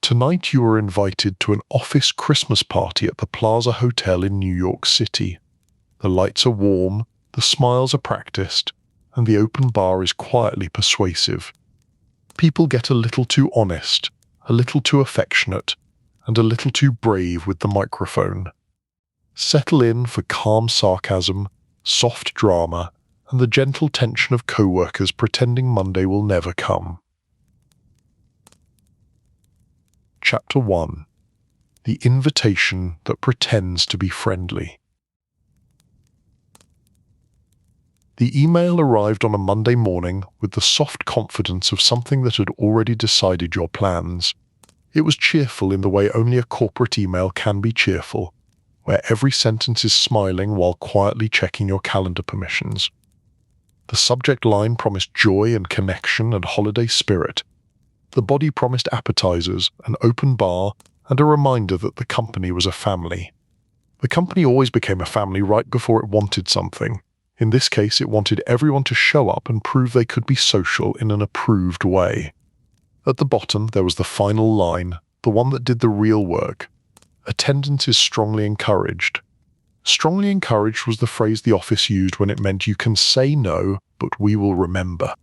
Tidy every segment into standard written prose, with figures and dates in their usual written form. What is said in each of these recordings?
Tonight you are invited to an office Christmas party at the Plaza Hotel in New York City. The lights are warm, the smiles are practiced, and the open bar is quietly persuasive. People get a little too honest, a little too affectionate, and a little too brave with the microphone. Settle in for calm sarcasm, soft drama, and the gentle tension of co-workers pretending Monday will never come. Chapter 1. The Invitation That Pretends to be Friendly. The email arrived on a Monday morning with the soft confidence of something that had already decided your plans. It was cheerful in the way only a corporate email can be cheerful, where every sentence is smiling while quietly checking your calendar permissions. The subject line promised joy and connection and holiday spirit. The body promised appetizers, an open bar, and a reminder that the company was a family. The company always became a family right before it wanted something. In this case, it wanted everyone to show up and prove they could be social in an approved way. At the bottom, there was the final line, the one that did the real work. Attendance is strongly encouraged. Strongly encouraged was the phrase the office used when it meant you can say no, but we will remember.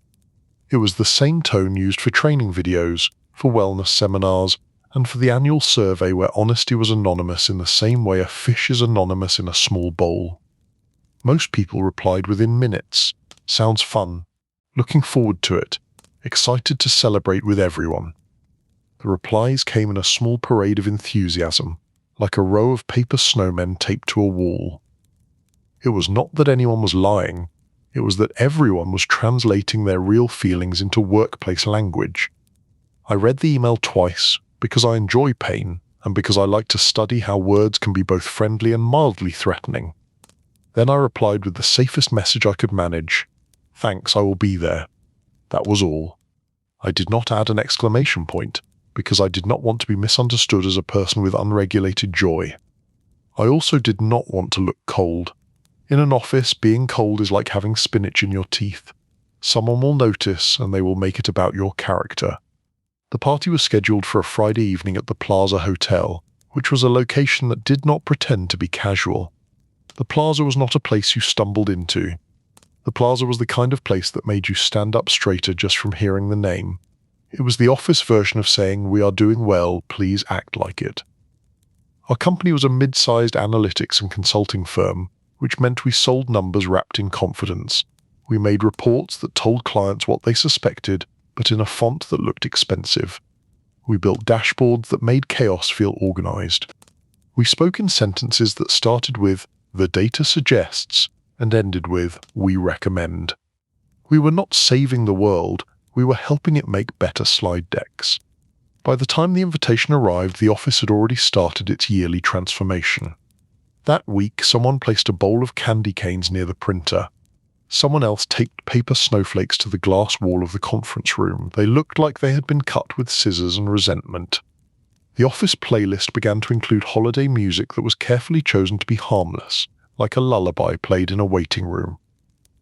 It was the same tone used for training videos, for wellness seminars, and for the annual survey where honesty was anonymous in the same way a fish is anonymous in a small bowl. Most people replied within minutes. Sounds fun. Looking forward to it. Excited to celebrate with everyone. The replies came in a small parade of enthusiasm, like a row of paper snowmen taped to a wall. It was not that anyone was lying. It was that everyone was translating their real feelings into workplace language. I read the email twice because I enjoy pain and because I like to study how words can be both friendly and mildly threatening. Then I replied with the safest message I could manage. Thanks, I will be there. That was all. I did not add an exclamation point because I did not want to be misunderstood as a person with unregulated joy. I also did not want to look cold. In an office, being cold is like having spinach in your teeth. Someone will notice and they will make it about your character. The party was scheduled for a Friday evening at the Plaza Hotel, which was a location that did not pretend to be casual. The Plaza was not a place you stumbled into. The Plaza was the kind of place that made you stand up straighter just from hearing the name. It was the office version of saying, "We are doing well, please act like it." Our company was a mid-sized analytics and consulting firm, which meant we sold numbers wrapped in confidence. We made reports that told clients what they suspected, but in a font that looked expensive. We built dashboards that made chaos feel organized. We spoke in sentences that started with, "The data suggests," and ended with, "We recommend." We were not saving the world, we were helping it make better slide decks. By the time the invitation arrived, the office had already started its yearly transformation. That week, someone placed a bowl of candy canes near the printer. Someone else taped paper snowflakes to the glass wall of the conference room. They looked like they had been cut with scissors and resentment. The office playlist began to include holiday music that was carefully chosen to be harmless, like a lullaby played in a waiting room.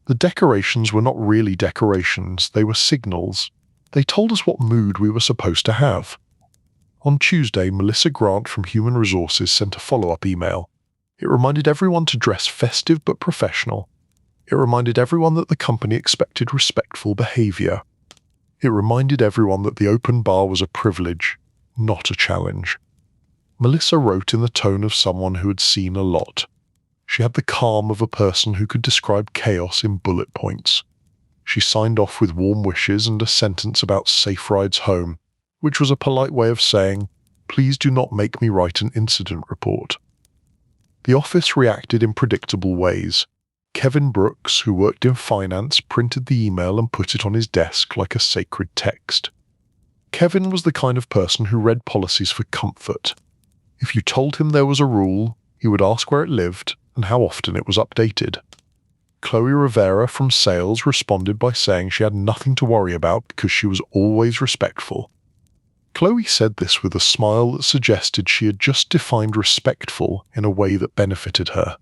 The decorations were not really decorations, they were signals. They told us what mood we were supposed to have. On Tuesday, Melissa Grant from Human Resources sent a follow-up email. It reminded everyone to dress festive but professional. It reminded everyone that the company expected respectful behavior. It reminded everyone that the open bar was a privilege, not a challenge. Melissa wrote in the tone of someone who had seen a lot. She had the calm of a person who could describe chaos in bullet points. She signed off with warm wishes and a sentence about safe rides home, which was a polite way of saying, "Please do not make me write an incident report." The office reacted in predictable ways. Kevin Brooks, who worked in finance, printed the email and put it on his desk like a sacred text. Kevin was the kind of person who read policies for comfort. If you told him there was a rule, he would ask where it lived and how often it was updated. Chloe Rivera from sales responded by saying she had nothing to worry about because she was always respectful. Chloe said this with a smile that suggested she had just defined respectful in a way that benefited her.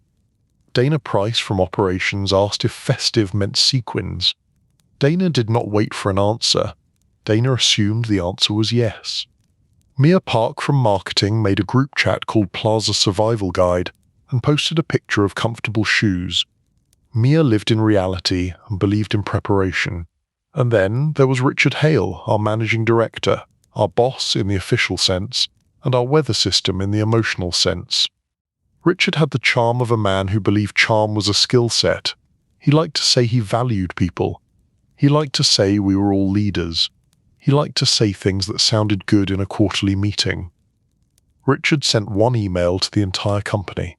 Dana Price from operations asked if festive meant sequins. Dana did not wait for an answer. Dana assumed the answer was yes. Mia Park from marketing made a group chat called Plaza Survival Guide and posted a picture of comfortable shoes. Mia lived in reality and believed in preparation. And then there was Richard Hale, our managing director, our boss in the official sense, and our weather system in the emotional sense. Richard had the charm of a man who believed charm was a skill set. He liked to say he valued people. He liked to say we were all leaders. He liked to say things that sounded good in a quarterly meeting. Richard sent one email to the entire company.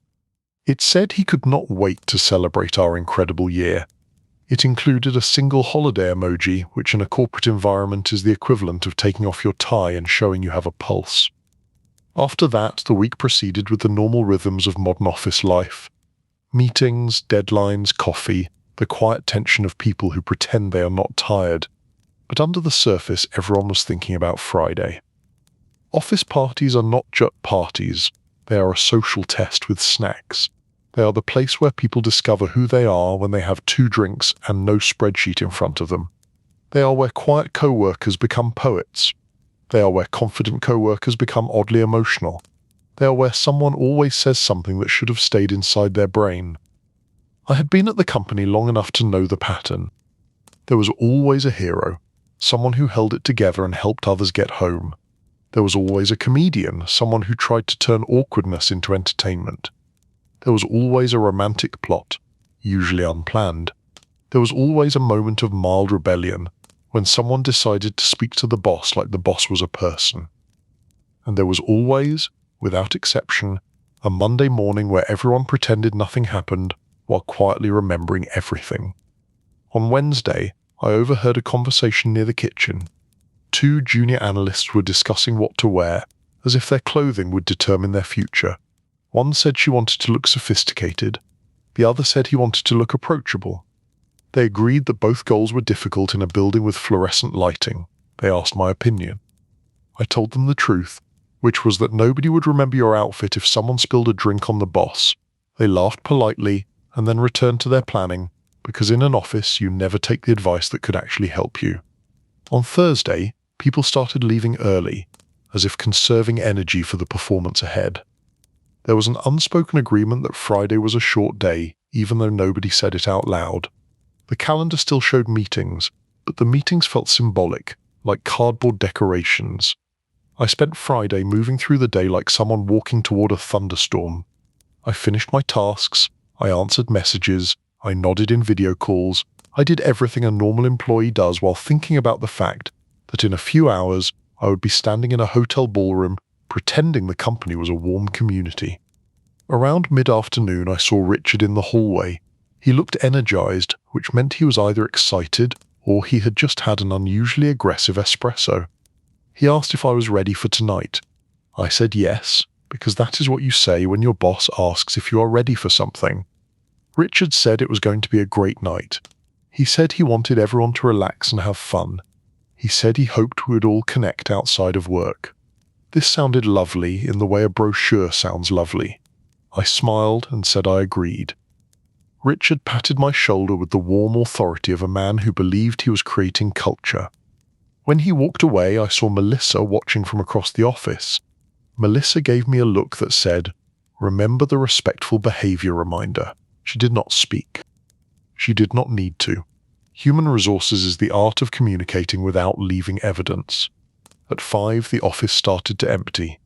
It said he could not wait to celebrate our incredible year. It included a single holiday emoji, which in a corporate environment is the equivalent of taking off your tie and showing you have a pulse. After that, the week proceeded with the normal rhythms of modern office life. Meetings, deadlines, coffee, the quiet tension of people who pretend they are not tired. But under the surface, everyone was thinking about Friday. Office parties are not just parties. They are a social test with snacks. They are the place where people discover who they are when they have 2 drinks and no spreadsheet in front of them. They are where quiet co-workers become poets. They are where confident co-workers become oddly emotional. They are where someone always says something that should have stayed inside their brain. I had been at the company long enough to know the pattern. There was always a hero, someone who held it together and helped others get home. There was always a comedian, someone who tried to turn awkwardness into entertainment. There was always a romantic plot, usually unplanned. There was always a moment of mild rebellion, when someone decided to speak to the boss like the boss was a person. And there was always, without exception, a Monday morning where everyone pretended nothing happened while quietly remembering everything. On Wednesday, I overheard a conversation near the kitchen. 2 junior analysts were discussing what to wear, as if their clothing would determine their future. One said she wanted to look sophisticated. The other said he wanted to look approachable. They agreed that both goals were difficult in a building with fluorescent lighting. They asked my opinion. I told them the truth, which was that nobody would remember your outfit if someone spilled a drink on the boss. They laughed politely and then returned to their planning, because in an office you never take the advice that could actually help you. On Thursday, people started leaving early, as if conserving energy for the performance ahead. There was an unspoken agreement that Friday was a short day, even though nobody said it out loud. The calendar still showed meetings, but the meetings felt symbolic, like cardboard decorations. I spent Friday moving through the day like someone walking toward a thunderstorm. I finished my tasks, I answered messages, I nodded in video calls, I did everything a normal employee does while thinking about the fact that in a few hours I would be standing in a hotel ballroom pretending the company was a warm community. Around mid-afternoon I saw Richard in the hallway. He looked energized, which meant he was either excited or he had just had an unusually aggressive espresso. He asked if I was ready for tonight. I said yes, because that is what you say when your boss asks if you are ready for something. Richard said it was going to be a great night. He said he wanted everyone to relax and have fun. He said he hoped we would all connect outside of work. This sounded lovely in the way a brochure sounds lovely. I smiled and said I agreed. Richard patted my shoulder with the warm authority of a man who believed he was creating culture. When he walked away, I saw Melissa watching from across the office. Melissa gave me a look that said, "Remember the respectful behavior reminder." She did not speak. She did not need to. Human resources is the art of communicating without leaving evidence. At 5, the office started to empty.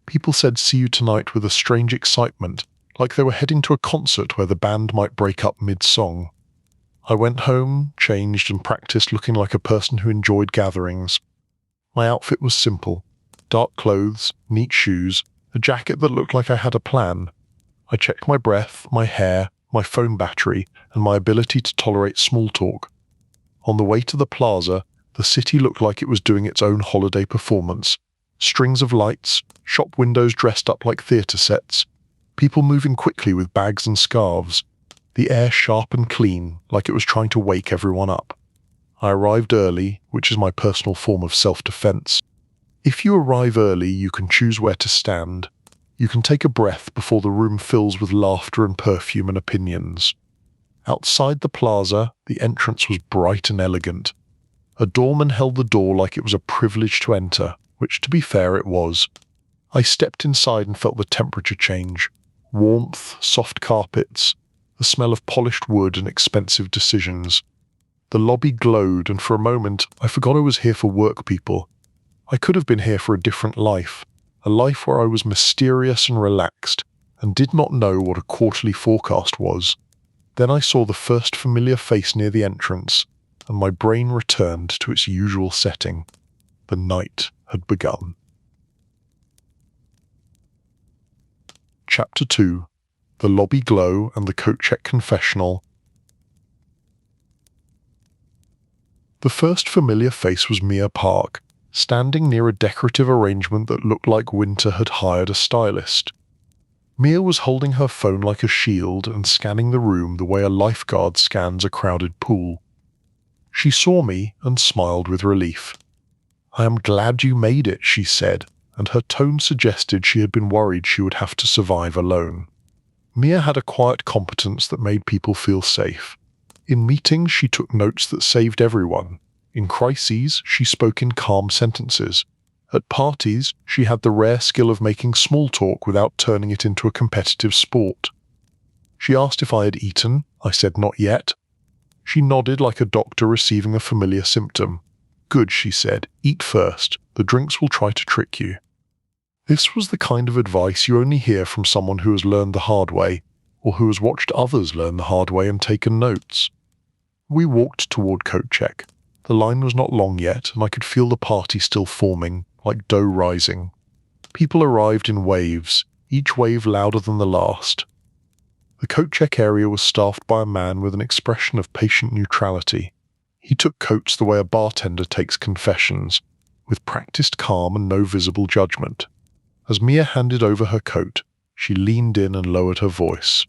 People said see you tonight with a strange excitement, like they were heading to a concert where the band might break up mid-song. I went home, changed and practiced looking like a person who enjoyed gatherings. My outfit was simple. Dark clothes, neat shoes, a jacket that looked like I had a plan. I checked my breath, my hair, my phone battery, and my ability to tolerate small talk. On the way to the plaza, the city looked like it was doing its own holiday performance. Strings of lights, shop windows dressed up like theatre sets, people moving quickly with bags and scarves, the air sharp and clean, like it was trying to wake everyone up. I arrived early, which is my personal form of self-defense. If you arrive early, you can choose where to stand. You can take a breath before the room fills with laughter and perfume and opinions. Outside the plaza, the entrance was bright and elegant. A doorman held the door like it was a privilege to enter. which to be fair it was. I stepped inside and felt the temperature change. Warmth, soft carpets, the smell of polished wood and expensive decisions. The lobby glowed, and for a moment I forgot I was here for work people. I could have been here for a different life, a life where I was mysterious and relaxed, and did not know what a quarterly forecast was. Then I saw the first familiar face near the entrance, and my brain returned to its usual setting. The night had begun. Chapter 2. The Lobby Glow and the Coat Check Confessional. The first familiar face was Mia Park, standing near a decorative arrangement that looked like Winter had hired a stylist. Mia was holding her phone like a shield and scanning the room the way a lifeguard scans a crowded pool. She saw me and smiled with relief. "I am glad you made it," she said, and her tone suggested she had been worried she would have to survive alone. Mia had a quiet competence that made people feel safe. In meetings, she took notes that saved everyone. In crises, she spoke in calm sentences. At parties, she had the rare skill of making small talk without turning it into a competitive sport. She asked if I had eaten. I said not yet. She nodded like a doctor receiving a familiar symptom. "Good," she said. "Eat first. The drinks will try to trick you." This was the kind of advice you only hear from someone who has learned the hard way, or who has watched others learn the hard way and taken notes. We walked toward Coat Check. The line was not long yet, and I could feel the party still forming, like dough rising. People arrived in waves, each wave louder than the last. The coat check area was staffed by a man with an expression of patient neutrality. He took coats the way a bartender takes confessions, with practiced calm and no visible judgment. As Mia handed over her coat, she leaned in and lowered her voice.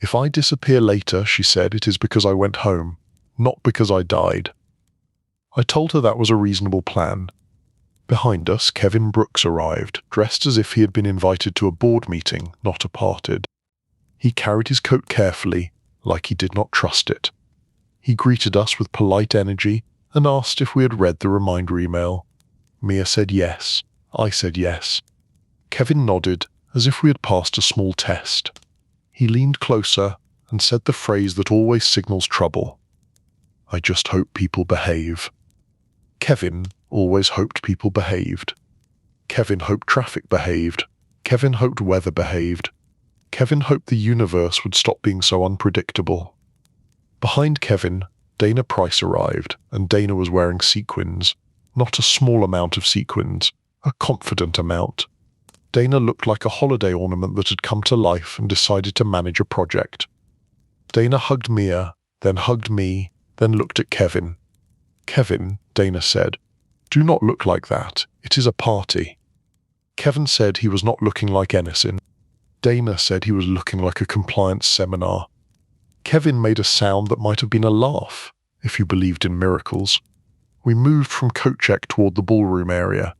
"If I disappear later," she said, "it is because I went home, not because I died." I told her that was a reasonable plan. Behind us, Kevin Brooks arrived, dressed as if he had been invited to a board meeting, not a party. He carried his coat carefully, like he did not trust it. He greeted us with polite energy and asked if we had read the reminder email. Mia said yes. I said yes. Kevin nodded, as if we had passed a small test. He leaned closer and said the phrase that always signals trouble. "I just hope people behave." Kevin always hoped people behaved. Kevin hoped traffic behaved. Kevin hoped weather behaved. Kevin hoped the universe would stop being so unpredictable. Behind Kevin, Dana Price arrived, and Dana was wearing sequins. Not a small amount of sequins, a confident amount. Dana looked like a holiday ornament that had come to life and decided to manage a project. Dana hugged Mia, then hugged me, then looked at Kevin. "Kevin," Dana said, "do not look like that. It is a party." Kevin said he was not looking like anything. Dana said he was looking like a compliance seminar. Kevin made a sound that might have been a laugh, if you believed in miracles. We moved from coat check toward the ballroom area.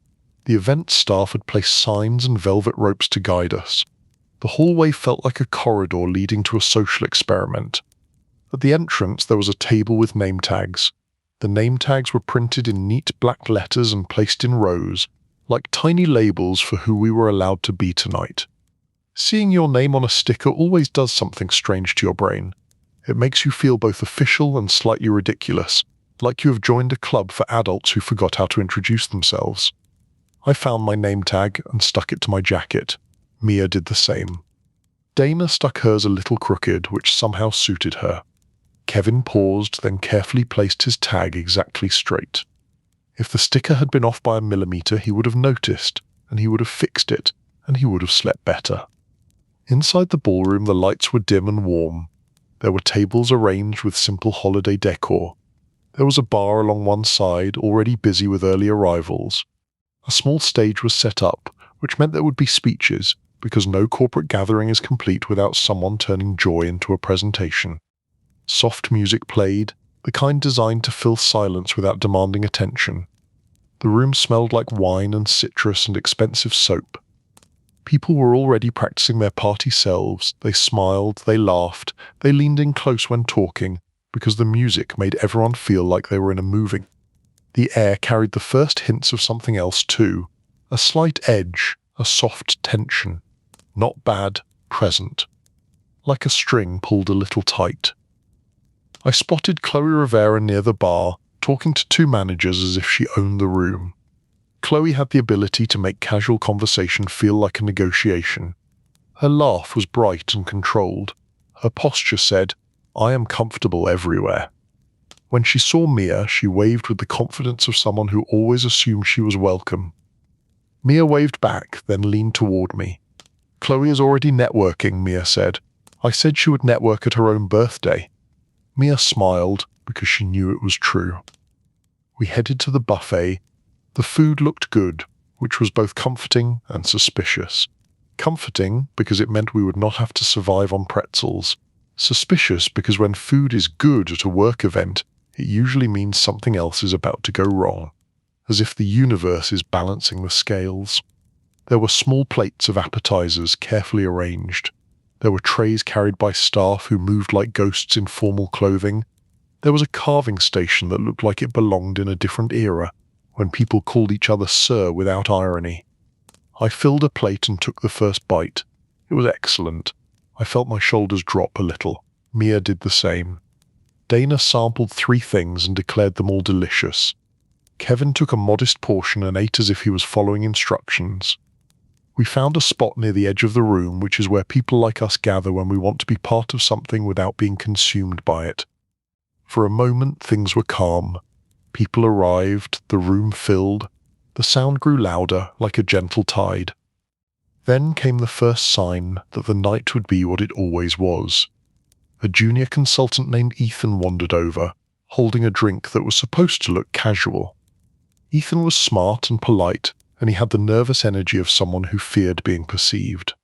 The event staff had placed signs and velvet ropes to guide us. The hallway felt like a corridor leading to a social experiment. At the entrance there was a table with name tags. The name tags were printed in neat black letters and placed in rows, like tiny labels for who we were allowed to be tonight. Seeing your name on a sticker always does something strange to your brain. It makes you feel both official and slightly ridiculous, like you have joined a club for adults who forgot how to introduce themselves. I found my name tag and stuck it to my jacket. Mia did the same. Dana stuck hers a little crooked, which somehow suited her. Kevin paused, then carefully placed his tag exactly straight. If the sticker had been off by a millimeter, he would have noticed, and he would have fixed it, and he would have slept better. Inside the ballroom, the lights were dim and warm. There were tables arranged with simple holiday decor. There was a bar along one side, already busy with early arrivals. A small stage was set up, which meant there would be speeches, because no corporate gathering is complete without someone turning joy into a presentation. Soft music played, the kind designed to fill silence without demanding attention. The room smelled like wine and citrus and expensive soap. People were already practicing their party selves. They smiled, they laughed, they leaned in close when talking, because the music made everyone feel like they were in a movie. The air carried the first hints of something else too, a slight edge, a soft tension. Not bad, present. Like a string pulled a little tight. I spotted Chloe Rivera near the bar, talking to two managers as if she owned the room. Chloe had the ability to make casual conversation feel like a negotiation. Her laugh was bright and controlled. Her posture said, "I am comfortable everywhere." When she saw Mia, she waved with the confidence of someone who always assumed she was welcome. Mia waved back, then leaned toward me. "Chloe is already networking," Mia said. "I said she would network at her own birthday." Mia smiled because she knew it was true. We headed to the buffet. The food looked good, which was both comforting and suspicious. Comforting because it meant we would not have to survive on pretzels. Suspicious because when food is good at a work event, it usually means something else is about to go wrong, as if the universe is balancing the scales. There were small plates of appetizers carefully arranged. There were trays carried by staff who moved like ghosts in formal clothing. There was a carving station that looked like it belonged in a different era, when people called each other sir without irony. I filled a plate and took the first bite. It was excellent. I felt my shoulders drop a little. Mia did the same. Dana sampled 3 things and declared them all delicious. Kevin took a modest portion and ate as if he was following instructions. We found a spot near the edge of the room, which is where people like us gather when we want to be part of something without being consumed by it. For a moment, things were calm. People arrived, the room filled. The sound grew louder, like a gentle tide. Then came the first sign that the night would be what it always was. A junior consultant named Ethan wandered over, holding a drink that was supposed to look casual. Ethan was smart and polite, and he had the nervous energy of someone who feared being perceived.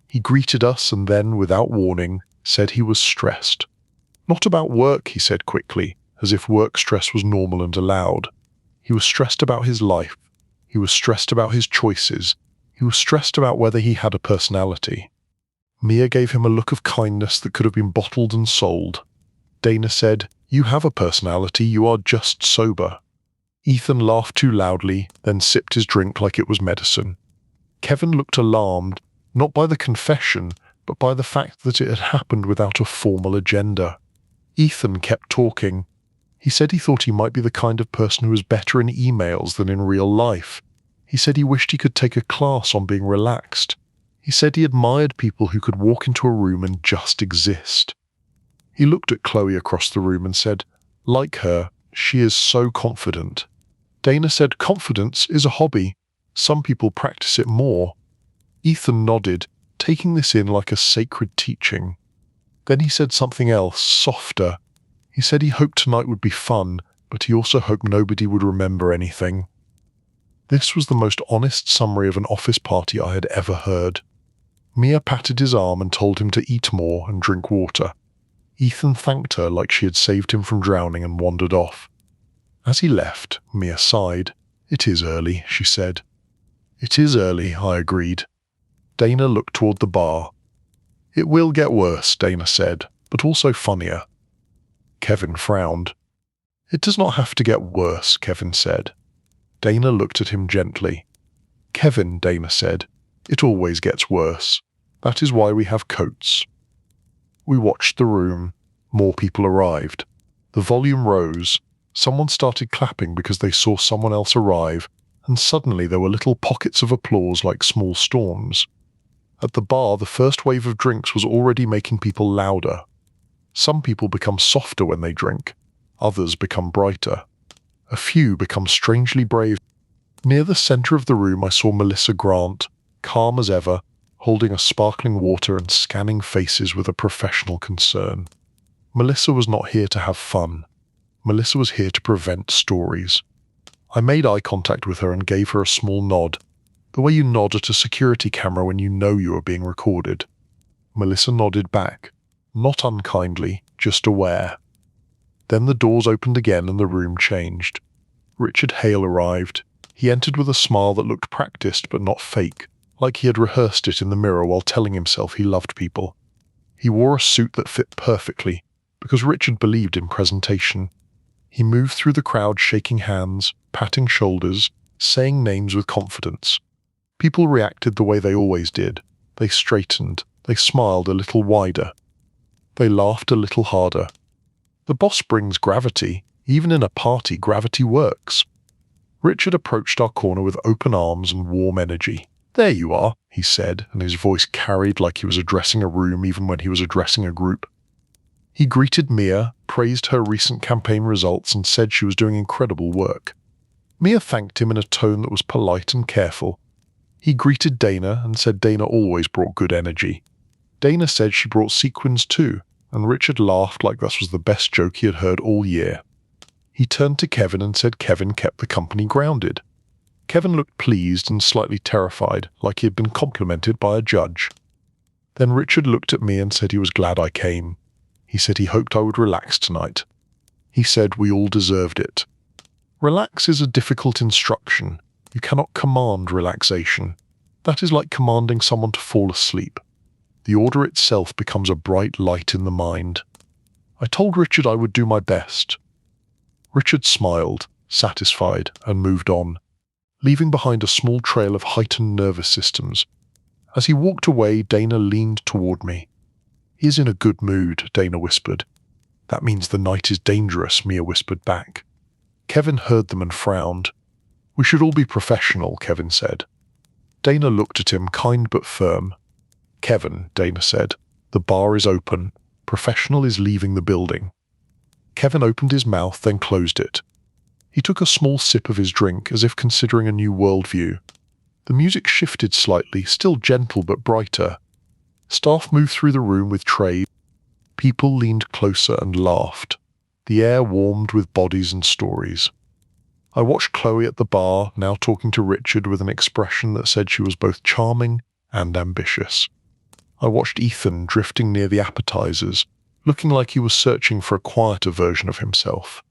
He greeted us and then, without warning, said he was stressed. Not about work, he said quickly, as if work stress was normal and allowed. He was stressed about his life. He was stressed about his choices. He was stressed about whether he had a personality. Mia gave him a look of kindness that could have been bottled and sold. Dana said, "You have a personality, you are just sober." Ethan laughed too loudly, then sipped his drink like it was medicine. Kevin looked alarmed, not by the confession, but by the fact that it had happened without a formal agenda. Ethan kept talking. He said he thought he might be the kind of person who was better in emails than in real life. He said he wished he could take a class on being relaxed. He said he admired people who could walk into a room and just exist. He looked at Chloe across the room and said, "Like her, she is so confident." Dana said, "Confidence is a hobby. Some people practice it more." Ethan nodded, taking this in like a sacred teaching. Then he said something else, softer. He said he hoped tonight would be fun, but he also hoped nobody would remember anything. This was the most honest summary of an office party I had ever heard. Mia patted his arm and told him to eat more and drink water. Ethan thanked her like she had saved him from drowning and wandered off. As he left, Mia sighed. "It is early," she said. "It is early," I agreed. Dana looked toward the bar. "It will get worse," Dana said, "but also funnier." Kevin frowned. "It does not have to get worse," Kevin said. Dana looked at him gently. "Kevin," Dana said, "it always gets worse. That is why we have coats." We watched the room. More people arrived. The volume rose. Someone started clapping because they saw someone else arrive, and suddenly there were little pockets of applause like small storms. At the bar, the first wave of drinks was already making people louder. Some people become softer when they drink. Others become brighter. A few become strangely brave. Near the center of the room I saw Melissa Grant, calm as ever, holding a sparkling water and scanning faces with a professional concern. Melissa was not here to have fun. Melissa was here to prevent stories. I made eye contact with her and gave her a small nod, the way you nod at a security camera when you know you are being recorded. Melissa nodded back, not unkindly, just aware. Then the doors opened again and the room changed. Richard Hale arrived. He entered with a smile that looked practiced but not fake, like he had rehearsed it in the mirror while telling himself he loved people. He wore a suit that fit perfectly, because Richard believed in presentation. He moved through the crowd shaking hands, patting shoulders, saying names with confidence. People reacted the way they always did. They straightened. They smiled a little wider. They laughed a little harder. The boss brings gravity. Even in a party, gravity works. Richard approached our corner with open arms and warm energy. "There you are," he said, and his voice carried like he was addressing a room even when he was addressing a group. He greeted Mia, praised her recent campaign results, and said she was doing incredible work. Mia thanked him in a tone that was polite and careful. He greeted Dana and said Dana always brought good energy. Dana said she brought sequins too, and Richard laughed like that was the best joke he had heard all year. He turned to Kevin and said Kevin kept the company grounded. Kevin looked pleased and slightly terrified, like he had been complimented by a judge. Then Richard looked at me and said he was glad I came. He said he hoped I would relax tonight. He said we all deserved it. Relax is a difficult instruction. You cannot command relaxation. That is like commanding someone to fall asleep. The order itself becomes a bright light in the mind. I told Richard I would do my best. Richard smiled, satisfied, and moved on, leaving behind a small trail of heightened nervous systems. As he walked away, Dana leaned toward me. "He is in a good mood," Dana whispered. "That means the night is dangerous," Mia whispered back. Kevin heard them and frowned. "We should all be professional," Kevin said. Dana looked at him, kind but firm. "Kevin," Dana said, "the bar is open. Professional is leaving the building." Kevin opened his mouth, then closed it. He took a small sip of his drink, as if considering a new worldview. The music shifted slightly, still gentle but brighter. Staff moved through the room with trays. People leaned closer and laughed. The air warmed with bodies and stories. I watched Chloe at the bar, now talking to Richard with an expression that said she was both charming and ambitious. I watched Ethan drifting near the appetizers, looking like he was searching for a quieter version of himself.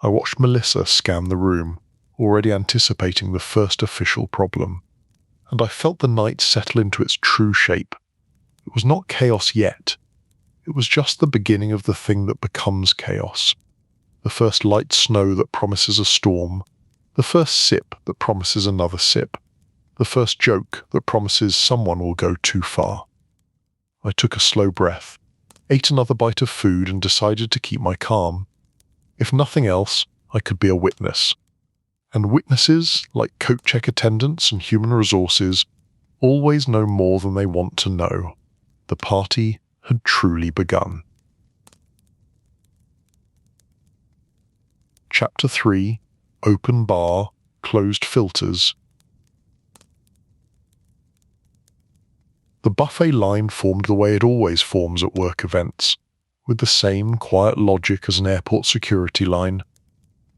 I watched Melissa scan the room, already anticipating the first official problem. And I felt the night settle into its true shape. It was not chaos yet. It was just the beginning of the thing that becomes chaos. The first light snow that promises a storm. The first sip that promises another sip. The first joke that promises someone will go too far. I took a slow breath, ate another bite of food, and decided to keep my calm. If nothing else, I could be a witness. And witnesses, like coat check attendants and human resources, always know more than they want to know. The party had truly begun. Chapter 3: Open Bar, Closed Filters. The buffet line formed the way it always forms at work events, with the same quiet logic as an airport security line.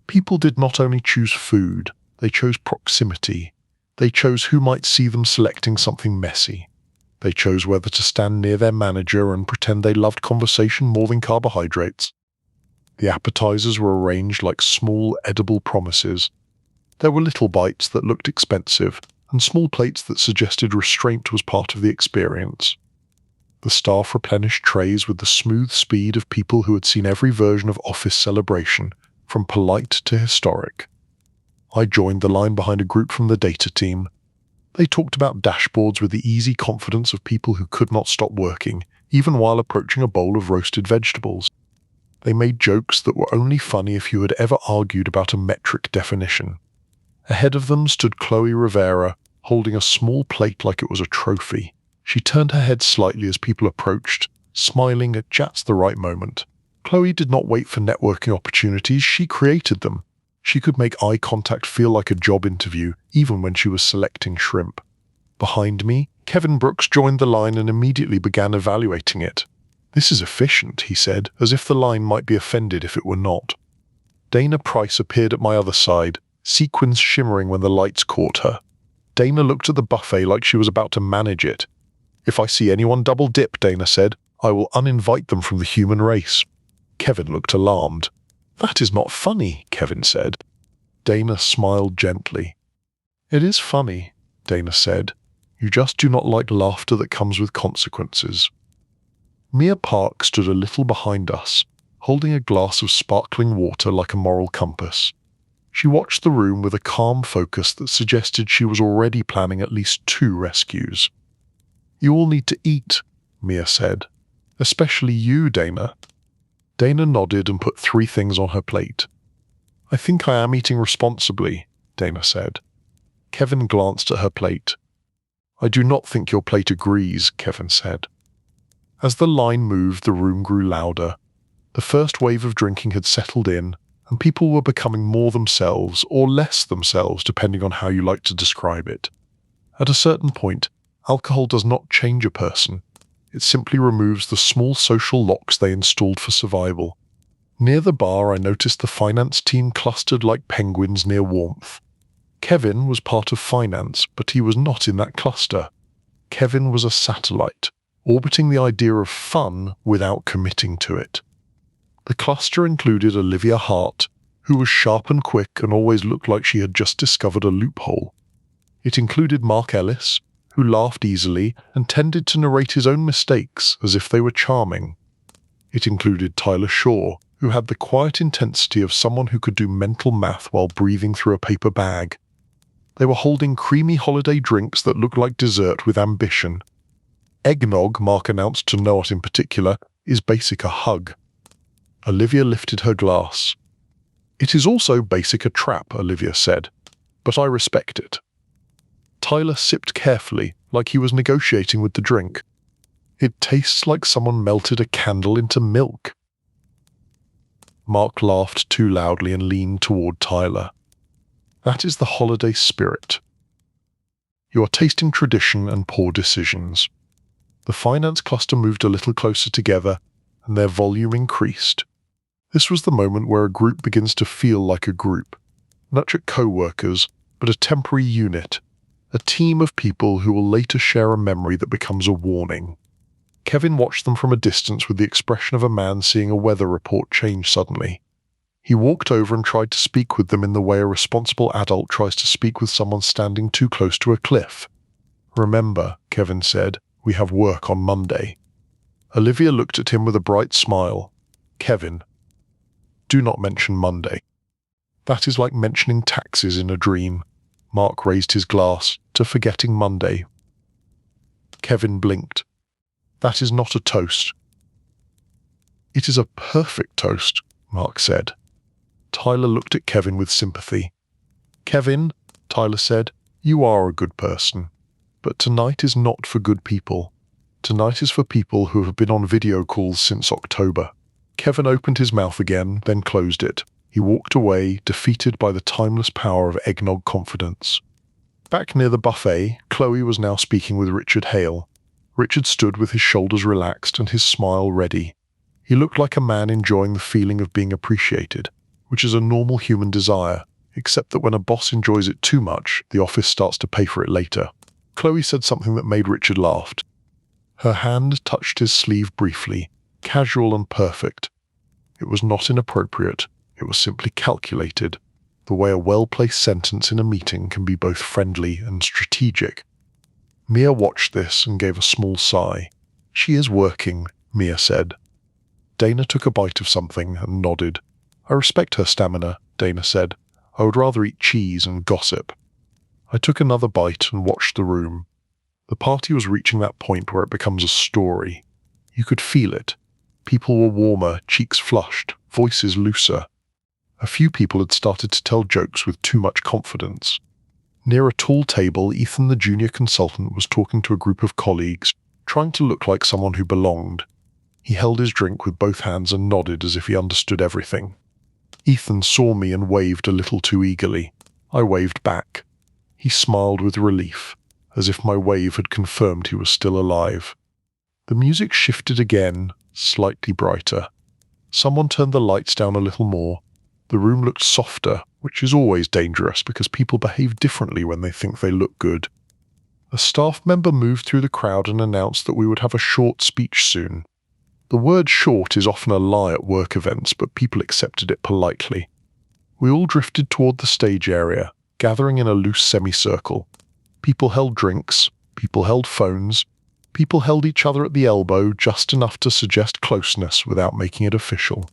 People did not only choose food, they chose proximity. They chose who might see them selecting something messy. They chose whether to stand near their manager and pretend they loved conversation more than carbohydrates. The appetizers were arranged like small, edible promises. There were little bites that looked expensive, and small plates that suggested restraint was part of the experience. The staff replenished trays with the smooth speed of people who had seen every version of office celebration, from polite to historic. I joined the line behind a group from the data team. They talked about dashboards with the easy confidence of people who could not stop working, even while approaching a bowl of roasted vegetables. They made jokes that were only funny if you had ever argued about a metric definition. Ahead of them stood Chloe Rivera, holding a small plate like it was a trophy. She turned her head slightly as people approached, smiling at just the right moment. Chloe did not wait for networking opportunities, she created them. She could make eye contact feel like a job interview, even when she was selecting shrimp. Behind me, Kevin Brooks joined the line and immediately began evaluating it. "This is efficient," he said, as if the line might be offended if it were not. Dana Price appeared at my other side, sequins shimmering when the lights caught her. Dana looked at the buffet like she was about to manage it. "If I see anyone double dip," Dana said, "I will uninvite them from the human race." Kevin looked alarmed. "That is not funny," Kevin said. Dana smiled gently. "It is funny," Dana said. "You just do not like laughter that comes with consequences." Mia Park stood a little behind us. holding a glass of sparkling water like a moral compass. She watched the room with a calm focus that suggested she was already planning at least 2 rescues. "You all need to eat," Mia said. "Especially you, Dana." Dana nodded and put 3 things on her plate. "I think I am eating responsibly," Dana said. Kevin glanced at her plate. "I do not think your plate agrees," Kevin said. As the line moved, the room grew louder. The first wave of drinking had settled in, and people were becoming more themselves, or less themselves, depending on how you like to describe it. At a certain point, alcohol does not change a person. It simply removes the small social locks they installed for survival. Near the bar, I noticed the finance team clustered like penguins near warmth. Kevin was part of finance, but he was not in that cluster. Kevin was a satellite, orbiting the idea of fun without committing to it. The cluster included Olivia Hart, who was sharp and quick and always looked like she had just discovered a loophole. It included Mark Ellis, who laughed easily and tended to narrate his own mistakes as if they were charming. It included Tyler Shaw, who had the quiet intensity of someone who could do mental math while breathing through a paper bag. They were holding creamy holiday drinks that looked like dessert with ambition. Eggnog, Mark announced to no one in particular, is basic a hug. Olivia lifted her glass. "It is also basic a trap," Olivia said, "but I respect it." Tyler sipped carefully, like he was negotiating with the drink. "It tastes like someone melted a candle into milk." Mark laughed too loudly and leaned toward Tyler. "That is the holiday spirit. You are tasting tradition and poor decisions." The finance cluster moved a little closer together, and their volume increased. This was the moment where a group begins to feel like a group, not just co-workers, but a temporary unit, a team of people who will later share a memory that becomes a warning. Kevin watched them from a distance with the expression of a man seeing a weather report change suddenly. He walked over and tried to speak with them in the way a responsible adult tries to speak with someone standing too close to a cliff. "Remember," Kevin said, "we have work on Monday." Olivia looked at him with a bright smile. "Kevin, do not mention Monday. That is like mentioning taxes in a dream." Mark raised his glass to forgetting Monday. Kevin blinked. "That is not a toast." "It is a perfect toast," Mark said. Tyler looked at Kevin with sympathy. "Kevin," Tyler said, "you are a good person. But tonight is not for good people. Tonight is for people who have been on video calls since October." Kevin opened his mouth again, then closed it. He walked away, defeated by the timeless power of eggnog confidence. Back near the buffet, Chloe was now speaking with Richard Hale. Richard stood with his shoulders relaxed and his smile ready. He looked like a man enjoying the feeling of being appreciated, which is a normal human desire, except that when a boss enjoys it too much, the office starts to pay for it later. Chloe said something that made Richard laugh. Her hand touched his sleeve briefly, casual and perfect. It was not inappropriate, it was simply calculated, the way a well-placed sentence in a meeting can be both friendly and strategic. Mia watched this and gave a small sigh. "She is working," Mia said. Dana took a bite of something and nodded. "I respect her stamina," Dana said. "I would rather eat cheese and gossip." I took another bite and watched the room. The party was reaching that point where it becomes a story. You could feel it. People were warmer, cheeks flushed, voices looser. A few people had started to tell jokes with too much confidence. Near a tall table, Ethan, the junior consultant, was talking to a group of colleagues, trying to look like someone who belonged. He held his drink with both hands and nodded as if he understood everything. Ethan saw me and waved a little too eagerly. I waved back. He smiled with relief, as if my wave had confirmed he was still alive. The music shifted again, slightly brighter. Someone turned the lights down a little more. The room looked softer, which is always dangerous because people behave differently when they think they look good. A staff member moved through the crowd and announced that we would have a short speech soon. The word short is often a lie at work events, but people accepted it politely. We all drifted toward the stage area, gathering in a loose semicircle. People held drinks, people held phones, people held each other at the elbow just enough to suggest closeness without making it official.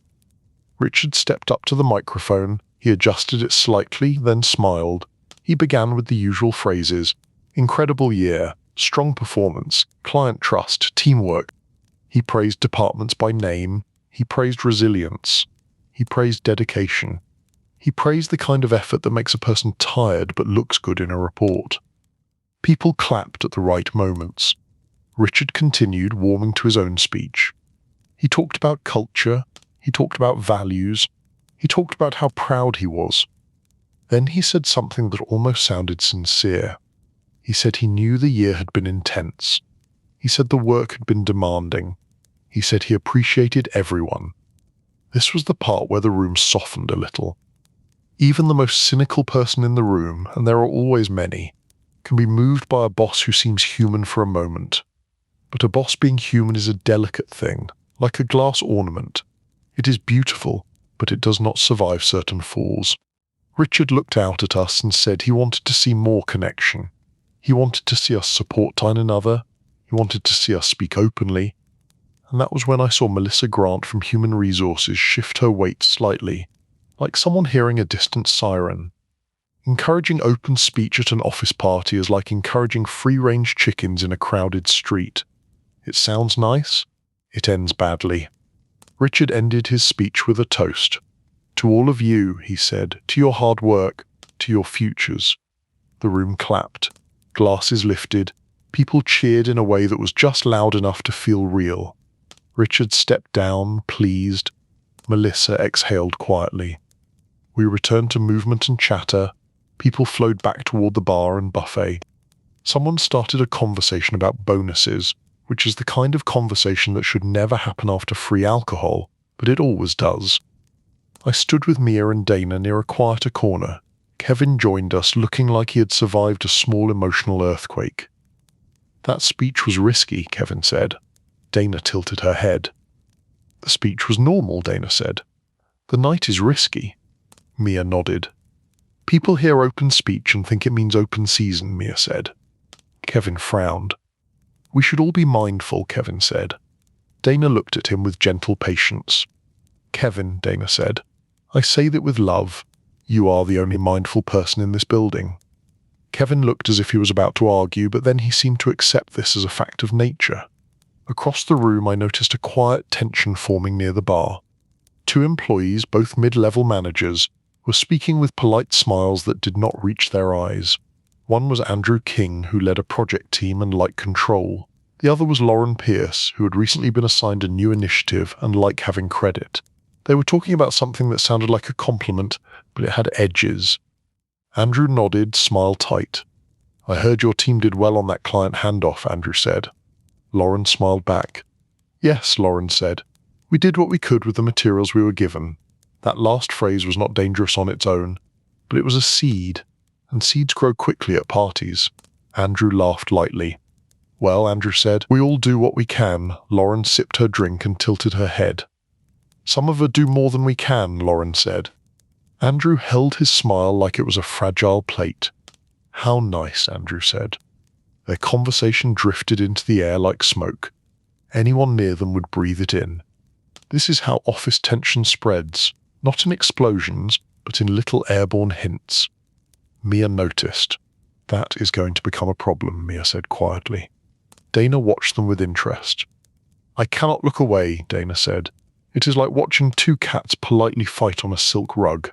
Richard stepped up to the microphone. He adjusted it slightly, then smiled. He began with the usual phrases: incredible year, strong performance, client trust, teamwork. He praised departments by name. He praised resilience. He praised dedication. He praised the kind of effort that makes a person tired but looks good in a report. People clapped at the right moments. Richard continued, warming to his own speech. He talked about culture. He talked about values. He talked about how proud he was. Then he said something that almost sounded sincere. He said he knew the year had been intense. He said the work had been demanding. He said he appreciated everyone. This was the part where the room softened a little. Even the most cynical person in the room, and there are always many, can be moved by a boss who seems human for a moment. But a boss being human is a delicate thing, like a glass ornament. It is beautiful, but it does not survive certain falls. Richard looked out at us and said he wanted to see more connection. He wanted to see us support one another. He wanted to see us speak openly. And that was when I saw Melissa Grant from Human Resources shift her weight slightly, like someone hearing a distant siren. Encouraging open speech at an office party is like encouraging free-range chickens in a crowded street. It sounds nice. It ends badly. Richard ended his speech with a toast. To all of you, he said, to your hard work, to your futures. The room clapped. Glasses lifted. People cheered in a way that was just loud enough to feel real. Richard stepped down, pleased. Melissa exhaled quietly. We returned to movement and chatter. People flowed back toward the bar and buffet. Someone started a conversation about bonuses, which is the kind of conversation that should never happen after free alcohol, but it always does. I stood with Mia and Dana near a quieter corner. Kevin joined us, looking like he had survived a small emotional earthquake. That speech was risky, Kevin said. Dana tilted her head. The speech was normal, Dana said. The night is risky. Mia nodded. People hear open speech and think it means open season, Mia said. Kevin frowned. We should all be mindful, Kevin said. Dana looked at him with gentle patience. Kevin, Dana said, I say that with love. You are the only mindful person in this building. Kevin looked as if he was about to argue, but then he seemed to accept this as a fact of nature. Across the room I noticed a quiet tension forming near the bar. Two employees, both mid-level managers, were speaking with polite smiles that did not reach their eyes. One was Andrew King, who led a project team and liked control. The other was Lauren Pierce, who had recently been assigned a new initiative and liked having credit. They were talking about something that sounded like a compliment, but it had edges. Andrew nodded, smile tight. I heard your team did well on that client handoff, Andrew said. Lauren smiled back. Yes, Lauren said. We did what we could with the materials we were given. That last phrase was not dangerous on its own, but it was a seed, and seeds grow quickly at parties. Andrew laughed lightly. Well, Andrew said, we all do what we can. Lauren sipped her drink and tilted her head. Some of us do more than we can, Lauren said. Andrew held his smile like it was a fragile plate. How nice, Andrew said. Their conversation drifted into the air like smoke. Anyone near them would breathe it in. This is how office tension spreads, not in explosions, but in little airborne hints. Mia noticed. That is going to become a problem, Mia said quietly. Dana watched them with interest. I cannot look away, Dana said. It is like watching two cats politely fight on a silk rug.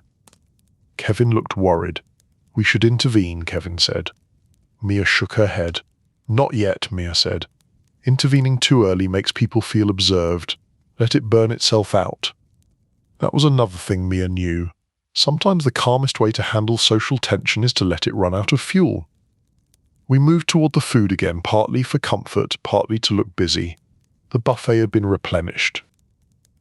Kevin looked worried. We should intervene, Kevin said. Mia shook her head. Not yet, Mia said. Intervening too early makes people feel observed. Let it burn itself out. That was another thing Mia knew. Sometimes the calmest way to handle social tension is to let it run out of fuel. We moved toward the food again, partly for comfort, partly to look busy. The buffet had been replenished.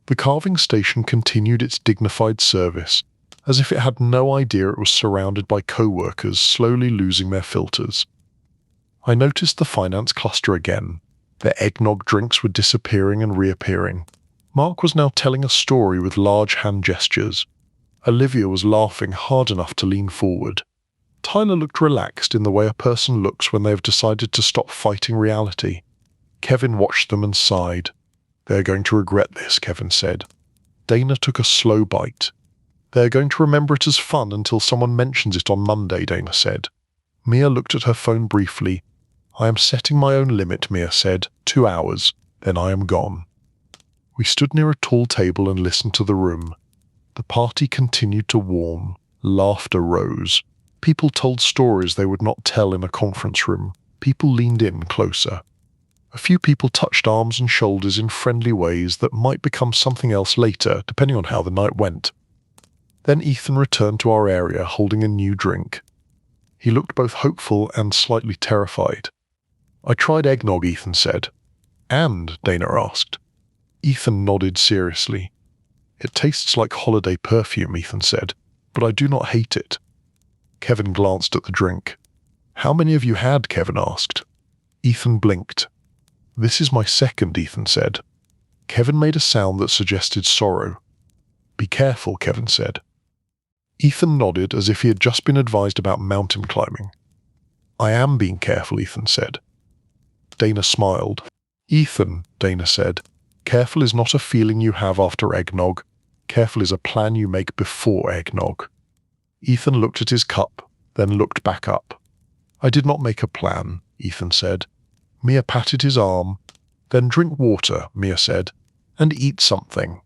The carving station continued its dignified service, as if it had no idea it was surrounded by co-workers slowly losing their filters. I noticed the finance cluster again. Their eggnog drinks were disappearing and reappearing. Mark was now telling a story with large hand gestures. Olivia was laughing hard enough to lean forward. Tyler looked relaxed in the way a person looks when they have decided to stop fighting reality. Kevin watched them and sighed. They are going to regret this, Kevin said. Dana took a slow bite. "They're going to remember it as fun until someone mentions it on Monday," Dana said. Mia looked at her phone briefly. "I am setting my own limit," Mia said. 2 hours. Then I am gone." We stood near a tall table and listened to the room. The party continued to warm. Laughter rose. People told stories they would not tell in a conference room. People leaned in closer. A few people touched arms and shoulders in friendly ways that might become something else later, depending on how the night went. Then Ethan returned to our area holding a new drink. He looked both hopeful and slightly terrified. "I tried eggnog," Ethan said. "And?" Dana asked. Ethan nodded seriously. "It tastes like holiday perfume," Ethan said, "but I do not hate it." Kevin glanced at the drink. "How many have you had?" Kevin asked. Ethan blinked. "This is my second," Ethan said. Kevin made a sound that suggested sorrow. "Be careful," Kevin said. Ethan nodded as if he had just been advised about mountain climbing. "I am being careful," Ethan said. Dana smiled. "Ethan," Dana said, "careful is not a feeling you have after eggnog. Careful is a plan you make before eggnog." Ethan looked at his cup, then looked back up. "I did not make a plan," Ethan said. Mia patted his arm. "Then drink water," Mia said, "and eat something."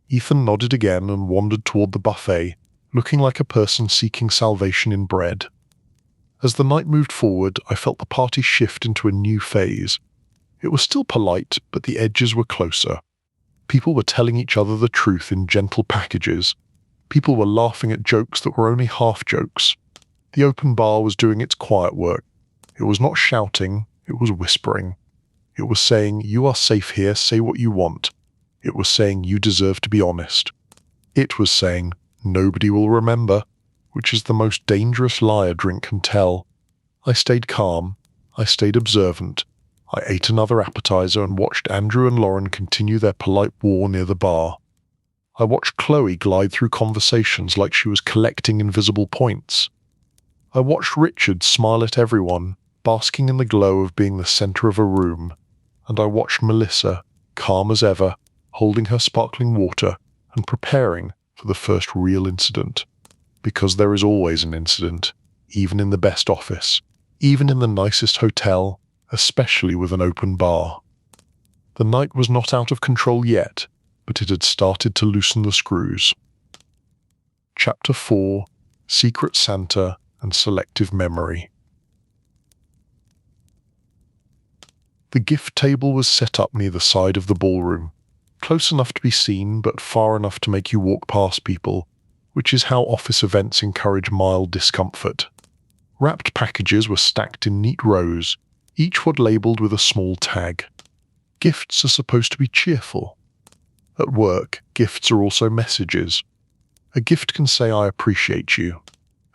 Ethan nodded again and wandered toward the buffet, looking like a person seeking salvation in bread. As the night moved forward, I felt the party shift into a new phase. It was still polite, but the edges were closer. People were telling each other the truth in gentle packages. People were laughing at jokes that were only half jokes. The open bar was doing its quiet work. It was not shouting, it was whispering. It was saying, "You are safe here, say what you want." It was saying, "You deserve to be honest." It was saying, "Nobody will remember," which is the most dangerous lie a drink can tell. I stayed calm. I stayed observant. I ate another appetizer and watched Andrew and Lauren continue their polite war near the bar. I watched Chloe glide through conversations like she was collecting invisible points. I watched Richard smile at everyone, basking in the glow of being the center of a room. And I watched Melissa, calm as ever, holding her sparkling water and preparing for the first real incident. Because there is always an incident, even in the best office, even in the nicest hotel, especially with an open bar. The night was not out of control yet, but it had started to loosen the screws. Chapter 4: Secret Santa and Selective Memory. The gift table was set up near the side of the ballroom, close enough to be seen but far enough to make you walk past people, which is how office events encourage mild discomfort. Wrapped packages were stacked in neat rows, each one labelled with a small tag. Gifts are supposed to be cheerful. At work, gifts are also messages. A gift can say, "I appreciate you."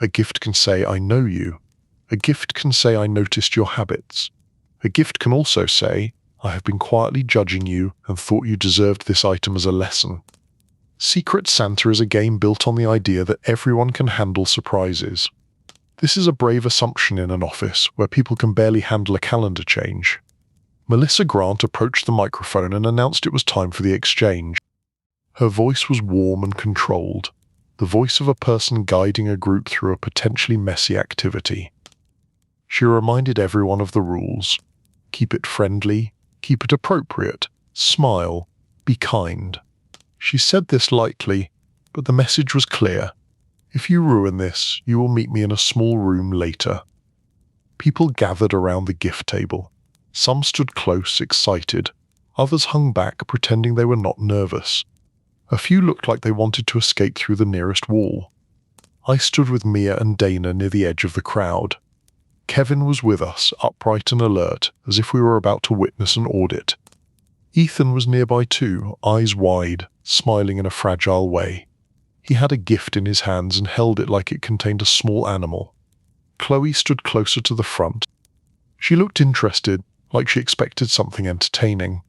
A gift can say, "I know you." A gift can say, "I noticed your habits." A gift can also say, "I have been quietly judging you and thought you deserved this item as a lesson." Secret Santa is a game built on the idea that everyone can handle surprises. This is a brave assumption in an office where people can barely handle a calendar change. Melissa Grant approached the microphone and announced it was time for the exchange. Her voice was warm and controlled, the voice of a person guiding a group through a potentially messy activity. She reminded everyone of the rules. Keep it friendly, keep it appropriate, smile, be kind. She said this lightly, but the message was clear. If you ruin this, you will meet me in a small room later. People gathered around the gift table. Some stood close, excited. Others hung back, pretending they were not nervous. A few looked like they wanted to escape through the nearest wall. I stood with Mia and Dana near the edge of the crowd. Kevin was with us, upright and alert, as if we were about to witness an audit. Ethan was nearby too, eyes wide, smiling in a fragile way. He had a gift in his hands and held it like it contained a small animal. Chloe stood closer to the front. She looked interested, like she expected something entertaining.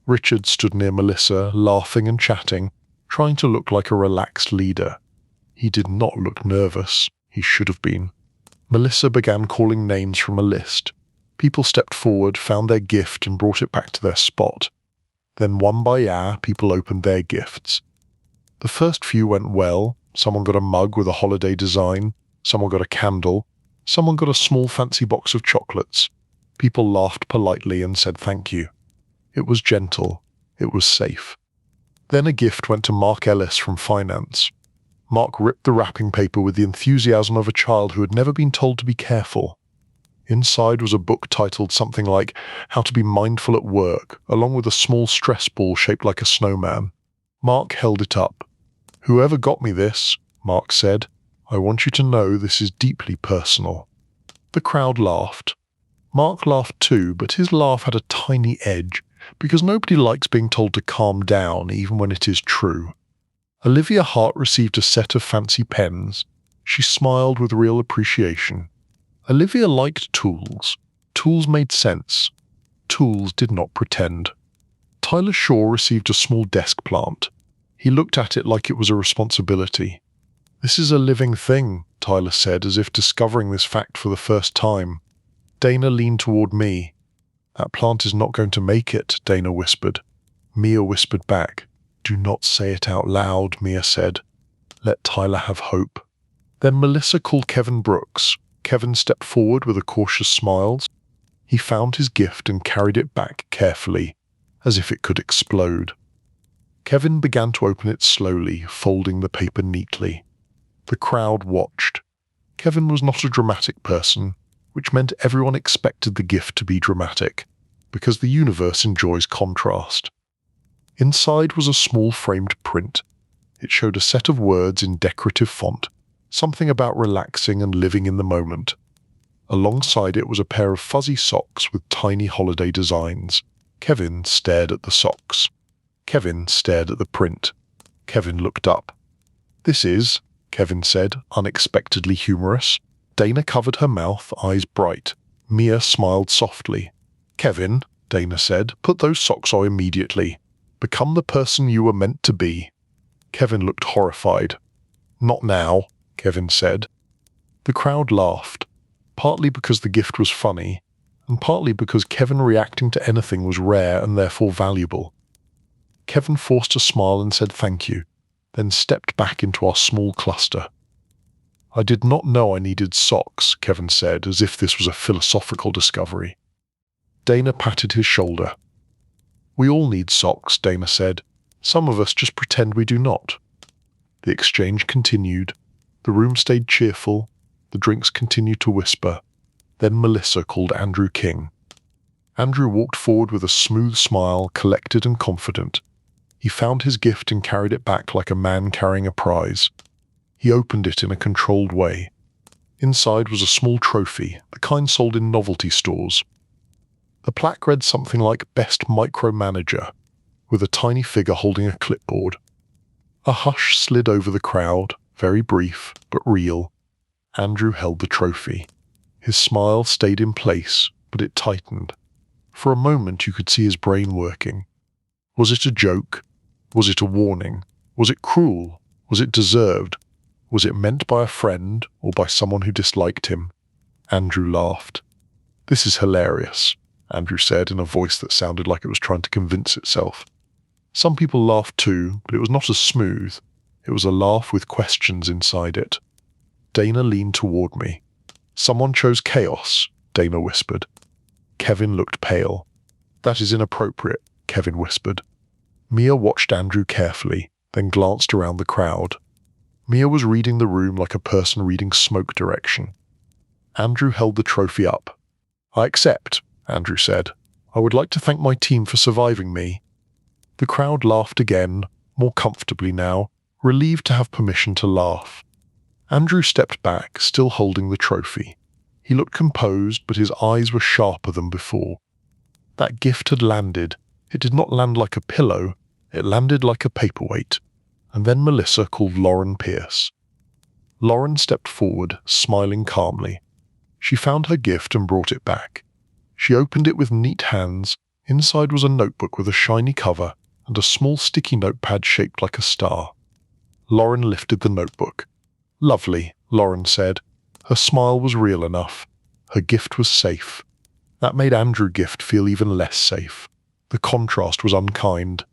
Richard stood near Melissa, laughing and chatting, trying to look like a relaxed leader. He did not look nervous. He should have been. Melissa began calling names from a list. People stepped forward, found their gift and brought it back to their spot. Then one by hour, people opened their gifts. The first few went well. Someone got a mug with a holiday design. Someone got a candle. Someone got a small fancy box of chocolates. People laughed politely and said thank you. It was gentle. It was safe. Then a gift went to Mark Ellis from finance. Mark ripped the wrapping paper with the enthusiasm of a child who had never been told to be careful. Inside was a book titled something like How to be Mindful at Work, along with a small stress ball shaped like a snowman. Mark held it up. "Whoever got me this," Mark said, "I want you to know this is deeply personal." The crowd laughed. Mark laughed too, but his laugh had a tiny edge, because nobody likes being told to calm down even when it is true. Olivia Hart received a set of fancy pens. She smiled with real appreciation. Olivia liked tools. Tools made sense. Tools did not pretend. Tyler Shaw received a small desk plant. He looked at it like it was a responsibility. "This is a living thing," Tyler said, as if discovering this fact for the first time. Dana leaned toward me. "That plant is not going to make it," Dana whispered. Mia whispered back. "Do not say it out loud," Mia said. "Let Tyler have hope." Then Melissa called Kevin Brooks. Kevin stepped forward with a cautious smile. He found his gift and carried it back carefully, as if it could explode. Kevin began to open it slowly, folding the paper neatly. The crowd watched. Kevin was not a dramatic person, which meant everyone expected the gift to be dramatic, because the universe enjoys contrast. Inside was a small framed print. It showed a set of words in decorative font, something about relaxing and living in the moment. Alongside it was a pair of fuzzy socks with tiny holiday designs. Kevin stared at the socks. Kevin stared at the print. Kevin looked up. "This is," Kevin said, unexpectedly humorous. Dana covered her mouth, eyes bright. Mia smiled softly. "Kevin," Dana said, "put those socks on immediately. Become the person you were meant to be." Kevin looked horrified. "Not now," Kevin said. The crowd laughed, partly because the gift was funny, and partly because Kevin reacting to anything was rare and therefore valuable. Kevin forced a smile and said thank you, then stepped back into our small cluster. "I did not know I needed socks," Kevin said, as if this was a philosophical discovery. Dana patted his shoulder. "We all need socks," Dana said. "Some of us just pretend we do not." The exchange continued. The room stayed cheerful. The drinks continued to whisper. Then Melissa called Andrew King. Andrew walked forward with a smooth smile, collected and confident. He found his gift and carried it back like a man carrying a prize. He opened it in a controlled way. Inside was a small trophy, the kind sold in novelty stores. The plaque read something like Best Micromanager, with a tiny figure holding a clipboard. A hush slid over the crowd, very brief, but real. Andrew held the trophy. His smile stayed in place, but it tightened. For a moment you could see his brain working. Was it a joke? Was it a warning? Was it cruel? Was it deserved? Was it meant by a friend or by someone who disliked him? Andrew laughed. "This is hilarious," Andrew said in a voice that sounded like it was trying to convince itself. Some people laughed too, but it was not as smooth. It was a laugh with questions inside it. Dana leaned toward me. "Someone chose chaos," Dana whispered. Kevin looked pale. "That is inappropriate," Kevin whispered. Mia watched Andrew carefully, then glanced around the crowd. Mia was reading the room like a person reading smoke direction. Andrew held the trophy up. "I accept," Andrew said. "I would like to thank my team for surviving me." The crowd laughed again, more comfortably now, relieved to have permission to laugh. Andrew stepped back, still holding the trophy. He looked composed, but his eyes were sharper than before. That gift had landed. It did not land like a pillow, it landed like a paperweight. And then Melissa called Lauren Pierce. Lauren stepped forward, smiling calmly. She found her gift and brought it back. She opened it with neat hands. Inside was a notebook with a shiny cover and a small sticky notepad shaped like a star. Lauren lifted the notebook. "Lovely," Lauren said. Her smile was real enough. Her gift was safe. That made Andrew's gift feel even less safe. The contrast was unkind.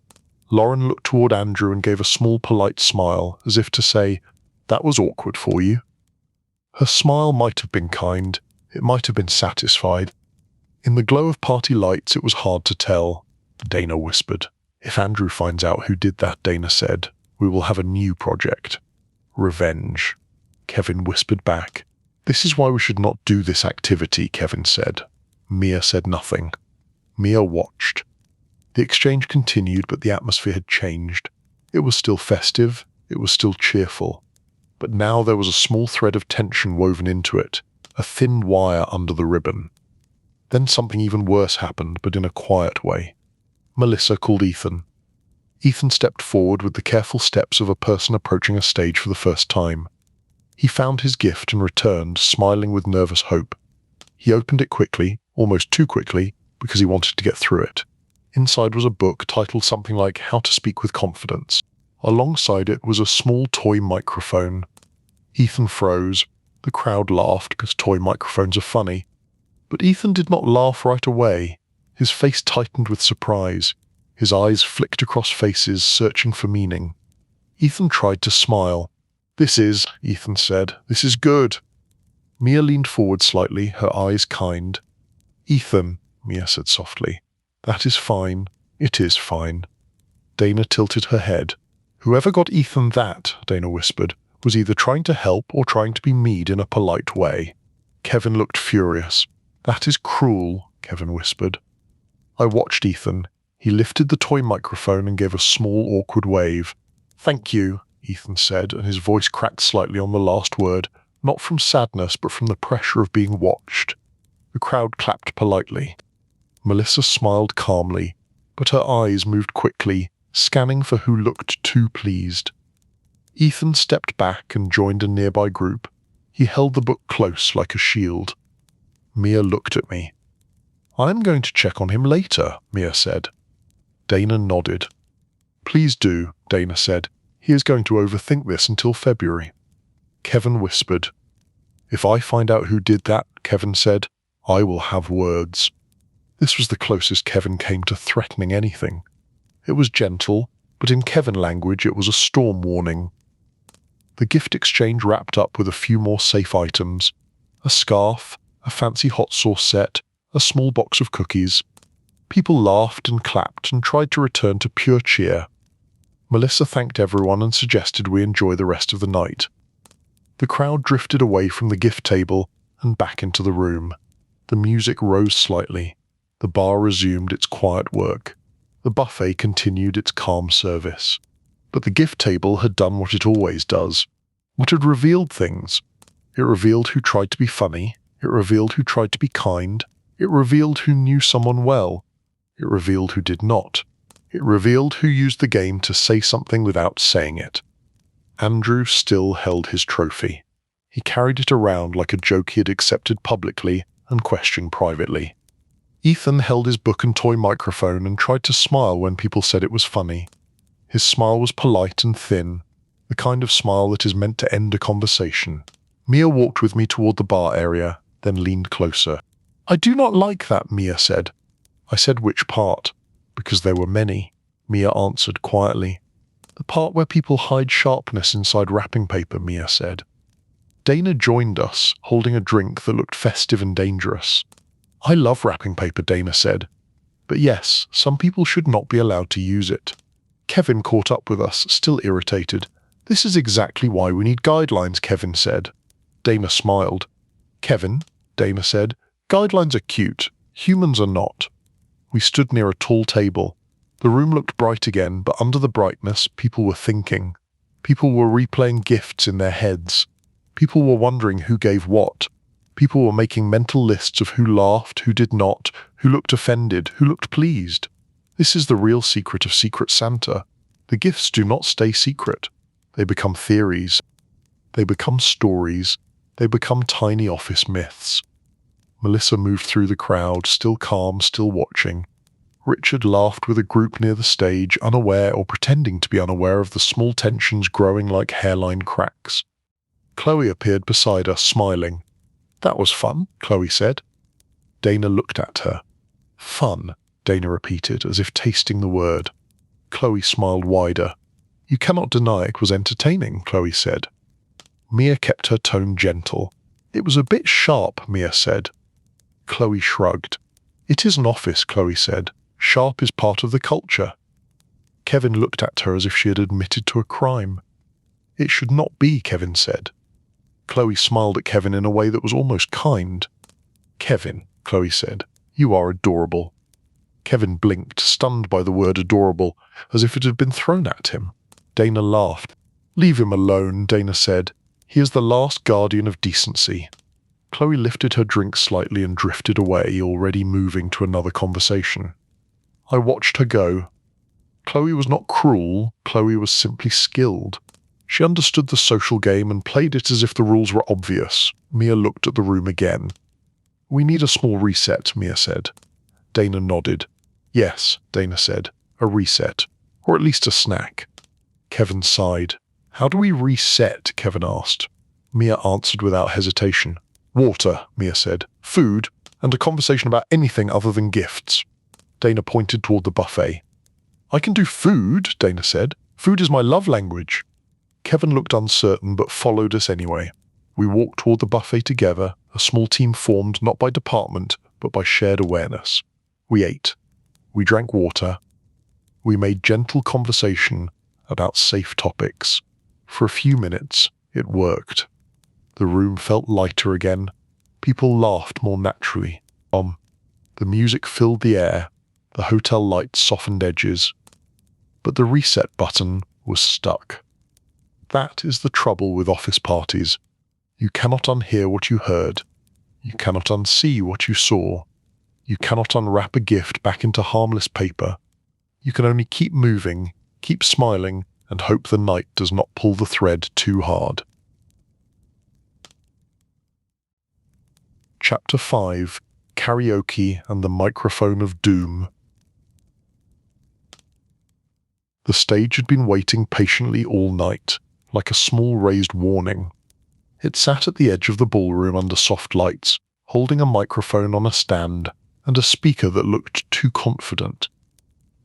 Lauren looked toward Andrew and gave a small polite smile, as if to say, "That was awkward for you." Her smile might have been kind, it might have been satisfied. In the glow of party lights it was hard to tell. Dana whispered. "If Andrew finds out who did that," Dana said, "we will have a new project. Revenge." Kevin whispered back. "This is why we should not do this activity," Kevin said. Mia said nothing. Mia watched. The exchange continued, but the atmosphere had changed. It was still festive, it was still cheerful. But now there was a small thread of tension woven into it, a thin wire under the ribbon. Then something even worse happened, but in a quiet way. Melissa called Ethan. Ethan stepped forward with the careful steps of a person approaching a stage for the first time. He found his gift and returned, smiling with nervous hope. He opened it quickly, almost too quickly, because he wanted to get through it. Inside was a book titled something like How to Speak with Confidence. Alongside it was a small toy microphone. Ethan froze. The crowd laughed because toy microphones are funny. But Ethan did not laugh right away. His face tightened with surprise. His eyes flicked across faces, searching for meaning. Ethan tried to smile. Ethan said, "this is good." Mia leaned forward slightly, her eyes kind. "Ethan," Mia said softly, "that is fine. It is fine." Dana tilted her head. "Whoever got Ethan that," Dana whispered, "was either trying to help or trying to be mean in a polite way." Kevin looked furious. "That is cruel," Kevin whispered. I watched Ethan. He lifted the toy microphone and gave a small, awkward wave. "Thank you," Ethan said, and his voice cracked slightly on the last word, not from sadness but from the pressure of being watched. The crowd clapped politely. Melissa smiled calmly, but her eyes moved quickly, scanning for who looked too pleased. Ethan stepped back and joined a nearby group. He held the book close like a shield. Mia looked at me. "I'm going to check on him later," Mia said. Dana nodded. "Please do," Dana said. "He is going to overthink this until February." Kevin whispered. "If I find out who did that," Kevin said, "I will have words." This was the closest Kevin came to threatening anything. It was gentle, but in Kevin language it was a storm warning. The gift exchange wrapped up with a few more safe items. A scarf, a fancy hot sauce set, a small box of cookies. People laughed and clapped and tried to return to pure cheer. Melissa thanked everyone and suggested we enjoy the rest of the night. The crowd drifted away from the gift table and back into the room. The music rose slightly. The bar resumed its quiet work. The buffet continued its calm service. But the gift table had done what it always does. It had revealed things. It revealed who tried to be funny. It revealed who tried to be kind. It revealed who knew someone well. It revealed who did not. It revealed who used the game to say something without saying it. Andrew still held his trophy. He carried it around like a joke he had accepted publicly and questioned privately. Ethan held his book and toy microphone and tried to smile when people said it was funny. His smile was polite and thin, the kind of smile that is meant to end a conversation. Mia walked with me toward the bar area, then leaned closer. "I do not like that," Mia said. I said which part, because there were many. Mia answered quietly. "The part where people hide sharpness inside wrapping paper," Mia said. Dana joined us, holding a drink that looked festive and dangerous. "I love wrapping paper," Dana said. "But yes, some people should not be allowed to use it." Kevin caught up with us, still irritated. "This is exactly why we need guidelines," Kevin said. Dana smiled. "Kevin," Dana said, "guidelines are cute. Humans are not." We stood near a tall table. The room looked bright again, but under the brightness, people were thinking. People were replaying gifts in their heads. People were wondering who gave what. People were making mental lists of who laughed, who did not, who looked offended, who looked pleased. This is the real secret of Secret Santa. The gifts do not stay secret. They become theories. They become stories. They become tiny office myths. Melissa moved through the crowd, still calm, still watching. Richard laughed with a group near the stage, unaware or pretending to be unaware of the small tensions growing like hairline cracks. Chloe appeared beside us, smiling. "That was fun," Chloe said. Dana looked at her. "Fun," Dana repeated, as if tasting the word. Chloe smiled wider. You cannot deny it was entertaining, Chloe said. Mia kept her tone gentle. It was a bit sharp, Mia said. Chloe shrugged. It is an office, Chloe said. Sharp is part of the culture. Kevin looked at her as if she had admitted to a crime. It should not be, Kevin said. Chloe smiled at Kevin in a way that was almost kind. Kevin, Chloe said, you are adorable. Kevin blinked, stunned by the word adorable, as if it had been thrown at him. Dana laughed. Leave him alone, Dana said. He is the last guardian of decency. Chloe lifted her drink slightly and drifted away, already moving to another conversation. I watched her go. Chloe was not cruel, Chloe was simply skilled. She understood the social game and played it as if the rules were obvious. Mia looked at the room again. We need a small reset, Mia said. Dana nodded. Yes, Dana said. A reset. Or at least a snack. Kevin sighed. How do we reset? Kevin asked. Mia answered without hesitation. Water, Mia said. Food, and a conversation about anything other than gifts. Dana pointed toward the buffet. I can do food, Dana said. Food is my love language. Kevin looked uncertain but followed us anyway. We walked toward the buffet together, a small team formed not by department but by shared awareness. We ate. We drank water. We made gentle conversation about safe topics. For a few minutes, it worked. The room felt lighter again. People laughed more naturally. The music filled the air. The hotel lights softened edges. But the reset button was stuck. That is the trouble with office parties. You cannot unhear what you heard. You cannot unsee what you saw. You cannot unwrap a gift back into harmless paper. You can only keep moving, keep smiling, and hope the night does not pull the thread too hard. Chapter 5: Karaoke and the Microphone of Doom. The stage had been waiting patiently all night, like a small raised warning. It sat at the edge of the ballroom under soft lights, holding a microphone on a stand and a speaker that looked too confident.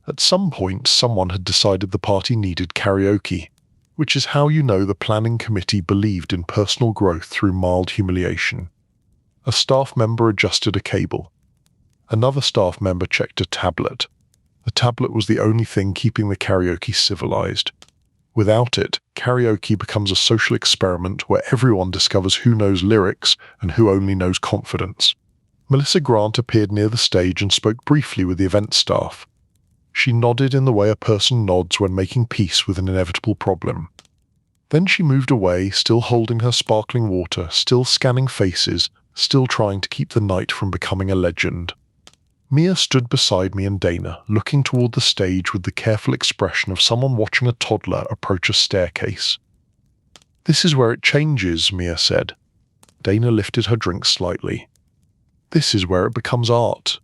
At some point, someone had decided the party needed karaoke, which is how you know the planning committee believed in personal growth through mild humiliation. A staff member adjusted a cable. Another staff member checked a tablet. The tablet was the only thing keeping the karaoke civilized. Without it, karaoke becomes a social experiment where everyone discovers who knows lyrics and who only knows confidence. Melissa Grant appeared near the stage and spoke briefly with the event staff. She nodded in the way a person nods when making peace with an inevitable problem. Then she moved away, still holding her sparkling water, still scanning faces, still trying to keep the night from becoming a legend. Mia stood beside me and Dana, looking toward the stage with the careful expression of someone watching a toddler approach a staircase. This is where it changes, Mia said. Dana lifted her drink slightly. This is where it becomes art.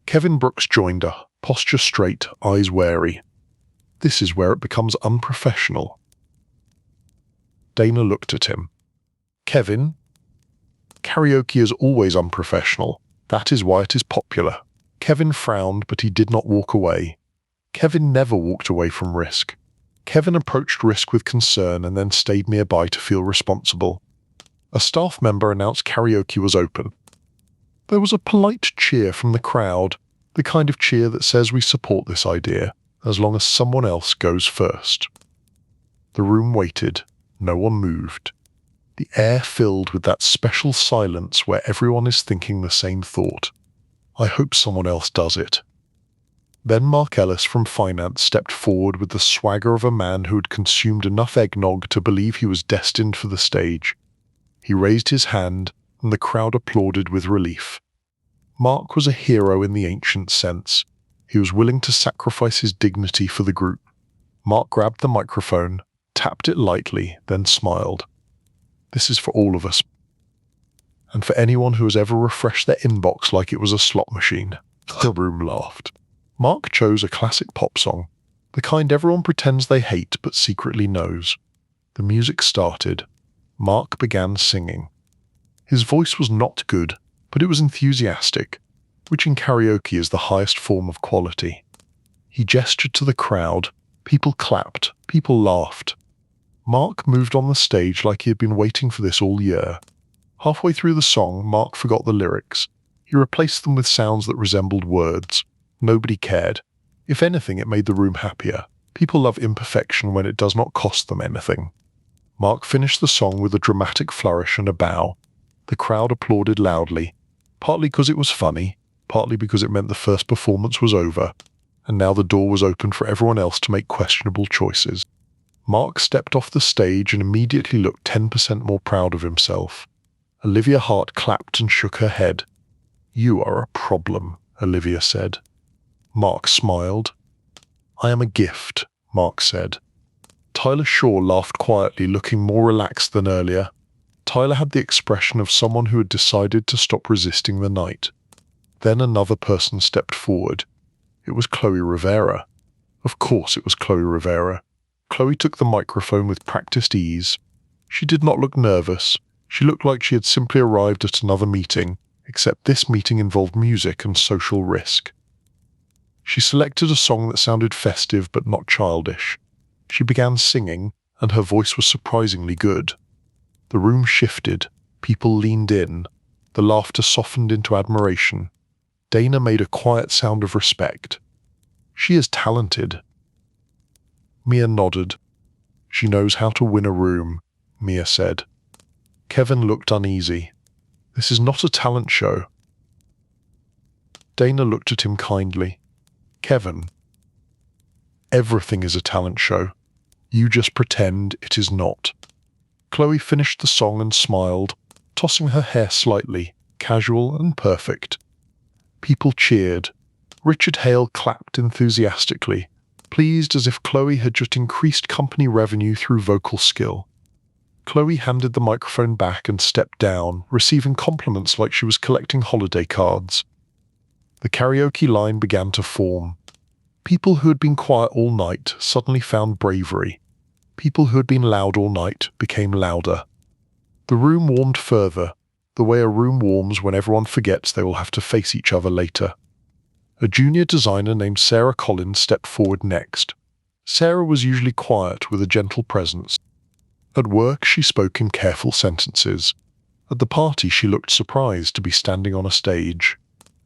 Kevin Brooks joined her, posture straight, eyes wary. This is where it becomes unprofessional. Dana looked at him. Kevin? Karaoke is always unprofessional. That is why it is popular. Kevin frowned, but he did not walk away. Kevin never walked away from risk. Kevin approached risk with concern and then stayed nearby to feel responsible. A staff member announced karaoke was open. There was a polite cheer from the crowd, the kind of cheer that says we support this idea, as long as someone else goes first. The room waited. No one moved. The air filled with that special silence where everyone is thinking the same thought. I hope someone else does it. Then Mark Ellis from finance stepped forward with the swagger of a man who had consumed enough eggnog to believe he was destined for the stage. He raised his hand, and the crowd applauded with relief. Mark was a hero in the ancient sense. He was willing to sacrifice his dignity for the group. Mark grabbed the microphone, tapped it lightly, then smiled. This is for all of us. And for anyone who has ever refreshed their inbox like it was a slot machine. The room laughed. Mark chose a classic pop song, the kind everyone pretends they hate but secretly knows. The music started. Mark began singing. His voice was not good, but it was enthusiastic, which in karaoke is the highest form of quality. He gestured to the crowd. People clapped. People laughed. Mark moved on the stage like he had been waiting for this all year. Halfway through the song, Mark forgot the lyrics. He replaced them with sounds that resembled words. Nobody cared. If anything, it made the room happier. People love imperfection when it does not cost them anything. Mark finished the song with a dramatic flourish and a bow. The crowd applauded loudly, partly because it was funny, partly because it meant the first performance was over, and now the door was open for everyone else to make questionable choices. Mark stepped off the stage and immediately looked 10% more proud of himself. Olivia Hart clapped and shook her head. "You are a problem," Olivia said. Mark smiled. "I am a gift," Mark said. Tyler Shaw laughed quietly, looking more relaxed than earlier. Tyler had the expression of someone who had decided to stop resisting the night. Then another person stepped forward. It was Chloe Rivera. Of course it was Chloe Rivera. Chloe took the microphone with practiced ease. She did not look nervous. She looked like she had simply arrived at another meeting, except this meeting involved music and social risk. She selected a song that sounded festive but not childish. She began singing, and her voice was surprisingly good. The room shifted. People leaned in. The laughter softened into admiration. Dana made a quiet sound of respect. "She is talented." Mia nodded. "She knows how to win a room," Mia said. Kevin looked uneasy. "This is not a talent show." Dana looked at him kindly. "Kevin, everything is a talent show. You just pretend it is not." Chloe finished the song and smiled, tossing her hair slightly, casual and perfect. People cheered. Richard Hale clapped enthusiastically, pleased as if Chloe had just increased company revenue through vocal skill. Chloe handed the microphone back and stepped down, receiving compliments like she was collecting holiday cards. The karaoke line began to form. People who had been quiet all night suddenly found bravery. People who had been loud all night became louder. The room warmed further, the way a room warms when everyone forgets they will have to face each other later. A junior designer named Sarah Collins stepped forward next. Sarah was usually quiet with a gentle presence. At work, she spoke in careful sentences. At the party, she looked surprised to be standing on a stage.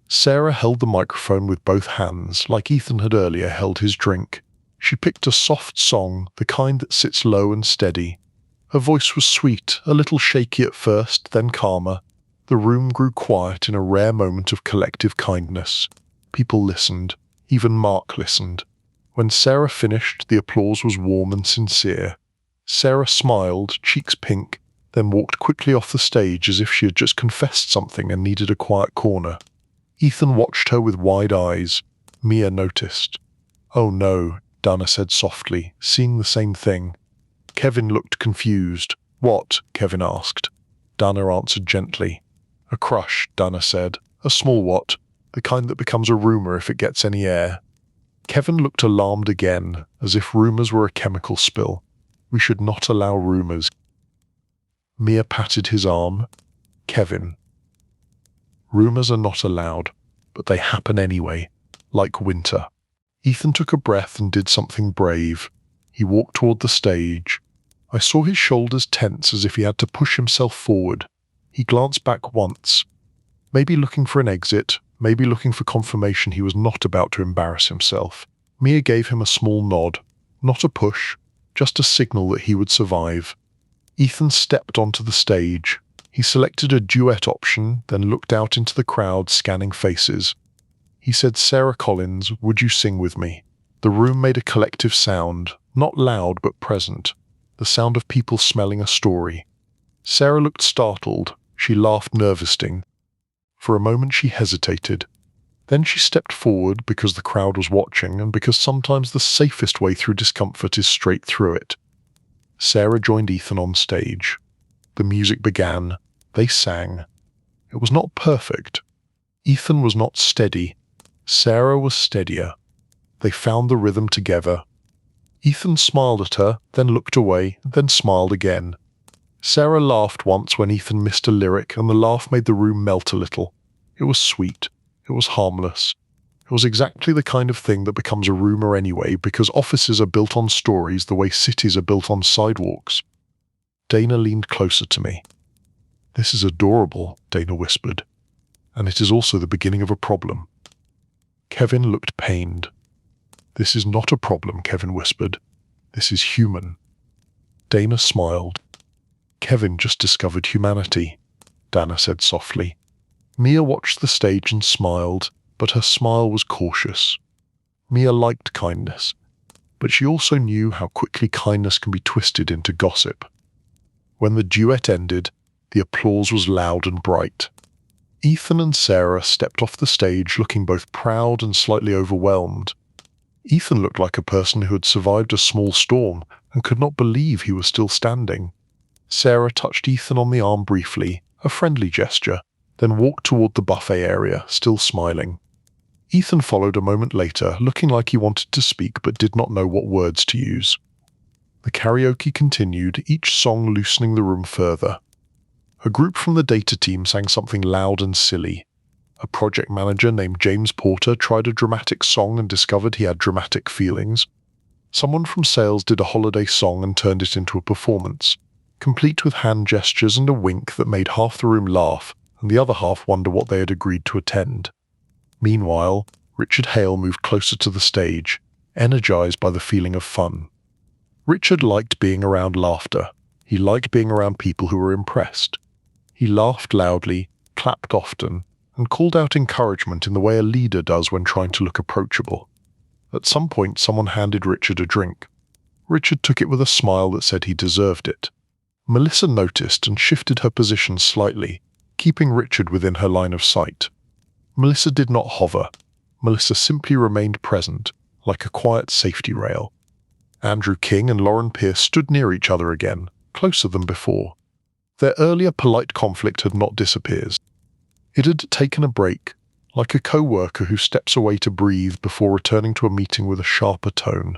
Sarah held the microphone with both hands, like Ethan had earlier held his drink. She picked a soft song, the kind that sits low and steady. Her voice was sweet, a little shaky at first, then calmer. The room grew quiet in a rare moment of collective kindness. People listened. Even Mark listened. When Sarah finished, the applause was warm and sincere. Sarah smiled, cheeks pink, then walked quickly off the stage as if she had just confessed something and needed a quiet corner. Ethan watched her with wide eyes. Mia noticed. "Oh no," Dana said softly, seeing the same thing. Kevin looked confused. "What?" Kevin asked. Dana answered gently. "A crush," Dana said. "A small what? The kind that becomes a rumor if it gets any air." Kevin looked alarmed again, as if rumors were a chemical spill. "We should not allow rumors." Mia patted his arm. "Kevin, rumors are not allowed, but they happen anyway, like winter." Ethan took a breath and did something brave. He walked toward the stage. I saw his shoulders tense as if he had to push himself forward. He glanced back once, maybe looking for an exit, maybe looking for confirmation he was not about to embarrass himself. Mia gave him a small nod, not a push, just a signal that he would survive. Ethan stepped onto the stage. He selected a duet option, then looked out into the crowd, scanning faces. He said, "Sarah Collins, would you sing with me?" The room made a collective sound, not loud but present, the sound of people smelling a story. Sarah looked startled. She laughed nervously. For a moment she hesitated. Then she stepped forward because the crowd was watching and because sometimes the safest way through discomfort is straight through it. Sarah joined Ethan on stage. The music began. They sang. It was not perfect. Ethan was not steady. Sarah was steadier. They found the rhythm together. Ethan smiled at her, then looked away, then smiled again. Sarah laughed once when Ethan missed a lyric, and the laugh made the room melt a little. It was sweet. It was harmless. It It was exactly the kind of thing that becomes a rumor anyway, because offices are built on stories the way cities are built on sidewalks. Dana leaned closer to me. "This is adorable," Dana whispered. "And it is also the beginning of a problem." Kevin looked pained. "This is not a problem," Kevin whispered. "This is human." Dana smiled. "Kevin just discovered humanity," Dana said softly. Mia watched the stage and smiled, but her smile was cautious. Mia liked kindness, but she also knew how quickly kindness can be twisted into gossip. When the duet ended, the applause was loud and bright. Ethan and Sarah stepped off the stage looking both proud and slightly overwhelmed. Ethan looked like a person who had survived a small storm and could not believe he was still standing. Sarah touched Ethan on the arm briefly, a friendly gesture, then walked toward the buffet area, still smiling. Ethan followed a moment later, looking like he wanted to speak but did not know what words to use. The karaoke continued, each song loosening the room further. A group from the data team sang something loud and silly. A project manager named James Porter tried a dramatic song and discovered he had dramatic feelings. Someone from sales did a holiday song and turned it into a performance, complete with hand gestures and a wink that made half the room laugh and the other half wonder what they had agreed to attend. Meanwhile, Richard Hale moved closer to the stage, energized by the feeling of fun. Richard liked being around laughter. He liked being around people who were impressed. He laughed loudly, clapped often, and called out encouragement in the way a leader does when trying to look approachable. At some point, someone handed Richard a drink. Richard took it with a smile that said he deserved it. Melissa noticed and shifted her position slightly, keeping Richard within her line of sight. Melissa did not hover. Melissa simply remained present, like a quiet safety rail. Andrew King and Lauren Pierce stood near each other again, closer than before. Their earlier polite conflict had not disappeared. It had taken a break, like a co-worker who steps away to breathe before returning to a meeting with a sharper tone.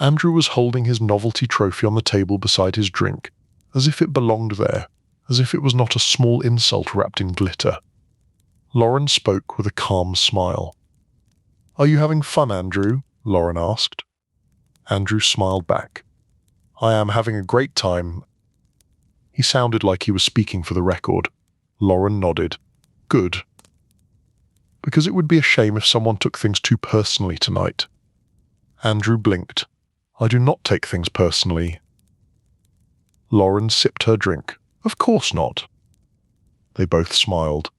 Andrew was holding his novelty trophy on the table beside his drink, as if it belonged there, as if it was not a small insult wrapped in glitter. Lauren spoke with a calm smile. "Are you having fun, Andrew?" Lauren asked. Andrew smiled back. "I am having a great time." He sounded like he was speaking for the record. Lauren nodded. "Good. Because it would be a shame if someone took things too personally tonight." Andrew blinked. "I do not take things personally." Lauren sipped her drink. "Of course not." They both smiled.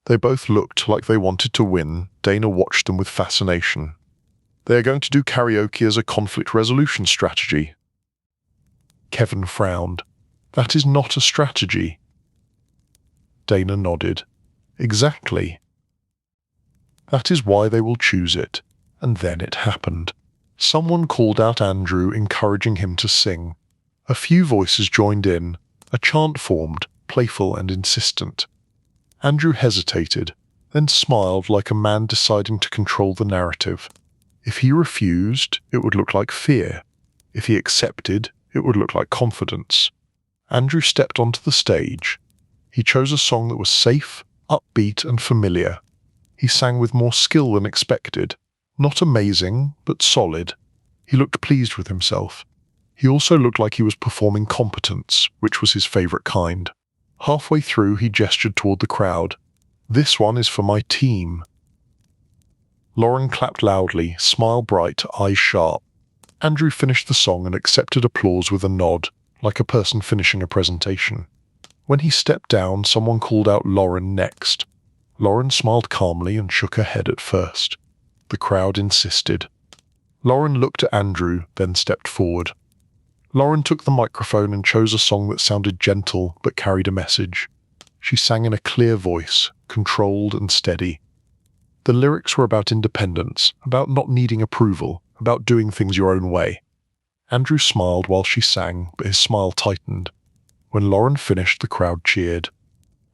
They both looked like they wanted to win. Dana watched them with fascination. "They are going to do karaoke as a conflict resolution strategy." Kevin frowned. "That is not a strategy." Dana nodded. "Exactly. That is why they will choose it." And then it happened. Someone called out Andrew, encouraging him to sing. A few voices joined in. A chant formed, playful and insistent. Andrew hesitated, then smiled like a man deciding to control the narrative. If he refused, it would look like fear. If he accepted, it would look like confidence. Andrew stepped onto the stage. He chose a song that was safe, upbeat, and familiar. He sang with more skill than expected. Not amazing, but solid. He looked pleased with himself. He also looked like he was performing competence, which was his favorite kind. Halfway through, he gestured toward the crowd. "This one is for my team." Lauren clapped loudly, smile bright, eyes sharp. Andrew finished the song and accepted applause with a nod, like a person finishing a presentation. When he stepped down, someone called out Lauren next. Lauren smiled calmly and shook her head at first. The crowd insisted. Lauren looked at Andrew, then stepped forward. Lauren took the microphone and chose a song that sounded gentle but carried a message. She sang in a clear voice, controlled and steady. The lyrics were about independence, about not needing approval, about doing things your own way. Andrew smiled while she sang, but his smile tightened. When Lauren finished, the crowd cheered.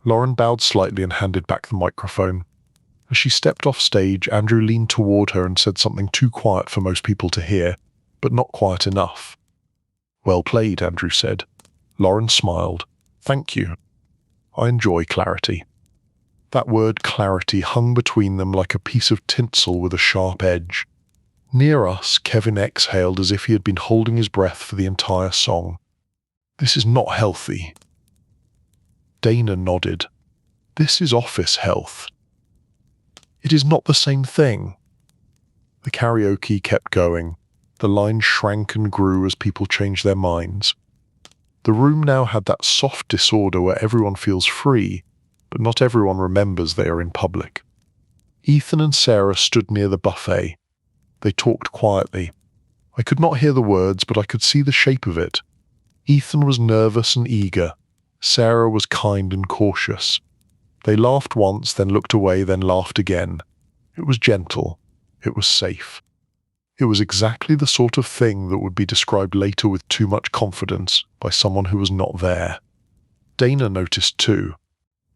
Lauren bowed slightly and handed back the microphone. As she stepped off stage, Andrew leaned toward her and said something too quiet for most people to hear, but not quiet enough. "Well played," Andrew said. Lauren smiled. "Thank you. I enjoy clarity." That word clarity hung between them like a piece of tinsel with a sharp edge. Near us, Kevin exhaled as if he had been holding his breath for the entire song. "This is not healthy." Dana nodded. "This is office health." "It is not the same thing." The karaoke kept going. The line shrank and grew as people changed their minds. The room now had that soft disorder where everyone feels free, but not everyone remembers they are in public. Ethan and Sarah stood near the buffet. They talked quietly. I could not hear the words, but I could see the shape of it. Ethan was nervous and eager. Sarah was kind and cautious. They laughed once, then looked away, then laughed again. It was gentle. It was safe. It was exactly the sort of thing that would be described later with too much confidence by someone who was not there. Dana noticed too.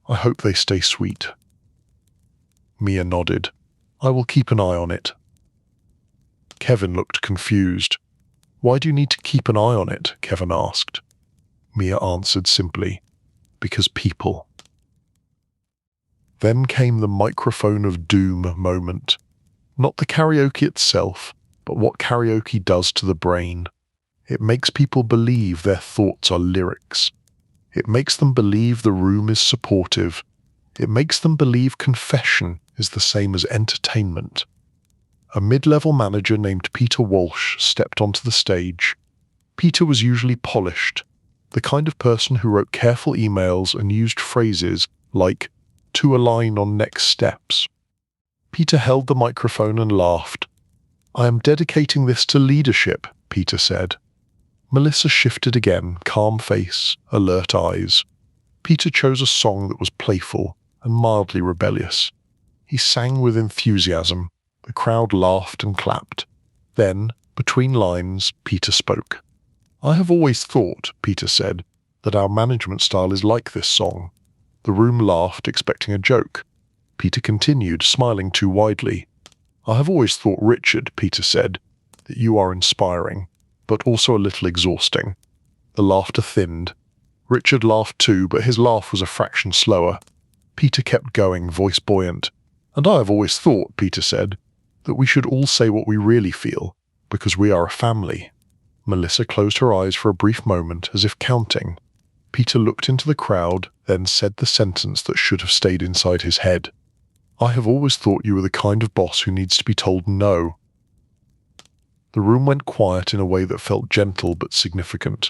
"I hope they stay sweet." Mia nodded. "I will keep an eye on it." Kevin looked confused. "Why do you need to keep an eye on it?" Kevin asked. Mia answered simply, "Because people." Then came the microphone of doom moment. Not the karaoke itself, but what karaoke does to the brain. It makes people believe their thoughts are lyrics. It makes them believe the room is supportive. It makes them believe confession is the same as entertainment. A mid-level manager named Peter Walsh stepped onto the stage. Peter was usually polished, the kind of person who wrote careful emails and used phrases like, "to align on next steps." Peter held the microphone and laughed. "I am dedicating this to leadership," Peter said. Melissa shifted again, calm face, alert eyes. Peter chose a song that was playful and mildly rebellious. He sang with enthusiasm. The crowd laughed and clapped. Then, between lines, Peter spoke. "I have always thought," Peter said, "that our management style is like this song." The room laughed, expecting a joke. Peter continued, smiling too widely. "I have always thought, Richard," Peter said, "that you are inspiring, but also a little exhausting." The laughter thinned. Richard laughed too, but his laugh was a fraction slower. Peter kept going, voice buoyant. "And I have always thought," Peter said, "that we should all say what we really feel, because we are a family." Melissa closed her eyes for a brief moment, as if counting. Peter looked into the crowd, then said the sentence that should have stayed inside his head. "I have always thought you were the kind of boss who needs to be told no." The room went quiet in a way that felt gentle but significant.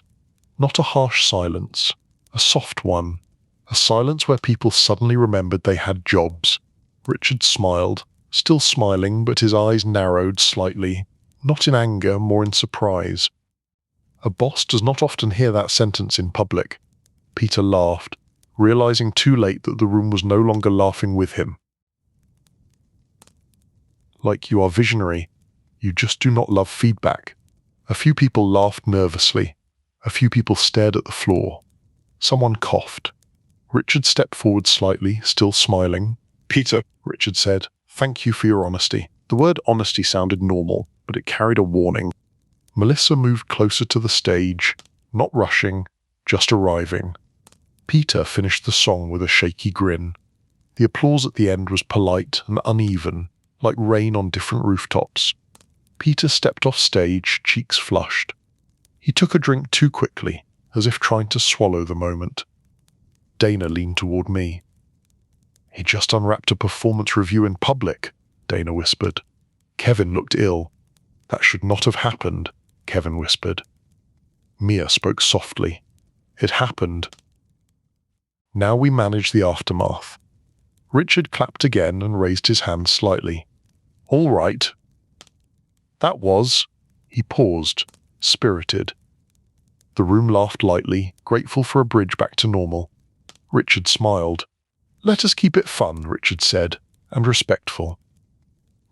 Not a harsh silence, a soft one. A silence where people suddenly remembered they had jobs. Richard smiled, still smiling, but his eyes narrowed slightly, not in anger, more in surprise. A boss does not often hear that sentence in public. Peter laughed, realizing too late that the room was no longer laughing with him. "Like you are visionary. You just do not love feedback." A few people laughed nervously. A few people stared at the floor. Someone coughed. Richard stepped forward slightly, still smiling. "Peter," Richard said, "thank you for your honesty." The word honesty sounded normal, but it carried a warning. Melissa moved closer to the stage, not rushing, just arriving. Peter finished the song with a shaky grin. The applause at the end was polite and uneven, like rain on different rooftops. Peter stepped off stage, cheeks flushed. He took a drink too quickly, as if trying to swallow the moment. Dana leaned toward me. "He just unwrapped a performance review in public," Dana whispered. Kevin looked ill. "That should not have happened," Kevin whispered. Mia spoke softly. "It happened." Now we managed the aftermath. Richard clapped again and raised his hand slightly. "All right." "That was—" He paused, spirited. The room laughed lightly, grateful for a bridge back to normal. Richard smiled. "Let us keep it fun," Richard said, "and respectful."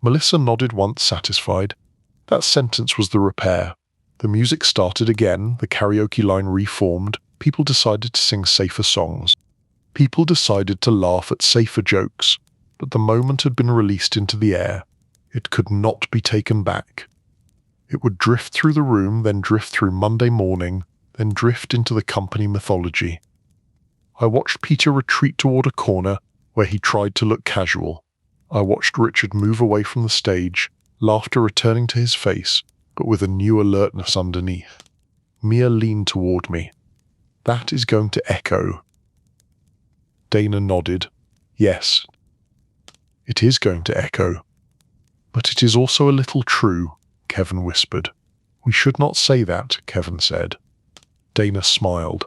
Melissa nodded once, satisfied. That sentence was the repair. The music started again, the karaoke line reformed, people decided to sing safer songs. People decided to laugh at safer jokes, but the moment had been released into the air. It could not be taken back. It would drift through the room, then drift through Monday morning, then drift into the company mythology. I watched Peter retreat toward a corner where he tried to look casual. I watched Richard move away from the stage, laughter returning to his face, but with a new alertness underneath. Mia leaned toward me. That is going to echo. Dana nodded. Yes. It is going to echo. But it is also a little true, Kevin whispered. We should not say that, Kevin said. Dana smiled.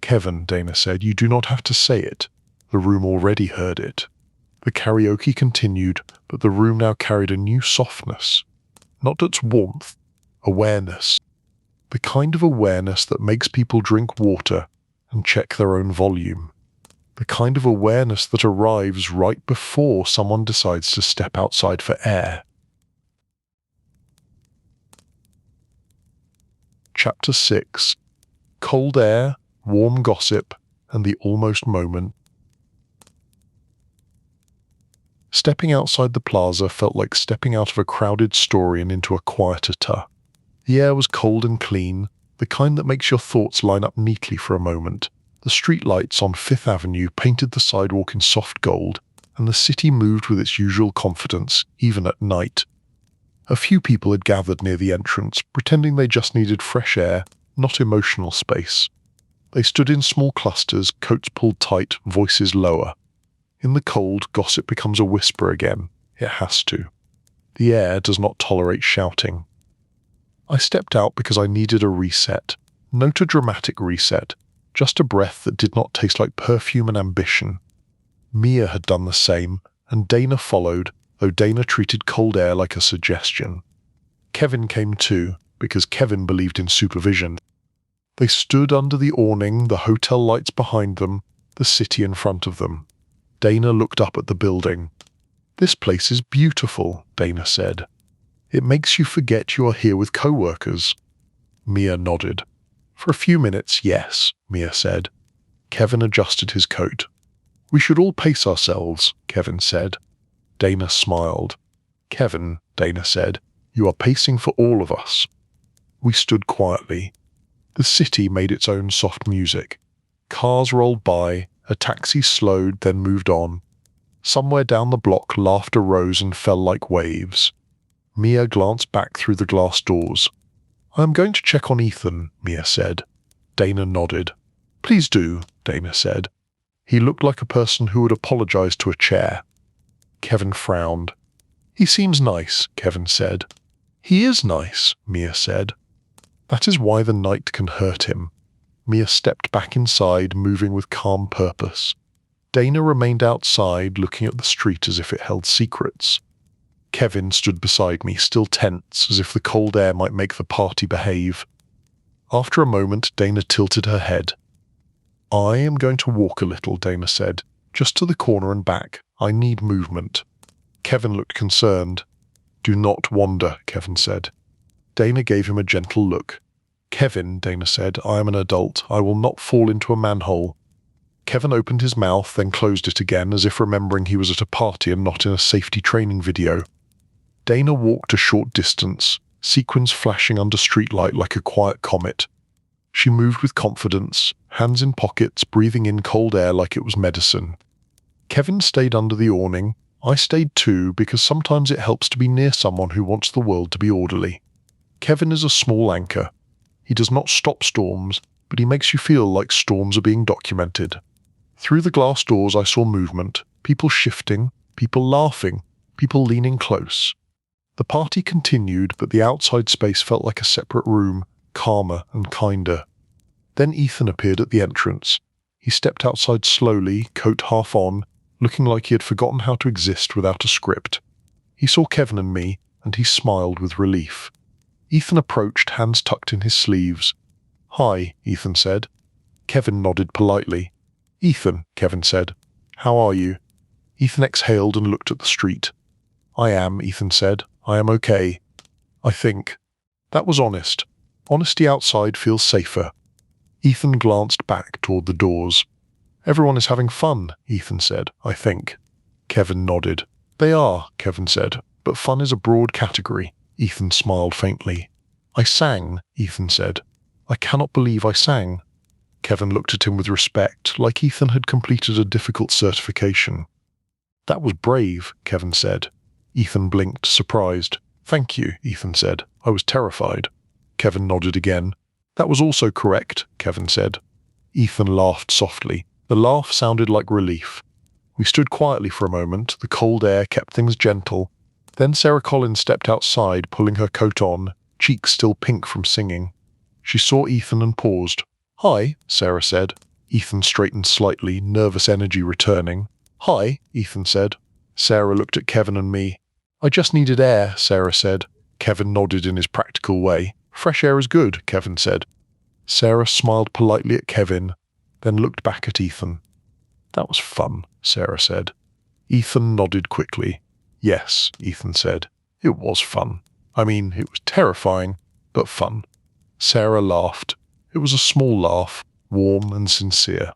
Kevin, Dana said, you do not have to say it. The room already heard it. The karaoke continued, but the room now carried a new softness. Not its warmth, awareness. The kind of awareness that makes people drink water and check their own volume. The kind of awareness that arrives right before someone decides to step outside for air. Chapter 6. Cold air, warm gossip, and the almost moment. Stepping outside the plaza felt like stepping out of a crowded story and into a quieter tuh. The air was cold and clean, the kind that makes your thoughts line up neatly for a moment. The streetlights on Fifth Avenue painted the sidewalk in soft gold, and the city moved with its usual confidence, even at night. A few people had gathered near the entrance, pretending they just needed fresh air, not emotional space. They stood in small clusters, coats pulled tight, voices lower. In the cold, gossip becomes a whisper again. It has to. The air does not tolerate shouting. I stepped out because I needed a reset. Not a dramatic reset, just a breath that did not taste like perfume and ambition. Mia had done the same, and Dana followed, though Dana treated cold air like a suggestion. Kevin came too, because Kevin believed in supervision. They stood under the awning, the hotel lights behind them, the city in front of them. Dana looked up at the building. This place is beautiful, Dana said. It makes you forget you are here with co-workers. Mia nodded. For a few minutes, yes, Mia said. Kevin adjusted his coat. We should all pace ourselves, Kevin said. Dana smiled. Kevin, Dana said, you are pacing for all of us. We stood quietly. The city made its own soft music. Cars rolled by, a taxi slowed, then moved on. Somewhere down the block, laughter rose and fell like waves. Mia glanced back through the glass doors. I am going to check on Ethan, Mia said. Dana nodded. Please do, Dana said. He looked like a person who would apologize to a chair. Kevin frowned. He seems nice, Kevin said. He is nice, Mia said. That is why the night can hurt him. Mia stepped back inside, moving with calm purpose. Dana remained outside, looking at the street as if it held secrets. Kevin stood beside me, still tense, as if the cold air might make the party behave. After a moment, Dana tilted her head. I am going to walk a little, Dana said. Just to the corner and back. I need movement. Kevin looked concerned. Do not wander, Kevin said. Dana gave him a gentle look. Kevin, Dana said, I am an adult. I will not fall into a manhole. Kevin opened his mouth, then closed it again, as if remembering he was at a party and not in a safety training video. Dana walked a short distance, sequins flashing under streetlight like a quiet comet. She moved with confidence, hands in pockets, breathing in cold air like it was medicine. Kevin stayed under the awning. I stayed too, because sometimes it helps to be near someone who wants the world to be orderly. Kevin is a small anchor. He does not stop storms, but he makes you feel like storms are being documented. Through the glass doors I saw movement, people shifting, people laughing, people leaning close. The party continued, but the outside space felt like a separate room, calmer and kinder. Then Ethan appeared at the entrance. He stepped outside slowly, coat half on, looking like he had forgotten how to exist without a script. He saw Kevin and me, and he smiled with relief. Ethan approached, hands tucked in his sleeves. Hi, Ethan said. Kevin nodded politely. Ethan, Kevin said. How are you? Ethan exhaled and looked at the street. I am, Ethan said. I am okay. I think. That was honest. Honesty outside feels safer. Ethan glanced back toward the doors. Everyone is having fun, Ethan said, I think. Kevin nodded. They are, Kevin said, but fun is a broad category. Ethan smiled faintly. I sang, Ethan said. I cannot believe I sang. Kevin looked at him with respect, like Ethan had completed a difficult certification. That was brave, Kevin said. Ethan blinked, surprised. Thank you, Ethan said. I was terrified. Kevin nodded again. That was also correct, Kevin said. Ethan laughed softly. The laugh sounded like relief. We stood quietly for a moment. The cold air kept things gentle. Then Sarah Collins stepped outside, pulling her coat on, cheeks still pink from singing. She saw Ethan and paused. Hi, Sarah said. Ethan straightened slightly, nervous energy returning. Hi, Ethan said. Sarah looked at Kevin and me. I just needed air, Sarah said. Kevin nodded in his practical way. Fresh air is good, Kevin said. Sarah smiled politely at Kevin, then looked back at Ethan. That was fun, Sarah said. Ethan nodded quickly. Yes, Ethan said. It was fun. I mean, it was terrifying, but fun. Sarah laughed. It was a small laugh, warm and sincere.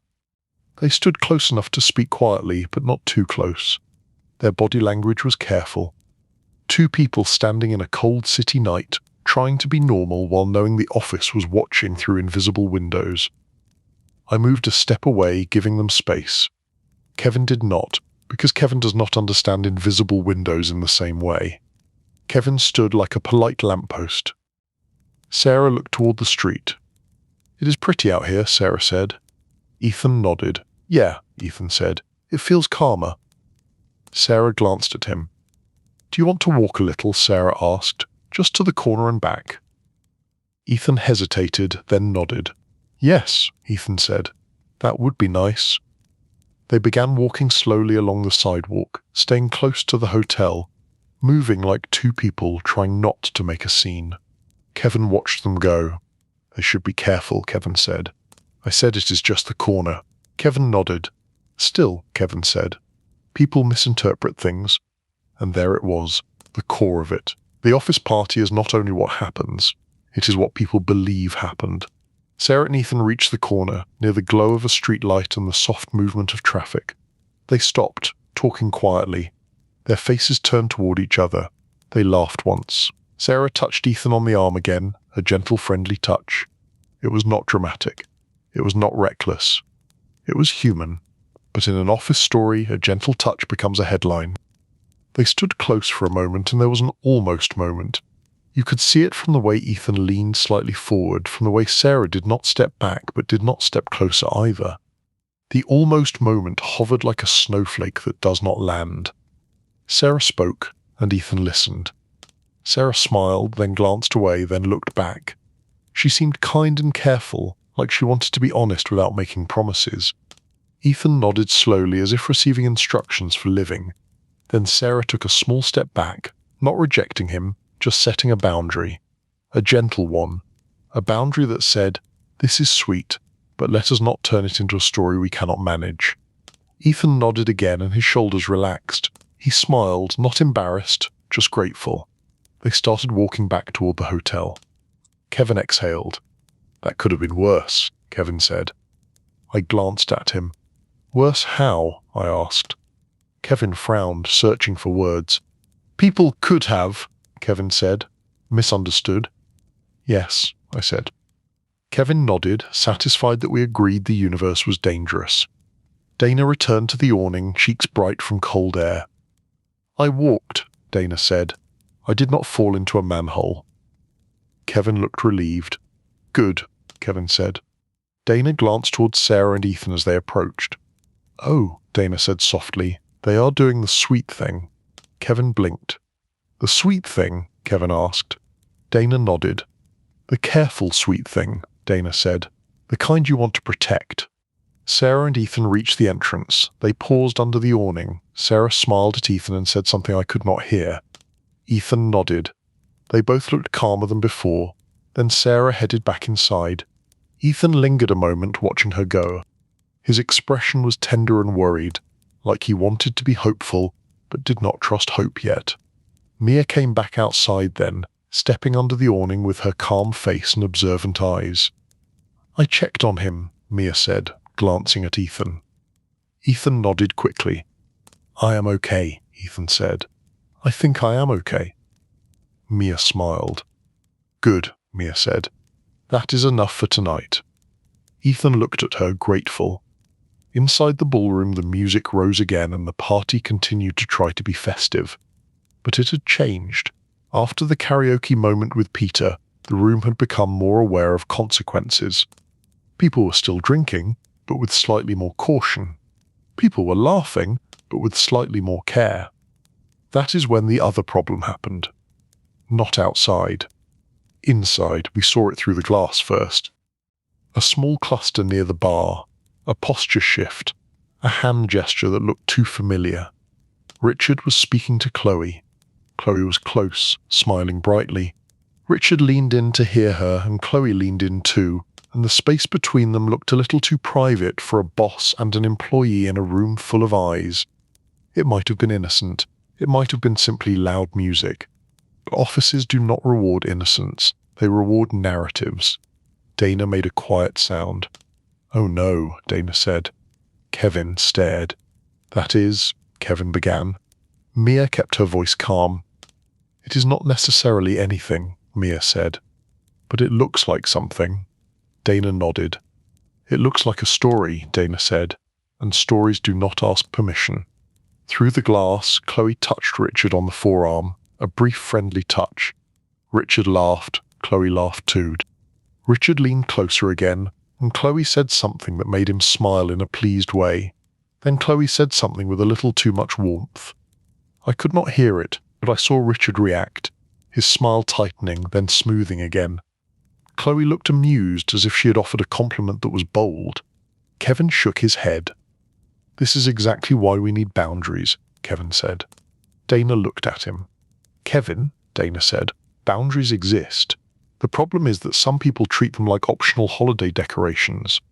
They stood close enough to speak quietly, but not too close. Their body language was careful. Two people standing in a cold city night, trying to be normal while knowing the office was watching through invisible windows. I moved a step away, giving them space. Kevin did not, because Kevin does not understand invisible windows in the same way. Kevin stood like a polite lamppost. Sarah looked toward the street. It is pretty out here, Sarah said. Ethan nodded. Yeah, Ethan said. It feels calmer. Sarah glanced at him. Do you want to walk a little? Sarah asked. Just to the corner and back. Ethan hesitated, then nodded. Yes, Ethan said. That would be nice. They began walking slowly along the sidewalk, staying close to the hotel, moving like two people trying not to make a scene. Kevin watched them go. They should be careful, Kevin said. I said it is just the corner. Kevin nodded. Still, Kevin said. People misinterpret things. And there it was, the core of it. The office party is not only what happens, it is what people believe happened. Sarah and Ethan reached the corner, near the glow of a street light and the soft movement of traffic. They stopped, talking quietly. Their faces turned toward each other. They laughed once. Sarah touched Ethan on the arm again, a gentle, friendly touch. It was not dramatic. It was not reckless. It was human. But in an office story, a gentle touch becomes a headline. They stood close for a moment, and there was an almost moment. You could see it from the way Ethan leaned slightly forward, from the way Sarah did not step back, but did not step closer either. The almost moment hovered like a snowflake that does not land. Sarah spoke, and Ethan listened. Sarah smiled, then glanced away, then looked back. She seemed kind and careful, like she wanted to be honest without making promises. Ethan nodded slowly as if receiving instructions for living. Then Sarah took a small step back, not rejecting him, just setting a boundary. A gentle one. A boundary that said, this is sweet, but let us not turn it into a story we cannot manage. Ethan nodded again and his shoulders relaxed. He smiled, not embarrassed, just grateful. They started walking back toward the hotel. Kevin exhaled. That could have been worse, Kevin said. I glanced at him. Worse how? I asked. Kevin frowned, searching for words. People could have, Kevin said. Misunderstood. Yes, I said. Kevin nodded, satisfied that we agreed the universe was dangerous. Dana returned to the awning, cheeks bright from cold air. I walked, Dana said. I did not fall into a manhole. Kevin looked relieved. Good, Kevin said. Dana glanced towards Sarah and Ethan as they approached. Oh, Dana said softly. They are doing the sweet thing. Kevin blinked. The sweet thing? Kevin asked. Dana nodded. The careful sweet thing, Dana said. The kind you want to protect. Sarah and Ethan reached the entrance. They paused under the awning. Sarah smiled at Ethan and said something I could not hear. Ethan nodded. They both looked calmer than before. Then Sarah headed back inside. Ethan lingered a moment watching her go. His expression was tender and worried, like he wanted to be hopeful, but did not trust hope yet. Mia came back outside then, stepping under the awning with her calm face and observant eyes. I checked on him, Mia said, glancing at Ethan. Ethan nodded quickly. I am okay, Ethan said. I think I am okay. Mia smiled. Good, Mia said. That is enough for tonight. Ethan looked at her, grateful. Inside the ballroom, the music rose again and the party continued to try to be festive. But it had changed. After the karaoke moment with Peter, the room had become more aware of consequences. People were still drinking, but with slightly more caution. People were laughing, but with slightly more care. That is when the other problem happened. Not outside. Inside, we saw it through the glass first. A small cluster near the bar, a posture shift, a hand gesture that looked too familiar. Richard was speaking to Chloe. Chloe was close, smiling brightly. Richard leaned in to hear her, and Chloe leaned in too, and the space between them looked a little too private for a boss and an employee in a room full of eyes. It might have been innocent. It might have been simply loud music. But offices do not reward innocence. They reward narratives. Dana made a quiet sound. "Oh no," Dana said. Kevin stared. "That is," Kevin began. Mia kept her voice calm. "It is not necessarily anything," Mia said. "But it looks like something." Dana nodded. "It looks like a story," Dana said, "and stories do not ask permission." Through the glass, Chloe touched Richard on the forearm, a brief friendly touch. Richard laughed. Chloe laughed too. Richard leaned closer again, and Chloe said something that made him smile in a pleased way. Then Chloe said something with a little too much warmth. I could not hear it, but I saw Richard react, his smile tightening, then smoothing again. Chloe looked amused, as if she had offered a compliment that was bold. Kevin shook his head. "This is exactly why we need boundaries," Kevin said. Dana looked at him. "Kevin," Dana said, "boundaries exist. The problem is that some people treat them like optional holiday decorations."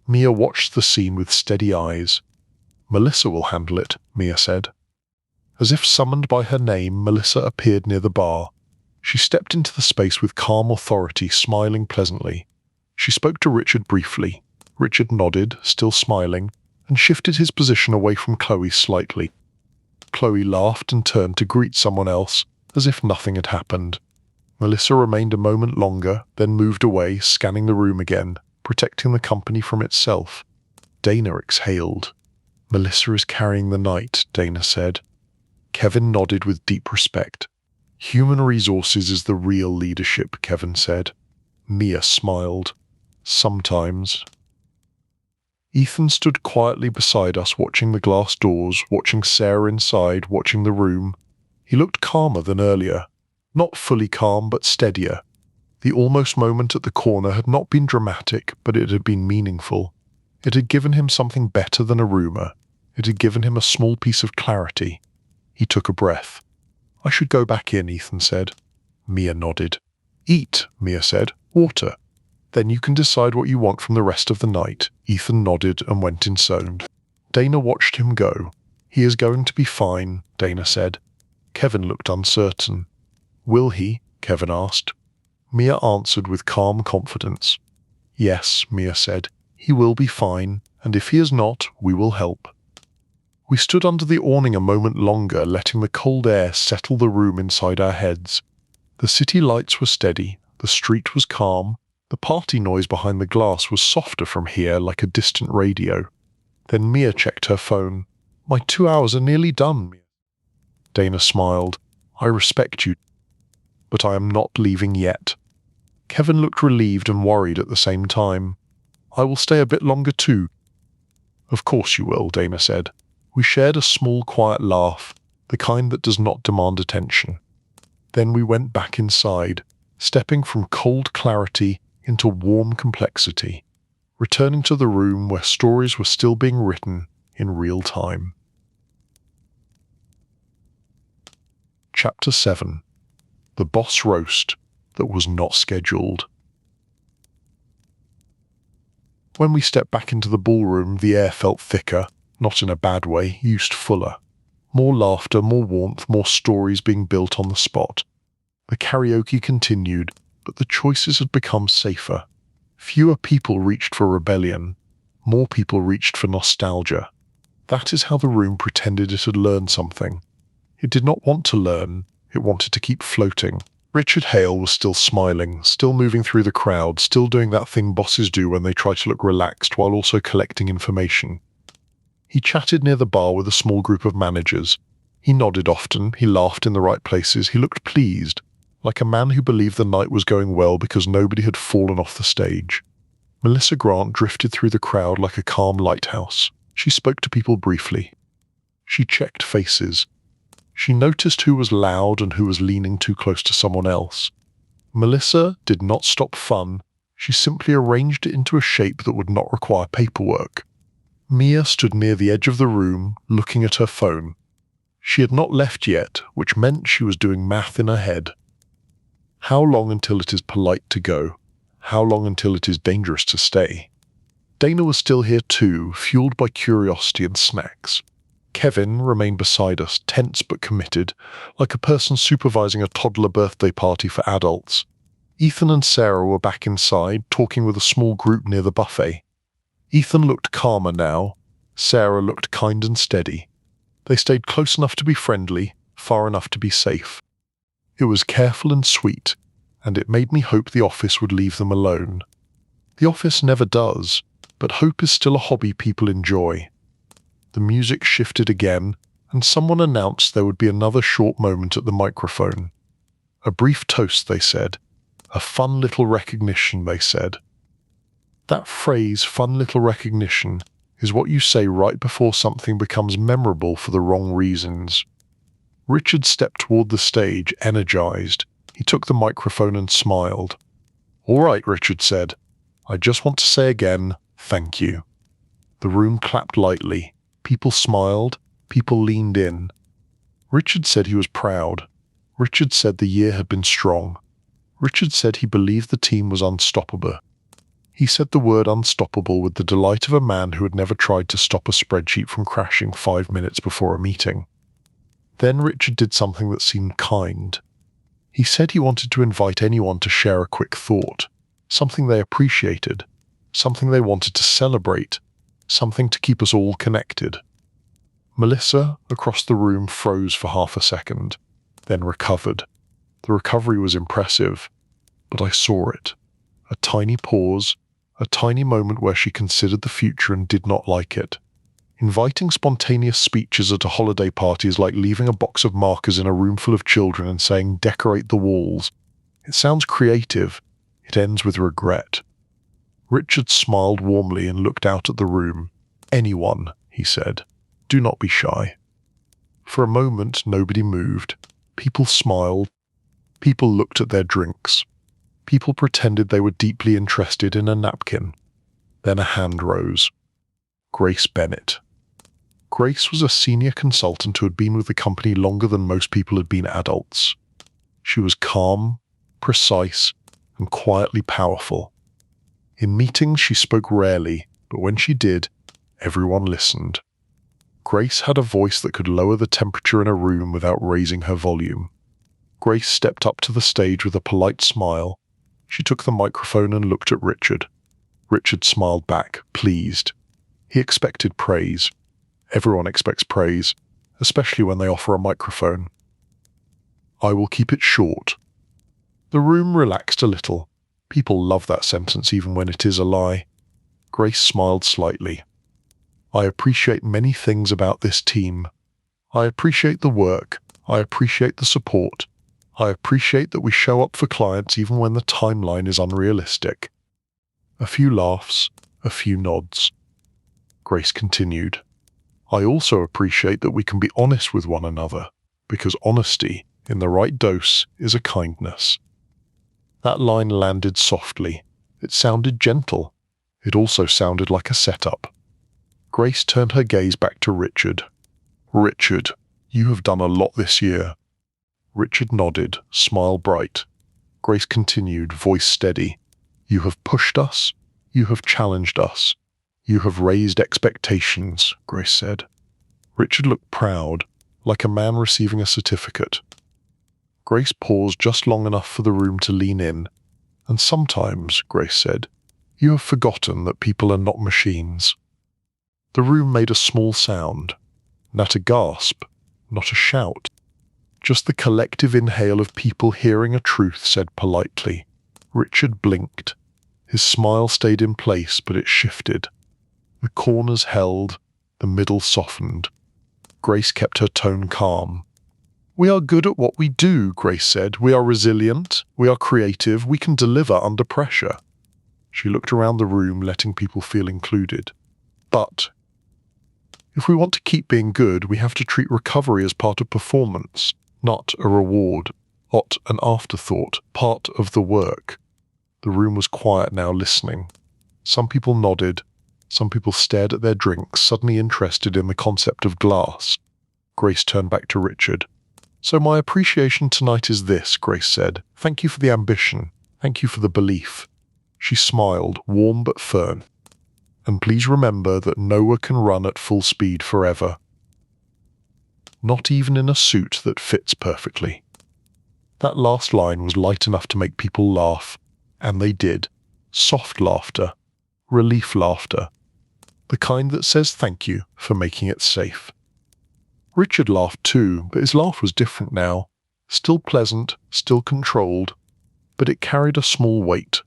Mia watched the scene with steady eyes. "Melissa will handle it," Mia said. As if summoned by her name, Melissa appeared near the bar. She stepped into the space with calm authority, smiling pleasantly. She spoke to Richard briefly. Richard nodded, still smiling, and shifted his position away from Chloe slightly. Chloe laughed and turned to greet someone else, as if nothing had happened. Melissa remained a moment longer, then moved away, scanning the room again, protecting the company from itself. Dana exhaled. "Melissa is carrying the night," Dana said. Kevin nodded with deep respect. "Human resources is the real leadership," Kevin said. Mia smiled. "Sometimes." Ethan stood quietly beside us, watching the glass doors, watching Sarah inside, watching the room. He looked calmer than earlier. Not fully calm, but steadier. The almost moment at the corner had not been dramatic, but it had been meaningful. It had given him something better than a rumor. It had given him a small piece of clarity. He took a breath. "I should go back in," Ethan said. Mia nodded. "Eat," Mia said. "Water. Then you can decide what you want from the rest of the night." Ethan nodded and went inside. Dana watched him go. "He is going to be fine," Dana said. Kevin looked uncertain. "Will he?" Kevin asked. Mia answered with calm confidence. "Yes," Mia said. "He will be fine, and if he is not, we will help." We stood under the awning a moment longer, letting the cold air settle the room inside our heads. The city lights were steady, the street was calm, the party noise behind the glass was softer from here, like a distant radio. Then Mia checked her phone. "My 2 hours are nearly done." Dana smiled. "I respect you, but I am not leaving yet." Kevin looked relieved and worried at the same time. "I will stay a bit longer too." "Of course you will," Dana said. We shared a small, quiet laugh, the kind that does not demand attention. Then we went back inside, stepping from cold clarity into warm complexity, returning to the room where stories were still being written in real time. Chapter 7. The Boss Roast That Was Not Scheduled. When we stepped back into the ballroom, the air felt thicker, not in a bad way, used fuller. More laughter, more warmth, more stories being built on the spot. The karaoke continued, but the choices had become safer. Fewer people reached for rebellion. More people reached for nostalgia. That is how the room pretended it had learned something. It did not want to learn, it wanted to keep floating. Richard Hale was still smiling, still moving through the crowd, still doing that thing bosses do when they try to look relaxed while also collecting information. He chatted near the bar with a small group of managers. He nodded often, he laughed in the right places, he looked pleased, like a man who believed the night was going well because nobody had fallen off the stage. Melissa Grant drifted through the crowd like a calm lighthouse. She spoke to people briefly. She checked faces. She noticed who was loud and who was leaning too close to someone else. Melissa did not stop fun. She simply arranged it into a shape that would not require paperwork. Mia stood near the edge of the room, looking at her phone. She had not left yet, which meant she was doing math in her head. How long until it is polite to go? How long until it is dangerous to stay? Dana was still here too, fueled by curiosity and snacks. Kevin remained beside us, tense but committed, like a person supervising a toddler birthday party for adults. Ethan and Sarah were back inside, talking with a small group near the buffet. Ethan looked calmer now. Sarah looked kind and steady. They stayed close enough to be friendly, far enough to be safe. It was careful and sweet, and it made me hope the office would leave them alone. The office never does, but hope is still a hobby people enjoy. The music shifted again, and someone announced there would be another short moment at the microphone. A brief toast, they said. A fun little recognition, they said. That phrase, fun little recognition, is what you say right before something becomes memorable for the wrong reasons. Richard stepped toward the stage, energized. He took the microphone and smiled. "All right," Richard said. "I just want to say again, thank you." The room clapped lightly. People smiled. People leaned in. Richard said he was proud. Richard said the year had been strong. Richard said he believed the team was unstoppable. He said the word unstoppable with the delight of a man who had never tried to stop a spreadsheet from crashing 5 minutes before a meeting. Then Richard did something that seemed kind. He said he wanted to invite anyone to share a quick thought, something they appreciated, something they wanted to celebrate, something to keep us all connected. Melissa, across the room, froze for half a second, then recovered. The recovery was impressive, but I saw it. A tiny pause, a tiny moment where she considered the future and did not like it. Inviting spontaneous speeches at a holiday party is like leaving a box of markers in a room full of children and saying, "Decorate the walls." It sounds creative. It ends with regret. Richard smiled warmly and looked out at the room. "Anyone," he said. "Do not be shy." For a moment, nobody moved. People smiled. People looked at their drinks. People pretended they were deeply interested in a napkin. Then a hand rose. Grace Bennett. Grace was a senior consultant who had been with the company longer than most people had been adults. She was calm, precise, and quietly powerful. In meetings she spoke rarely, but when she did, everyone listened. Grace had a voice that could lower the temperature in a room without raising her volume. Grace stepped up to the stage with a polite smile. She took the microphone and looked at Richard. Richard smiled back, pleased. He expected praise. Everyone expects praise, especially when they offer a microphone. "I will keep it short." The room relaxed a little. People love that sentence even when it is a lie. Grace smiled slightly. "I appreciate many things about this team. I appreciate the work. I appreciate the support. I appreciate that we show up for clients even when the timeline is unrealistic." A few laughs, a few nods. Grace continued. "I also appreciate that we can be honest with one another, because honesty, in the right dose, is a kindness." That line landed softly. It sounded gentle. It also sounded like a setup. Grace turned her gaze back to Richard. "Richard, you have done a lot this year." Richard nodded, smile bright. Grace continued, voice steady. "You have pushed us. You have challenged us. You have raised expectations," Grace said. Richard looked proud, like a man receiving a certificate. Grace paused just long enough for the room to lean in. "And sometimes," Grace said, "you have forgotten that people are not machines." The room made a small sound. Not a gasp, not a shout. Just the collective inhale of people hearing a truth said politely. Richard blinked. His smile stayed in place, but it shifted. The corners held, The middle softened. Grace kept her tone calm. "We are good at what we do," Grace said. "We are resilient. We are creative. We can deliver under pressure." She looked around the room, letting people feel included. "But if we want to keep being good, we have to treat recovery as part of performance, not a reward, not an afterthought, part of the work." The room was quiet now, listening. Some people nodded. Some people stared at their drinks, suddenly interested in the concept of glass. Grace turned back to Richard. "So my appreciation tonight is this," Grace said. "Thank you for the ambition. Thank you for the belief." She smiled, warm but firm. "And please remember that Noah can run at full speed forever. Not even in a suit that fits perfectly." That last line was light enough to make people laugh, and they did. Soft laughter. Relief laughter. The kind that says thank you for making it safe. Richard laughed too, but his laugh was different now. Still pleasant, still controlled, but it carried a small weight.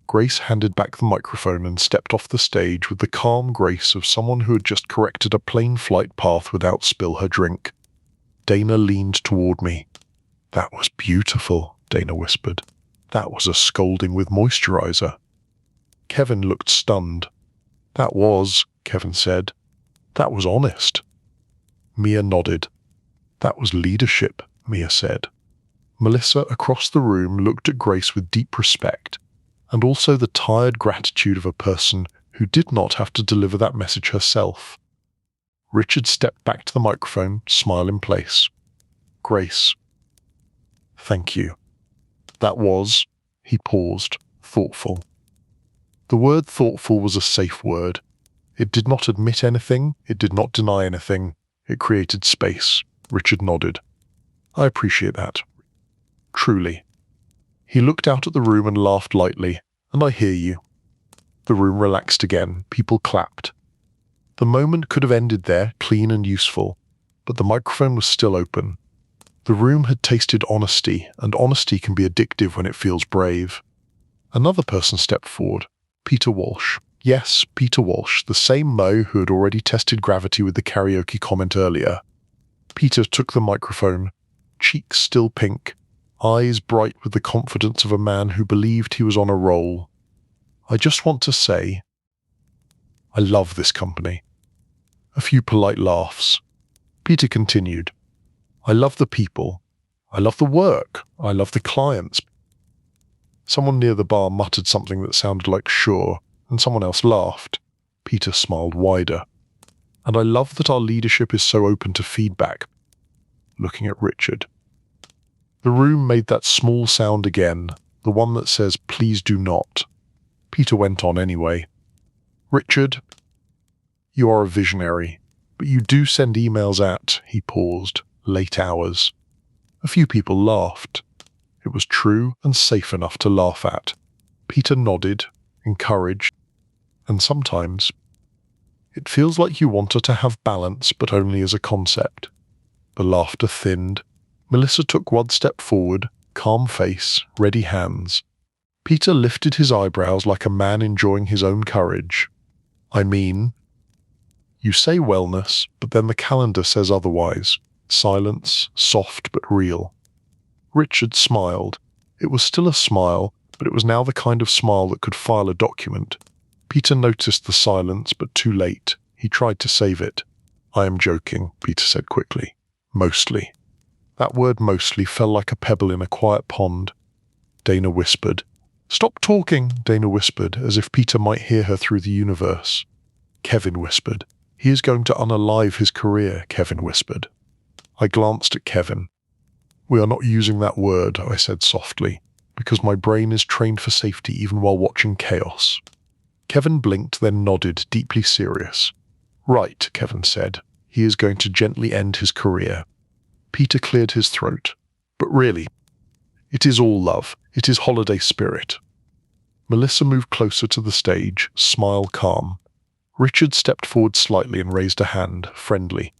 Grace handed back the microphone and stepped off the stage with the calm grace of someone who had just corrected a plane flight path without spill her drink. Dana leaned toward me. "That was beautiful," Dana whispered. "That was a scolding with moisturizer." Kevin looked stunned. "That was," Kevin said. "That was honest." Mia nodded. "That was leadership," Mia said. Melissa, across the room, looked at Grace with deep respect, and also the tired gratitude of a person who did not have to deliver that message herself. Richard stepped back to the microphone, smile in place. "Grace, thank you." That was, he paused, thoughtful. The word thoughtful was a safe word. It did not admit anything, it did not deny anything. It created space. Richard nodded. "I appreciate that. Truly." He looked out at the room and laughed lightly. "And I hear you." The room relaxed again. People clapped. The moment could have ended there, clean and useful, but the microphone was still open. The room had tasted honesty, and honesty can be addictive when it feels brave. Another person stepped forward. Peter Walsh. Yes, Peter Walsh, the same Mo who had already tested gravity with the karaoke comment earlier. Peter took the microphone, cheeks still pink, eyes bright with the confidence of a man who believed he was on a roll. "I just want to say, I love this company." A few polite laughs. Peter continued, "I love the people. I love the work. I love the clients." Someone near the bar muttered something that sounded like "sure," and someone else laughed. Peter smiled wider. "And I love that our leadership is so open to feedback." Looking at Richard. The room made that small sound again, the one that says, "Please do not." Peter went on anyway. "Richard, you are a visionary, but you do send emails at," he paused, "late hours." A few people laughed. It was true and safe enough to laugh at. Peter nodded, encouraged, and sometimes it feels like you want her to have balance, but only as a concept. The laughter thinned. Melissa took one step forward, calm face, ready hands. Peter lifted his eyebrows like a man enjoying his own courage. "I mean, you say wellness, but then the calendar says otherwise. Silence, soft but real." Richard smiled. It was still a smile, but it was now the kind of smile that could file a document. Peter noticed the silence, but too late. He tried to save it. "I am joking," Peter said quickly. "Mostly." That word "mostly" fell like a pebble in a quiet pond. Dana whispered. "Stop talking," Dana whispered, as if Peter might hear her through the universe. Kevin whispered. "He is going to unalive his career," Kevin whispered. I glanced at Kevin. "We are not using that word," I said softly, "because my brain is trained for safety even while watching chaos." Kevin blinked, then nodded, deeply serious. "Right," Kevin said. "He is going to gently end his career." Peter cleared his throat. "But really, it is all love. It is holiday spirit." Melissa moved closer to the stage, smile calm. Richard stepped forward slightly and raised a hand, friendly.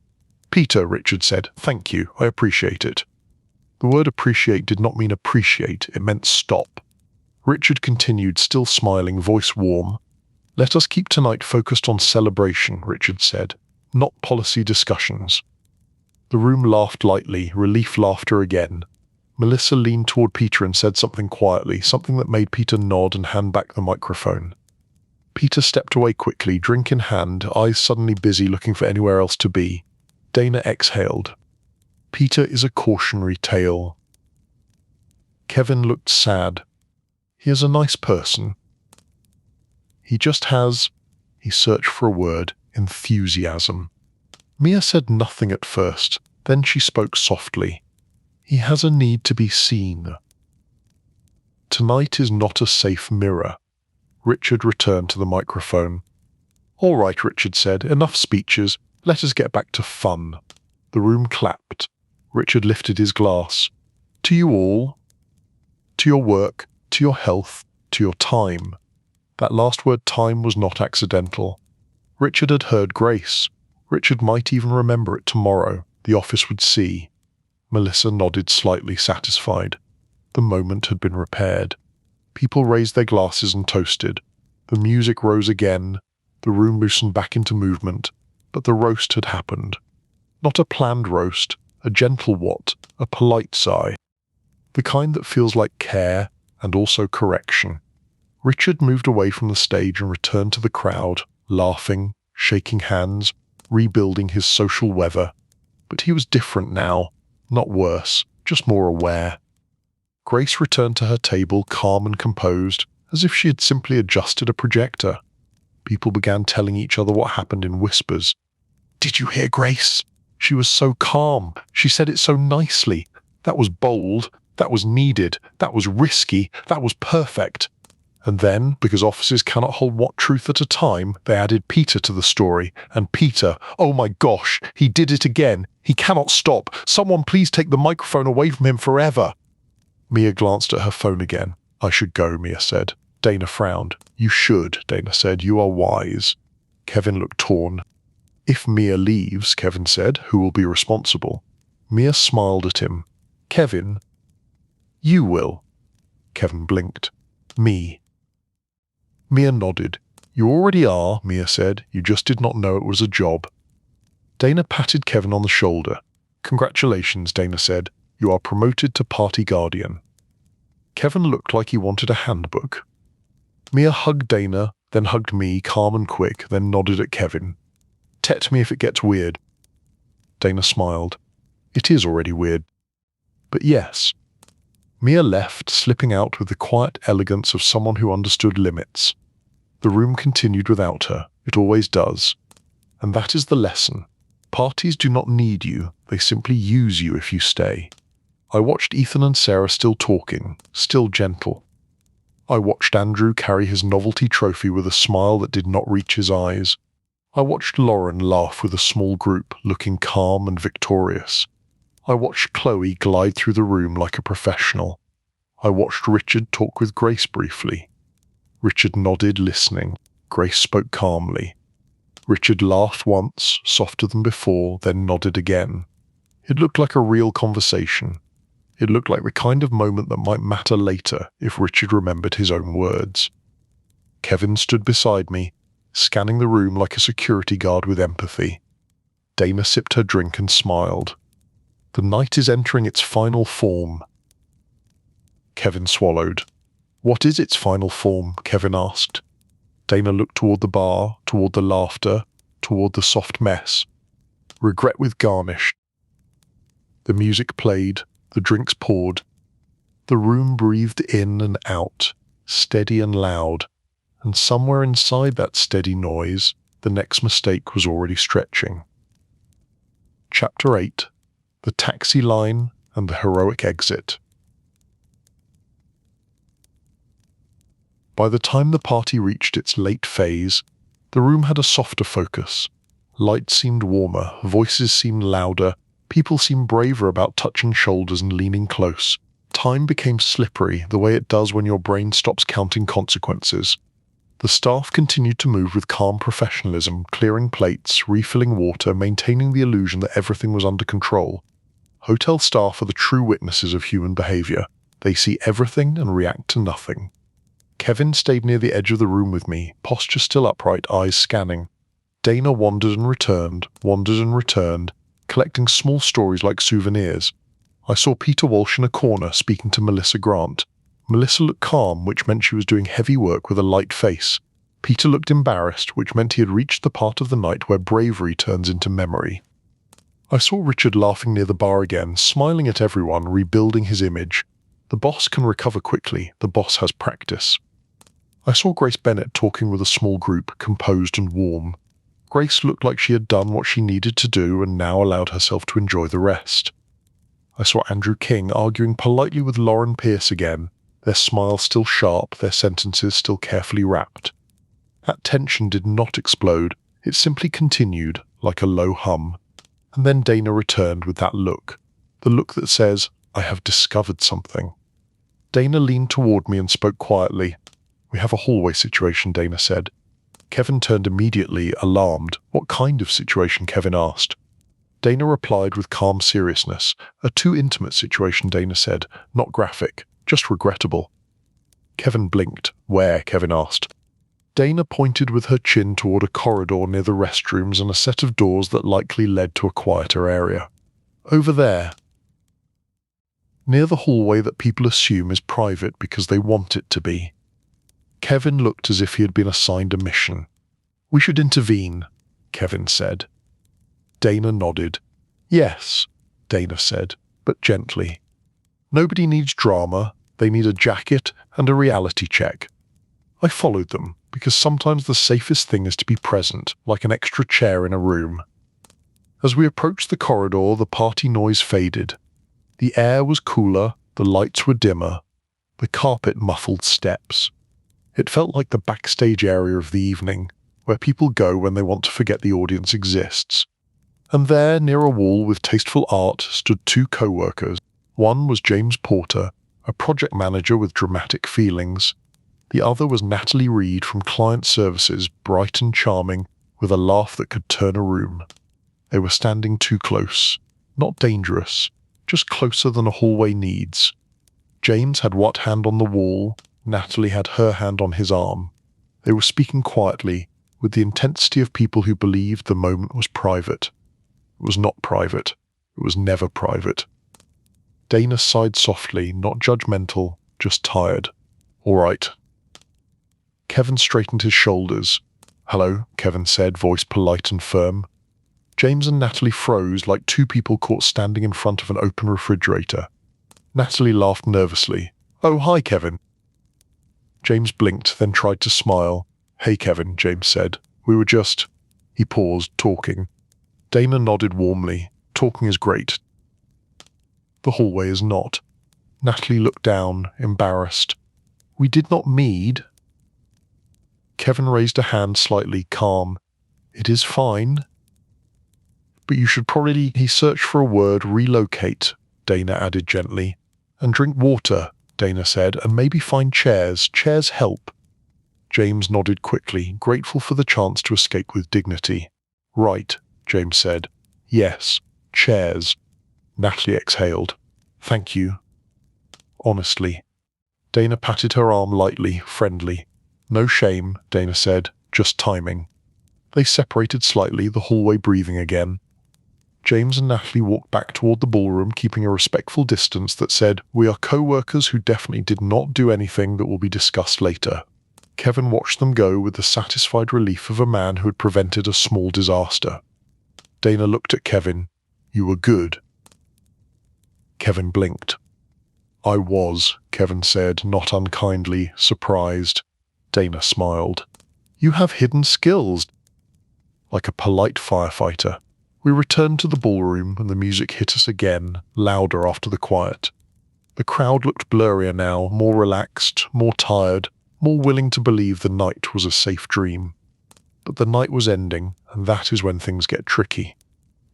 "Peter," Richard said, "thank you. I appreciate it." The word appreciate did not mean appreciate, it meant stop. Richard continued, still smiling, voice warm. "Let us keep tonight focused on celebration," Richard said. not policy discussions. The room laughed lightly, relief laughter again. Melissa leaned toward Peter and said something quietly, something that made Peter nod and hand back the microphone. Peter stepped away quickly, drink in hand, eyes suddenly busy looking for anywhere else to be. Dana exhaled. Peter is a cautionary tale. Kevin looked sad. He is a nice person. He just has, he searched for a word, enthusiasm. Mia said nothing at first, then she spoke softly. He has a need to be seen. Tonight is not a safe mirror. Richard returned to the microphone. All right, Richard said, enough speeches, let us get back to fun. The room clapped. Richard lifted his glass. To you all. To your work, to your health, to your time. That last word time was not accidental. Richard had heard Grace. Richard might even remember it tomorrow. The office would see. Melissa nodded slightly satisfied. The moment had been repaired. People raised their glasses and toasted. The music rose again. The room loosened back into movement. But the roast had happened. Not a planned roast, a gentle what, a polite sigh. The kind that feels like care and also correction. Richard moved away from the stage and returned to the crowd, laughing, shaking hands, rebuilding his social weather. But he was different now, not worse, just more aware. Grace returned to her table calm and composed, as if she had simply adjusted a projector. People began telling each other what happened in whispers. Did you hear Grace? She was so calm. She said it so nicely. That was bold. That was needed. That was risky. That was perfect. And then, because officers cannot hold what truth at a time, they added Peter to the story. And Peter, oh my gosh, he did it again. He cannot stop. Someone please take the microphone away from him forever. Mia glanced at her phone again. I should go, Mia said. Dana frowned. You should, Dana said. You are wise. Kevin looked torn. If Mia leaves, Kevin said, who will be responsible? Mia smiled at him. Kevin, you will. Kevin blinked. Me. Mia nodded. You already are, Mia said. You just did not know it was a job. Dana patted Kevin on the shoulder. Congratulations, Dana said. You are promoted to party guardian. Kevin looked like he wanted a handbook. Mia hugged Dana, then hugged me, calm and quick, then nodded at Kevin. Tet me if it gets weird. Dana smiled. It is already weird. But yes. Mia left, slipping out with the quiet elegance of someone who understood limits. The room continued without her. It always does. And that is the lesson. Parties do not need you. They simply use you if you stay. I watched Ethan and Sarah still talking, still gentle. I watched Andrew carry his novelty trophy with a smile that did not reach his eyes. I watched Lauren laugh with a small group, looking calm and victorious. I watched Chloe glide through the room like a professional. I watched Richard talk with Grace briefly. Richard nodded, listening. Grace spoke calmly. Richard laughed once, softer than before, then nodded again. It looked like a real conversation. It looked like the kind of moment that might matter later if Richard remembered his own words. Kevin stood beside me, scanning the room like a security guard with empathy. Dana sipped her drink and smiled. The night is entering its final form. Kevin swallowed. What is its final form? Kevin asked. Dana looked toward the bar, toward the laughter, toward the soft mess. Regret with garnish. The music played, the drinks poured. The room breathed in and out, steady and loud, and somewhere inside that steady noise, the next mistake was already stretching. Chapter 8. The Taxi Line and the Heroic Exit. By the time the party reached its late phase, the room had a softer focus. Light seemed warmer, voices seemed louder, people seemed braver about touching shoulders and leaning close. Time became slippery, the way it does when your brain stops counting consequences. The staff continued to move with calm professionalism, clearing plates, refilling water, maintaining the illusion that everything was under control. Hotel staff are the true witnesses of human behavior. They see everything and react to nothing. Kevin stayed near the edge of the room with me, posture still upright, eyes scanning. Dana wandered and returned, collecting small stories like souvenirs. I saw Peter Walsh in a corner speaking to Melissa Grant. Melissa looked calm, which meant she was doing heavy work with a light face. Peter looked embarrassed, which meant he had reached the part of the night where bravery turns into memory. I saw Richard laughing near the bar again, smiling at everyone, rebuilding his image. The boss can recover quickly. The boss has practice. I saw Grace Bennett talking with a small group, composed and warm. Grace looked like she had done what she needed to do and now allowed herself to enjoy the rest. I saw Andrew King arguing politely with Lauren Pierce again, their smile still sharp, their sentences still carefully wrapped. That tension did not explode, it simply continued, like a low hum. And then Dana returned with that look, the look that says, I have discovered something. Dana leaned toward me and spoke quietly. We have a hallway situation, Dana said. Kevin turned immediately, alarmed. What kind of situation? Kevin asked. Dana replied with calm seriousness. A too intimate situation, Dana said. Not graphic, just regrettable. Kevin blinked. Where? Kevin asked. Dana pointed with her chin toward a corridor near the restrooms and a set of doors that likely led to a quieter area. Over there. Near the hallway that people assume is private because they want it to be. Kevin looked as if he had been assigned a mission. We should intervene, Kevin said. Dana nodded. Yes, Dana said, but gently. Nobody needs drama, they need a jacket and a reality check. I followed them, because sometimes the safest thing is to be present, like an extra chair in a room. As we approached the corridor, the party noise faded. The air was cooler, the lights were dimmer, the carpet muffled steps. It felt like the backstage area of the evening, where people go when they want to forget the audience exists. And there, near a wall with tasteful art, stood two co-workers. One was James Porter, a project manager with dramatic feelings. The other was Natalie Reed from Client Services, bright and charming, with a laugh that could turn a room. They were standing too close. Not dangerous, just closer than a hallway needs. James had one hand on the wall, Natalie had her hand on his arm. They were speaking quietly, with the intensity of people who believed the moment was private. It was not private. It was never private. Dana sighed softly, not judgmental, just tired. All right. Kevin straightened his shoulders. Hello, Kevin said, voice polite and firm. James and Natalie froze like two people caught standing in front of an open refrigerator. Natalie laughed nervously. Oh, hi, Kevin. James blinked, then tried to smile. Hey, Kevin, James said. We were just... He paused, talking. Dana nodded warmly. Talking is great. The hallway is not. Natalie looked down, embarrassed. We did not meet. Kevin raised a hand slightly, calm. It is fine. But you should probably... He searched for a word, relocate, Dana added gently. And drink water, Dana said, and maybe find chairs. Chairs help. James nodded quickly, grateful for the chance to escape with dignity. Right, James said. Yes, chairs. Natalie exhaled. Thank you. Honestly. Dana patted her arm lightly, friendly. No shame, Dana said, just timing. They separated slightly, the hallway breathing again. James and Natalie walked back toward the ballroom, keeping a respectful distance that said, we are co-workers who definitely did not do anything that will be discussed later. Kevin watched them go with the satisfied relief of a man who had prevented a small disaster. Dana looked at Kevin. You were good. Kevin blinked. I was, Kevin said, not unkindly, surprised. Dana smiled. You have hidden skills. Like a polite firefighter. We returned to the ballroom and the music hit us again, louder after the quiet. The crowd looked blurrier now, more relaxed, more tired, more willing to believe the night was a safe dream. But the night was ending, and that is when things get tricky.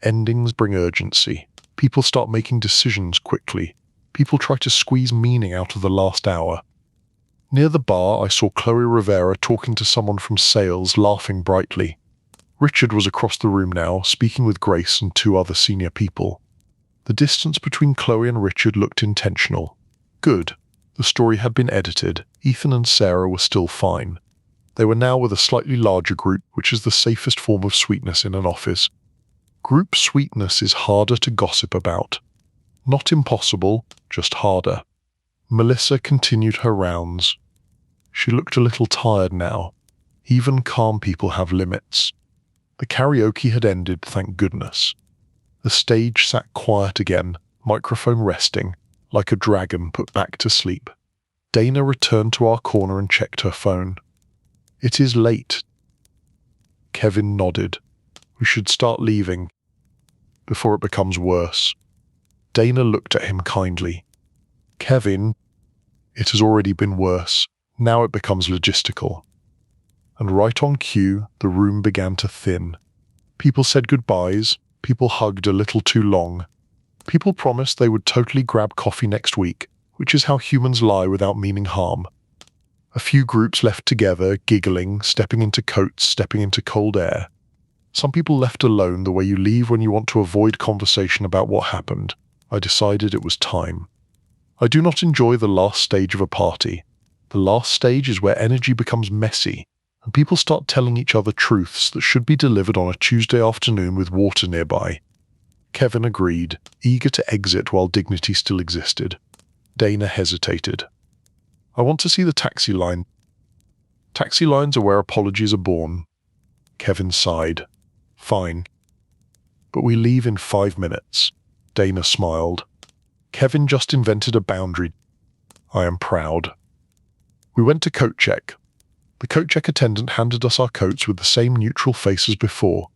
Endings bring urgency. People start making decisions quickly. People try to squeeze meaning out of the last hour. Near the bar, I saw Chloe Rivera talking to someone from sales, laughing brightly. Richard was across the room now, speaking with Grace and two other senior people. The distance between Chloe and Richard looked intentional. Good. The story had been edited. Ethan and Sarah were still fine. They were now with a slightly larger group, which is the safest form of sweetness in an office. Group sweetness is harder to gossip about. Not impossible, just harder. Melissa continued her rounds. She looked a little tired now. Even calm people have limits. The karaoke had ended, thank goodness. The stage sat quiet again, microphone resting, like a dragon put back to sleep. Dana returned to our corner and checked her phone. "It is late." Kevin nodded. "We should start leaving before it becomes worse." Dana looked at him kindly. "Kevin, it has already been worse. Now it becomes logistical." And right on cue, the room began to thin. People said goodbyes. People hugged a little too long. People promised they would totally grab coffee next week, which is how humans lie without meaning harm. A few groups left together, giggling, stepping into coats, stepping into cold air. Some people left alone the way you leave when you want to avoid conversation about what happened. I decided it was time. I do not enjoy the last stage of a party. The last stage is where energy becomes messy, and people start telling each other truths that should be delivered on a Tuesday afternoon with water nearby. Kevin agreed, eager to exit while dignity still existed. Dana hesitated. "I want to see the taxi line." "Taxi lines are where apologies are born." Kevin sighed. "Fine. But we leave in 5 minutes." Dana smiled. Kevin just invented a boundary. I am proud. We went to coat check. The coat check attendant handed us our coats with the same neutral face as before.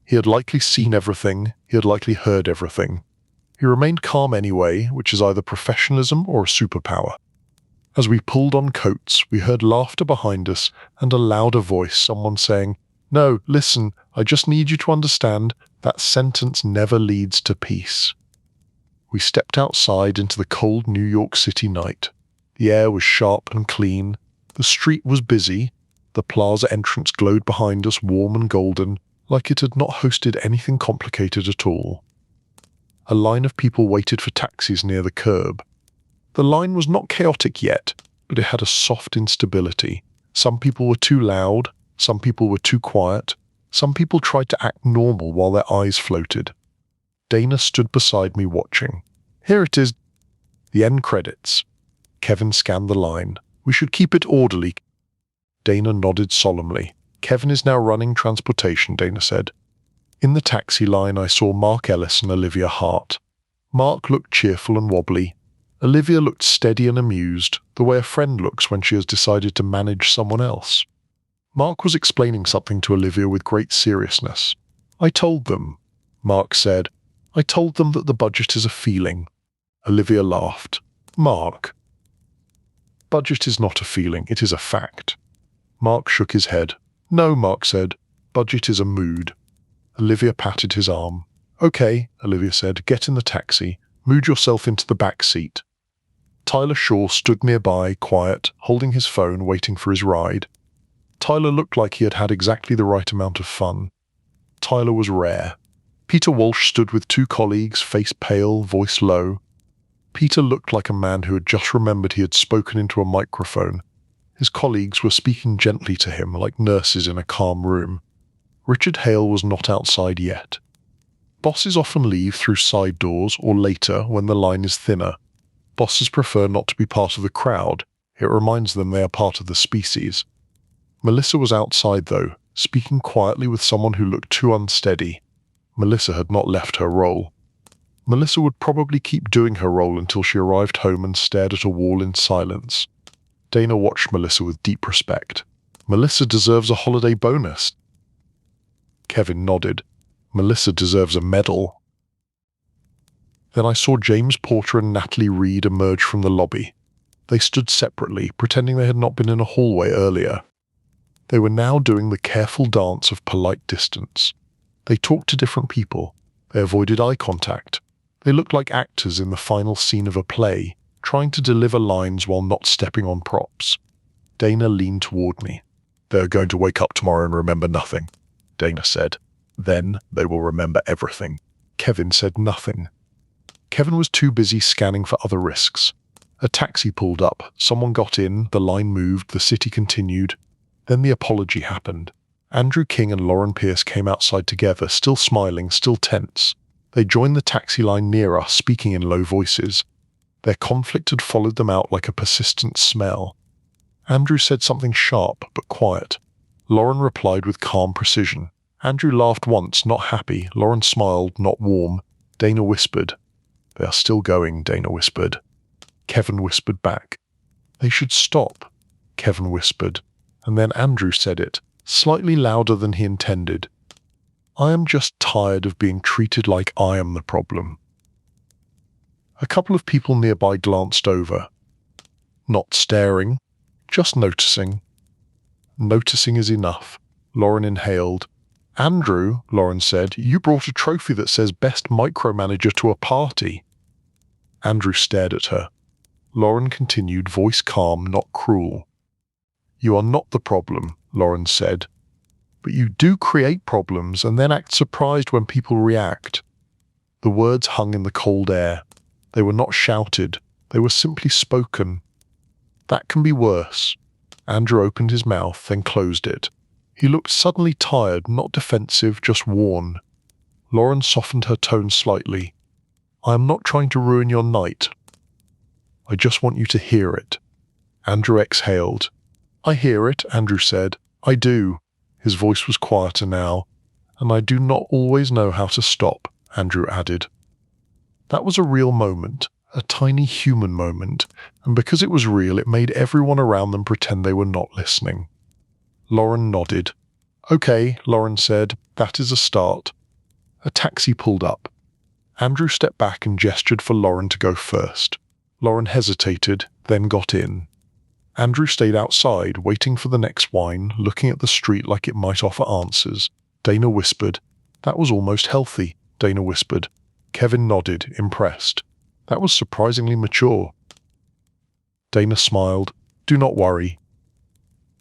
He had likely seen everything, he had likely heard everything. He remained calm anyway, which is either professionalism or a superpower. As we pulled on coats, we heard laughter behind us and a louder voice, someone saying, "No, listen, I just need you to understand, that sentence never leads to peace." We stepped outside into the cold New York City night. The air was sharp and clean. The street was busy. The plaza entrance glowed behind us, warm and golden, like it had not hosted anything complicated at all. A line of people waited for taxis near the curb. The line was not chaotic yet, but it had a soft instability. Some people were too loud, some people were too quiet, some people tried to act normal while their eyes floated. Dana stood beside me watching. "Here it is." The end credits. Kevin scanned the line. "We should keep it orderly." Dana nodded solemnly. "Kevin is now running transportation," Dana said. In the taxi line I saw Mark Ellis and Olivia Hart. Mark looked cheerful and wobbly. Olivia looked steady and amused, the way a friend looks when she has decided to manage someone else. Mark was explaining something to Olivia with great seriousness. "I told them," Mark said. "I told them that the budget is a feeling." Olivia laughed. "Mark, budget is not a feeling, it is a fact." Mark shook his head. "No," Mark said. "Budget is a mood." Olivia patted his arm. "Okay," Olivia said. "Get in the taxi. Mood yourself into the back seat." Tyler Shaw stood nearby, quiet, holding his phone, waiting for his ride. Tyler looked like he had had exactly the right amount of fun. Tyler was rare. Peter Walsh stood with 2 colleagues, face pale, voice low. Peter looked like a man who had just remembered he had spoken into a microphone. His colleagues were speaking gently to him, like nurses in a calm room. Richard Hale was not outside yet. Bosses often leave through side doors or later when the line is thinner. Bosses prefer not to be part of the crowd. It reminds them they are part of the species. Melissa was outside though, speaking quietly with someone who looked too unsteady. Melissa had not left her role. Melissa would probably keep doing her role until she arrived home and stared at a wall in silence. Dana watched Melissa with deep respect. "Melissa deserves a holiday bonus." Kevin nodded. "Melissa deserves a medal." Then I saw James Porter and Natalie Reed emerge from the lobby. They stood separately, pretending they had not been in a hallway earlier. They were now doing the careful dance of polite distance. They talked to different people. They avoided eye contact. They looked like actors in the final scene of a play, trying to deliver lines while not stepping on props. Dana leaned toward me. "They're going to wake up tomorrow and remember nothing," Dana said. "Then they will remember everything." Kevin said nothing. Kevin was too busy scanning for other risks. A taxi pulled up, someone got in, the line moved, the city continued. Then the apology happened. Andrew King and Lauren Pierce came outside together, still smiling, still tense. They joined the taxi line near us, speaking in low voices. Their conflict had followed them out like a persistent smell. Andrew said something sharp but quiet. Lauren replied with calm precision. Andrew laughed once, not happy. Lauren smiled, not warm. Dana whispered. "They are still going," Dana whispered. Kevin whispered back. "They should stop," Kevin whispered. And then Andrew said it, slightly louder than he intended. "I am just tired of being treated like I am the problem." A couple of people nearby glanced over. Not staring, just noticing. Noticing is enough. Lauren inhaled. "Andrew," Lauren said, "you brought a trophy that says Best Micromanager to a party." Andrew stared at her. Lauren continued, voice calm, not cruel. "You are not the problem," Lauren said. "But you do create problems and then act surprised when people react." The words hung in the cold air. They were not shouted. They were simply spoken. "That can be worse." Andrew opened his mouth, then closed it. He looked suddenly tired, not defensive, just worn. Lauren softened her tone slightly. "I am not trying to ruin your night. I just want you to hear it." Andrew exhaled. "I hear it," Andrew said. "I do." His voice was quieter now. "And I do not always know how to stop," Andrew added. That was a real moment, a tiny human moment, and because it was real, it made everyone around them pretend they were not listening. Lauren nodded. "Okay," Lauren said, "that is a start." A taxi pulled up. Andrew stepped back and gestured for Lauren to go first. Lauren hesitated, then got in. Andrew stayed outside, waiting for the next whine, looking at the street like it might offer answers. Dana whispered. "That was almost healthy," Dana whispered. Kevin nodded, impressed. "That was surprisingly mature." Dana smiled. "Do not worry.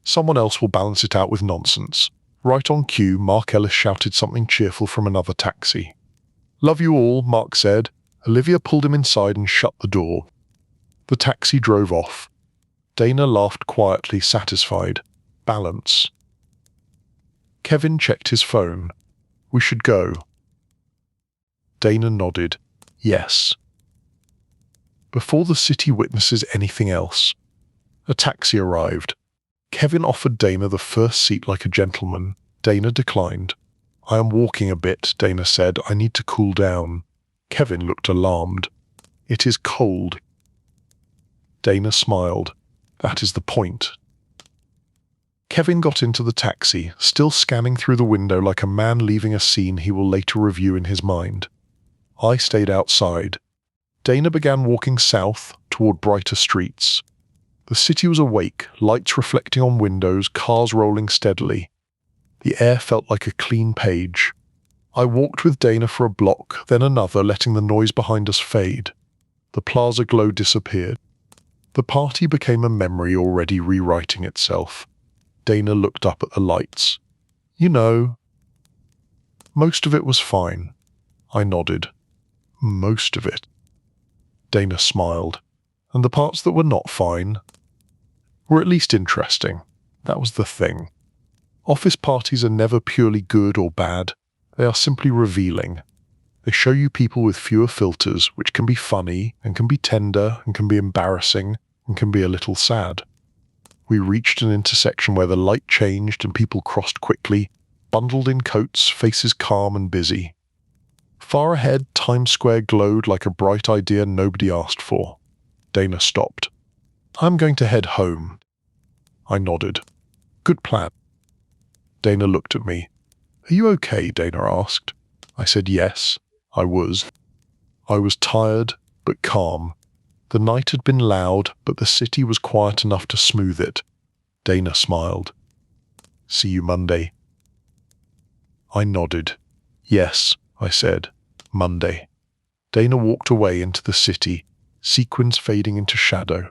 Someone else will balance it out with nonsense." Right on cue, Mark Ellis shouted something cheerful from another taxi. "Love you all," Mark said. Olivia pulled him inside and shut the door. The taxi drove off. Dana laughed quietly, satisfied. Balance. Kevin checked his phone. "We should go." Dana nodded. "Yes." Before the city witnesses anything else, a taxi arrived. Kevin offered Dana the first seat like a gentleman. Dana declined. "I am walking a bit," Dana said. "I need to cool down." Kevin looked alarmed. "It is cold." Dana smiled. "That is the point." Kevin got into the taxi, still scanning through the window like a man leaving a scene he will later review in his mind. I stayed outside. Dana began walking south, toward brighter streets. The city was awake, lights reflecting on windows, cars rolling steadily. The air felt like a clean page. I walked with Dana for a block, then another, letting the noise behind us fade. The plaza glow disappeared. The party became a memory already rewriting itself. Dana looked up at the lights. "You know." "Most of it was fine." I nodded. "Most of it." Dana smiled. "And the parts that were not fine were at least interesting." That was the thing. Office parties are never purely good or bad. They are simply revealing. They show you people with fewer filters, which can be funny, and can be tender, and can be embarrassing, and can be a little sad. We reached an intersection where the light changed and people crossed quickly, bundled in coats, faces calm and busy. Far ahead, Times Square glowed like a bright idea nobody asked for. Dana stopped. "I'm going to head home." I nodded. "Good plan." Dana looked at me. "Are you okay?" Dana asked. I said yes, I was. I was tired, but calm. The night had been loud, but the city was quiet enough to smooth it. Dana smiled. "See you Monday." I nodded. "Yes," I said. "Monday." Dana walked away into the city, sequins fading into shadow.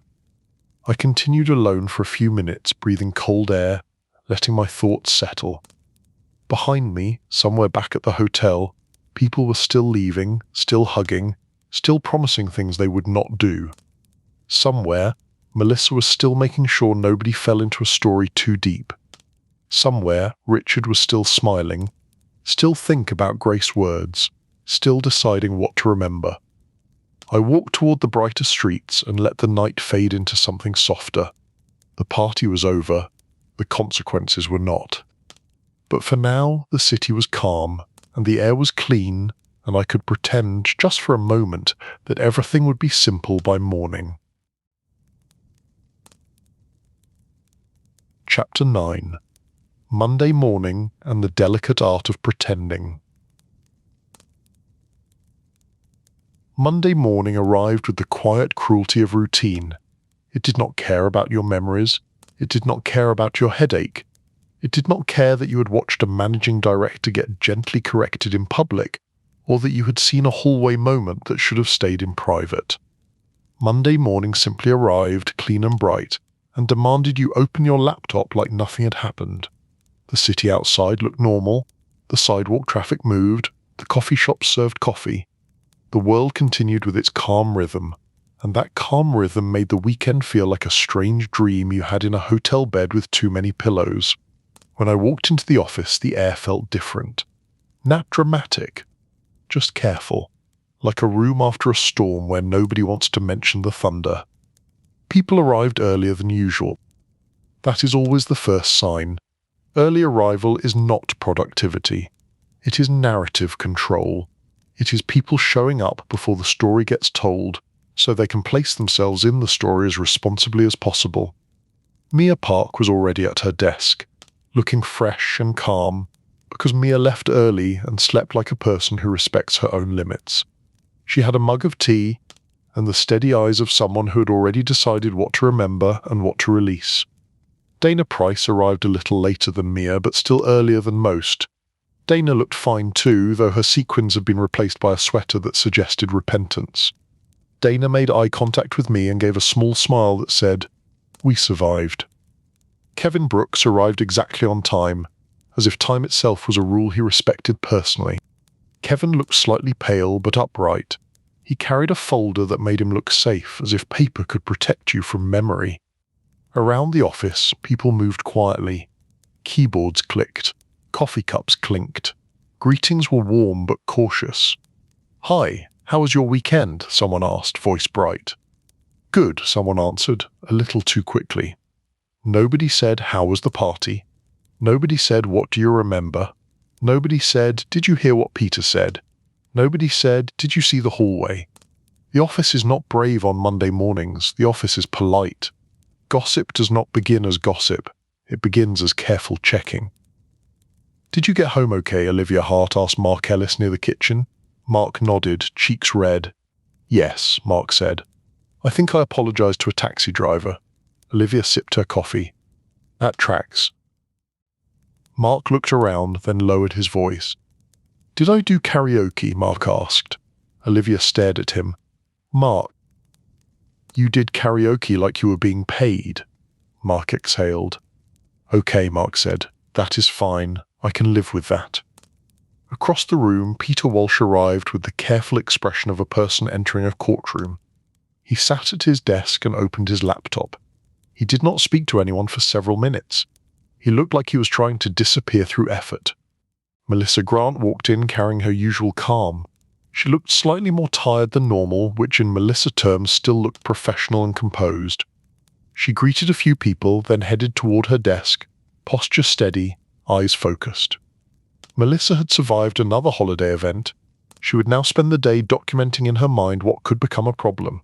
I continued alone for a few minutes, breathing cold air, letting my thoughts settle. Behind me, somewhere back at the hotel, people were still leaving, still hugging, still promising things they would not do. Somewhere, Melissa was still making sure nobody fell into a story too deep. Somewhere, Richard was still smiling, still think about Grace's words, still deciding what to remember. I walked toward the brighter streets and let the night fade into something softer. The party was over, the consequences were not. But for now, the city was calm, and the air was clean, and I could pretend, just for a moment, that everything would be simple by morning. Chapter 9. Monday Morning and the Delicate Art of Pretending. Monday morning arrived with the quiet cruelty of routine. It did not care about your memories. It did not care about your headache. It did not care that you had watched a managing director get gently corrected in public, or that you had seen a hallway moment that should have stayed in private. Monday morning simply arrived, clean and bright, and demanded you open your laptop like nothing had happened. The city outside looked normal, the sidewalk traffic moved, the coffee shops served coffee. The world continued with its calm rhythm, and that calm rhythm made the weekend feel like a strange dream you had in a hotel bed with too many pillows. When I walked into the office, the air felt different. Not dramatic, just careful, like a room after a storm where nobody wants to mention the thunder. People arrived earlier than usual. That is always the first sign. Early arrival is not productivity. It is narrative control. It is people showing up before the story gets told, so they can place themselves in the story as responsibly as possible. Mia Park was already at her desk, looking fresh and calm, because Mia left early and slept like a person who respects her own limits. She had a mug of tea, and the steady eyes of someone who had already decided what to remember and what to release. Dana Price arrived a little later than Mia, but still earlier than most. Dana looked fine too, though her sequins had been replaced by a sweater that suggested repentance. Dana made eye contact with me and gave a small smile that said, "We survived." Kevin Brooks arrived exactly on time, as if time itself was a rule he respected personally. Kevin looked slightly pale but upright. He carried a folder that made him look safe, as if paper could protect you from memory. Around the office, people moved quietly. Keyboards clicked. Coffee cups clinked. Greetings were warm but cautious. "Hi, how was your weekend?" someone asked, voice bright. "Good," someone answered, a little too quickly. Nobody said, "How was the party?" Nobody said, "What do you remember?" Nobody said, "Did you hear what Peter said?" Nobody said, "Did you see the hallway?" The office is not brave on Monday mornings. The office is polite. Gossip does not begin as gossip. It begins as careful checking. "Did you get home okay?" Olivia Hart asked Mark Ellis near the kitchen. Mark nodded, cheeks red. "Yes," Mark said. "I think I apologized to a taxi driver." Olivia sipped her coffee. "That tracks." Mark looked around, then lowered his voice. "Did I do karaoke?" Mark asked. Olivia stared at him. "Mark, you did karaoke like you were being paid." Mark exhaled. "Okay," Mark said. "That is fine. I can live with that." Across the room, Peter Walsh arrived with the careful expression of a person entering a courtroom. He sat at his desk and opened his laptop. He did not speak to anyone for several minutes. He looked like he was trying to disappear through effort. Melissa Grant walked in carrying her usual calm. She looked slightly more tired than normal, which in Melissa terms still looked professional and composed. She greeted a few people, then headed toward her desk, posture steady, eyes focused. Melissa had survived another holiday event. She would now spend the day documenting in her mind what could become a problem.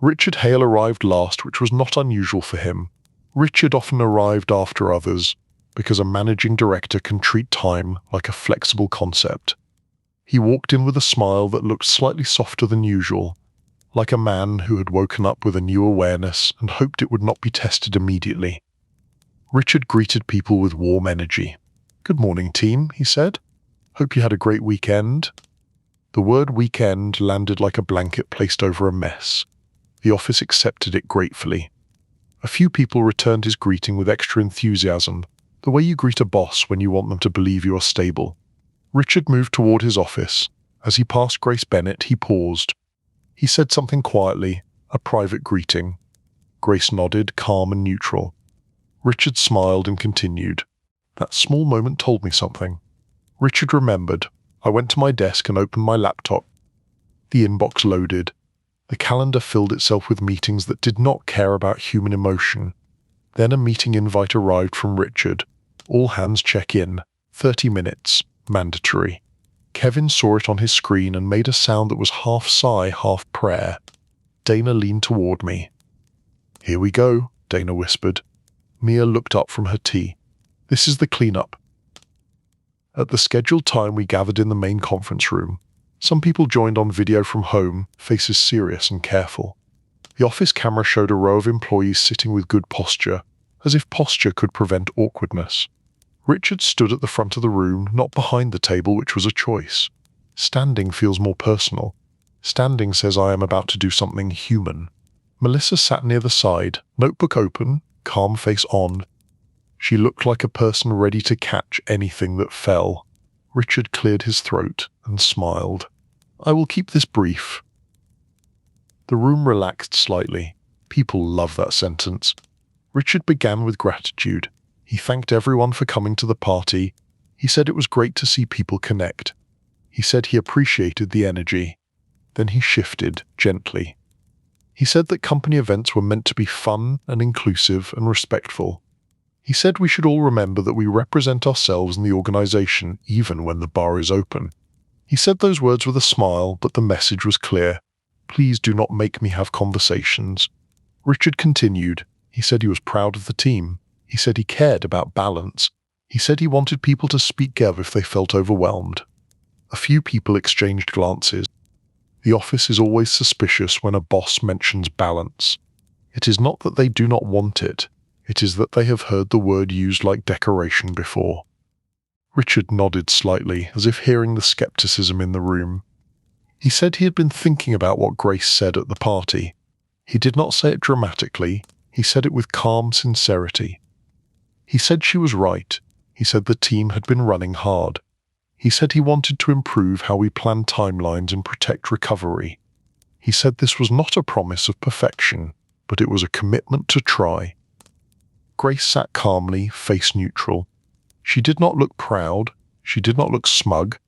Richard Hale arrived last, which was not unusual for him. Richard often arrived after others, because a managing director can treat time like a flexible concept. He walked in with a smile that looked slightly softer than usual, like a man who had woken up with a new awareness and hoped it would not be tested immediately. Richard greeted people with warm energy. "Good morning, team," he said. "Hope you had a great weekend." The word weekend landed like a blanket placed over a mess. The office accepted it gratefully. A few people returned his greeting with extra enthusiasm, the way you greet a boss when you want them to believe you are stable. Richard moved toward his office. As he passed Grace Bennett, he paused. He said something quietly, a private greeting. Grace nodded, calm and neutral. Richard smiled and continued. That small moment told me something. Richard remembered. I went to my desk and opened my laptop. The inbox loaded. The calendar filled itself with meetings that did not care about human emotion. Then a meeting invite arrived from Richard. All hands check in. 30 minutes. Mandatory. Kevin saw it on his screen and made a sound that was half sigh, half prayer. Dana leaned toward me. "Here we go," Dana whispered. Mia looked up from her tea. "This is the cleanup." At the scheduled time, we gathered in the main conference room. Some people joined on video from home, faces serious and careful. The office camera showed a row of employees sitting with good posture, as if posture could prevent awkwardness. Richard stood at the front of the room, not behind the table, which was a choice. Standing feels more personal. Standing says I am about to do something human. Melissa sat near the side, notebook open, calm face on. She looked like a person ready to catch anything that fell. Richard cleared his throat and smiled. "I will keep this brief." The room relaxed slightly. People love that sentence. Richard began with gratitude. He thanked everyone for coming to the party. He said it was great to see people connect. He said he appreciated the energy. Then he shifted gently. He said that company events were meant to be fun and inclusive and respectful. He said we should all remember that we represent ourselves and the organization even when the bar is open. He said those words with a smile, but the message was clear. Please do not make me have conversations. Richard continued. He said he was proud of the team. He said he cared about balance. He said he wanted people to speak up if they felt overwhelmed. A few people exchanged glances. The office is always suspicious when a boss mentions balance. It is not that they do not want it. It is that they have heard the word used like decoration before. Richard nodded slightly, as if hearing the skepticism in the room. He said he had been thinking about what Grace said at the party. He did not say it dramatically. He said it with calm sincerity. He said she was right. He said the team had been running hard. He said he wanted to improve how we plan timelines and protect recovery. He said this was not a promise of perfection, but it was a commitment to try. Grace sat calmly, face neutral. She did not look proud. She did not look smug.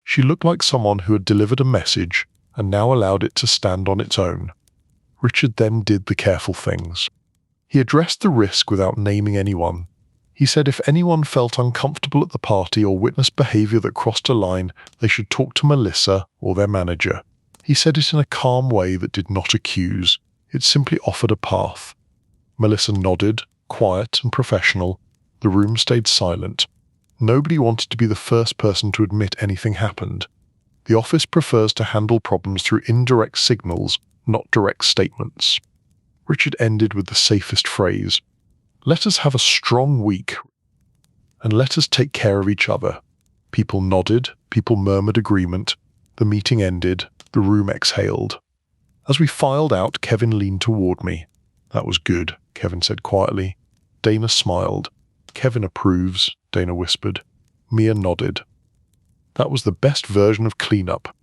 She looked like someone who had delivered a message and now allowed it to stand on its own. Richard then did the careful things. He addressed the risk without naming anyone. He said if anyone felt uncomfortable at the party or witnessed behavior that crossed a line, they should talk to Melissa or their manager. He said it in a calm way that did not accuse. It simply offered a path. Melissa nodded, quiet and professional. The room stayed silent. Nobody wanted to be the first person to admit anything happened. The office prefers to handle problems through indirect signals, not direct statements. Richard ended with the safest phrase. "Let us have a strong week, and let us take care of each other." People nodded, people murmured agreement. The meeting ended, the room exhaled. As we filed out, Kevin leaned toward me. "That was good," Kevin said quietly. Dana smiled. "Kevin approves," Dana whispered. Mia nodded. That was the best version of cleanup.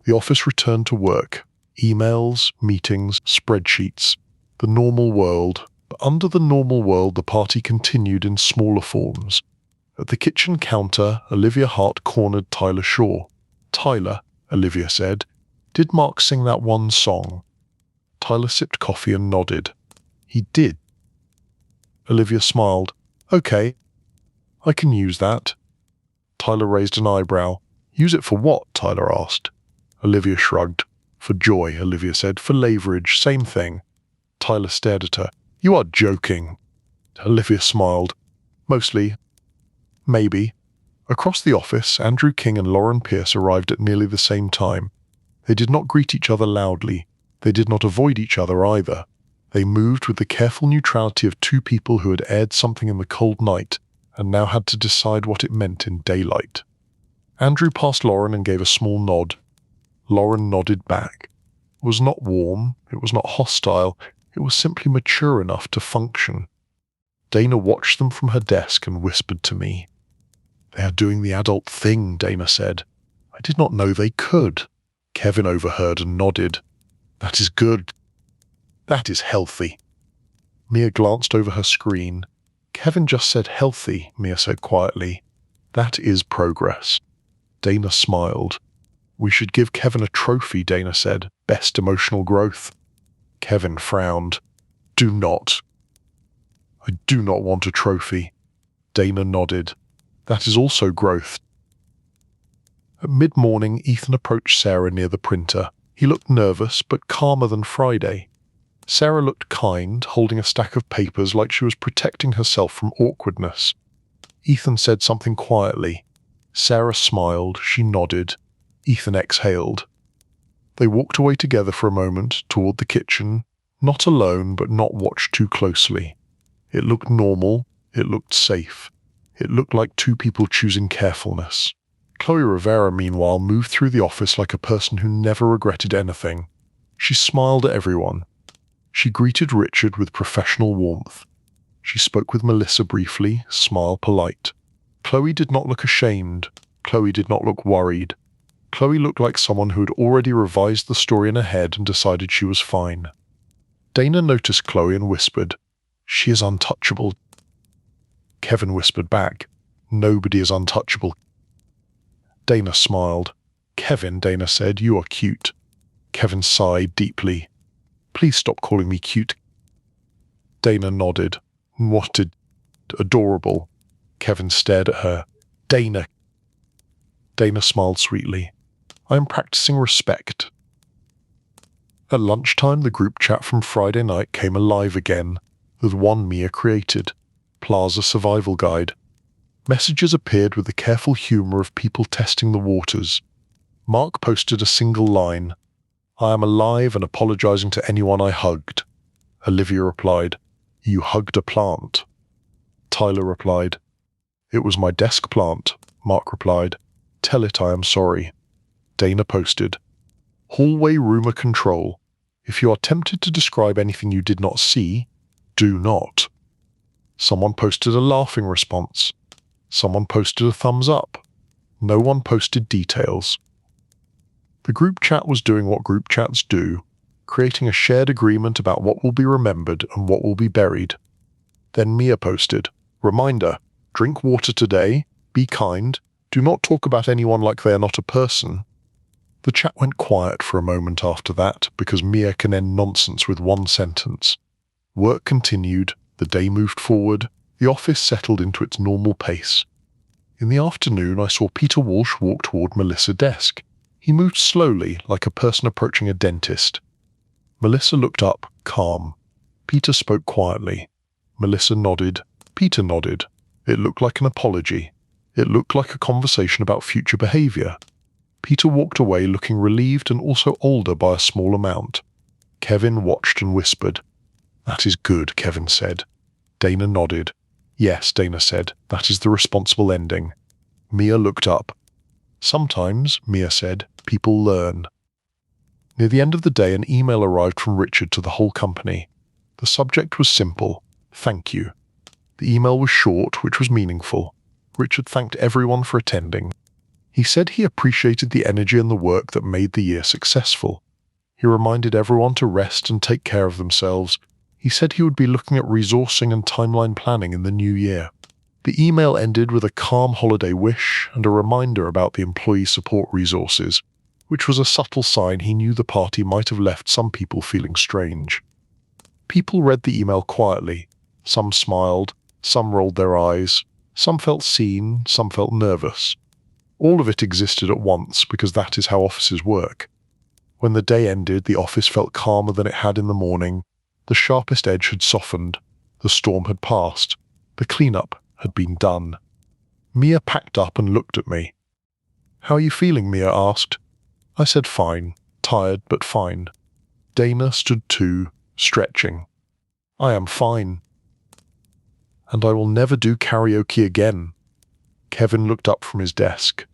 The office returned to work. Emails, meetings, spreadsheets. The normal world. But under the normal world, the party continued in smaller forms. At the kitchen counter, Olivia Hart cornered Tyler Shaw. "Tyler," Olivia said, "did Mark sing that one song?" Tyler sipped coffee and nodded. "He did." Olivia smiled. "Okay, I can use that." Tyler raised an eyebrow. "Use it for what?" Tyler asked. Olivia shrugged. "For joy," Olivia said. "For leverage, same thing." Tyler stared at her. "You are joking." Olivia smiled. "Mostly. Maybe." Across the office, Andrew King and Lauren Pierce arrived at nearly the same time. They did not greet each other loudly. They did not avoid each other either. They moved with the careful neutrality of two people who had aired something in the cold night and now had to decide what it meant in daylight. Andrew passed Lauren and gave a small nod. Lauren nodded back. It was not warm. It was not hostile. It was simply mature enough to function. Dana watched them from her desk and whispered to me. "They are doing the adult thing," Dana said. "I did not know they could." Kevin overheard and nodded. "That is good. That is healthy." Mia glanced over her screen. Kevin just said healthy, Mia said quietly. That is progress. Dana smiled. We should give Kevin a trophy, Dana said. Best emotional growth. Kevin frowned. Do not. I do not want a trophy. Dana nodded. That is also growth. At mid-morning, Ethan approached Sarah near the printer. He looked nervous, but calmer than Friday. Sarah looked kind, holding a stack of papers like she was protecting herself from awkwardness. Ethan said something quietly. Sarah smiled, she nodded. Ethan exhaled. They walked away together for a moment, toward the kitchen, not alone, but not watched too closely. It looked normal, it looked safe. It looked like two people choosing carefulness. Chloe Rivera, meanwhile, moved through the office like a person who never regretted anything. She smiled at everyone. She greeted Richard with professional warmth. She spoke with Melissa briefly, smile polite. Chloe did not look ashamed. Chloe did not look worried. Chloe looked like someone who had already revised the story in her head and decided she was fine. Dana noticed Chloe and whispered, "She is untouchable." Kevin whispered back, "Nobody is untouchable." Dana smiled. "Kevin," Dana said, "you are cute." Kevin sighed deeply. "Please stop calling me cute." Dana nodded. "What did... adorable." Kevin stared at her. "Dana." Dana smiled sweetly. "I am practicing respect." At lunchtime, the group chat from Friday night came alive again, with one Mia created, Plaza Survival Guide. Messages appeared with the careful humor of people testing the waters. Mark posted a single line, "I am alive and apologizing to anyone I hugged." Olivia replied, "You hugged a plant." Tyler replied, "It was my desk plant." Mark replied, "Tell it I am sorry." Dana posted, "Hallway rumor control. If you are tempted to describe anything you did not see, do not." Someone posted a laughing response. Someone posted a thumbs up. No one posted details. The group chat was doing what group chats do, creating a shared agreement about what will be remembered and what will be buried. Then Mia posted, "Reminder, drink water today, be kind, do not talk about anyone like they are not a person." The chat went quiet for a moment after that because Mia can end nonsense with one sentence. Work continued, the day moved forward, the office settled into its normal pace. In the afternoon, I saw Peter Walsh walk toward Melissa's desk. He moved slowly, like a person approaching a dentist. Melissa looked up, calm. Peter spoke quietly. Melissa nodded. Peter nodded. It looked like an apology. It looked like a conversation about future behavior. Peter walked away looking relieved and also older by a small amount. Kevin watched and whispered. "That is good," Kevin said. Dana nodded. "Yes," Dana said, "that is the responsible ending." Mia looked up. "Sometimes," Mia said, "people learn." Near the end of the day, an email arrived from Richard to the whole company. The subject was simple, "Thank you." The email was short, which was meaningful. Richard thanked everyone for attending. He said he appreciated the energy and the work that made the year successful. He reminded everyone to rest and take care of themselves. He said he would be looking at resourcing and timeline planning in the new year. The email ended with a calm holiday wish and a reminder about the employee support resources, which was a subtle sign he knew the party might have left some people feeling strange. People read the email quietly. Some smiled, some rolled their eyes, some felt seen, some felt nervous. All of it existed at once because that is how offices work. When the day ended, the office felt calmer than it had in the morning. The sharpest edge had softened. The storm had passed. The cleanup had been done. Mia packed up and looked at me. "How are you feeling?" Mia asked. I said fine, tired but fine. Dana stood too, stretching. "I am fine." "And I will never do karaoke again." Kevin looked up from his desk.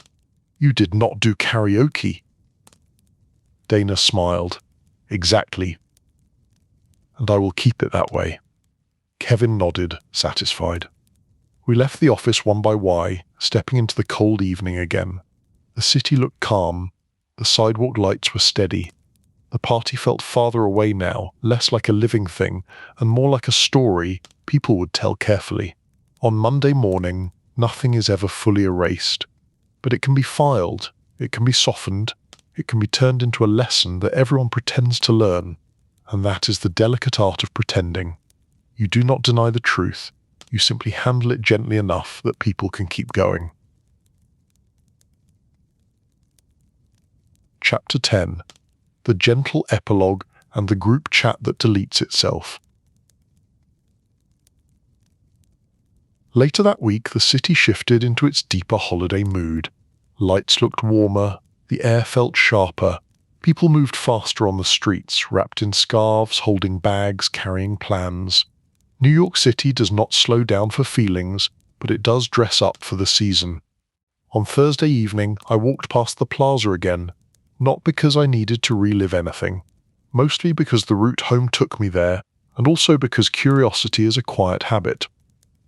"You did not do karaoke." Dana smiled. "Exactly. And I will keep it that way." Kevin nodded, satisfied. We left the office one by one, stepping into the cold evening again. The city looked calm. The sidewalk lights were steady. The party felt farther away now, less like a living thing, and more like a story people would tell carefully. On Monday morning, nothing is ever fully erased, but it can be filed, it can be softened, it can be turned into a lesson that everyone pretends to learn, and that is the delicate art of pretending. You do not deny the truth, you simply handle it gently enough that people can keep going. Chapter 10. The gentle epilogue and the group chat that deletes itself. Later that week, the city shifted into its deeper holiday mood. Lights looked warmer, the air felt sharper, people moved faster on the streets, wrapped in scarves, holding bags, carrying plans. New York City does not slow down for feelings, but it does dress up for the season. On Thursday evening, I walked past the plaza again, not because I needed to relive anything, mostly because the route home took me there, and also because curiosity is a quiet habit.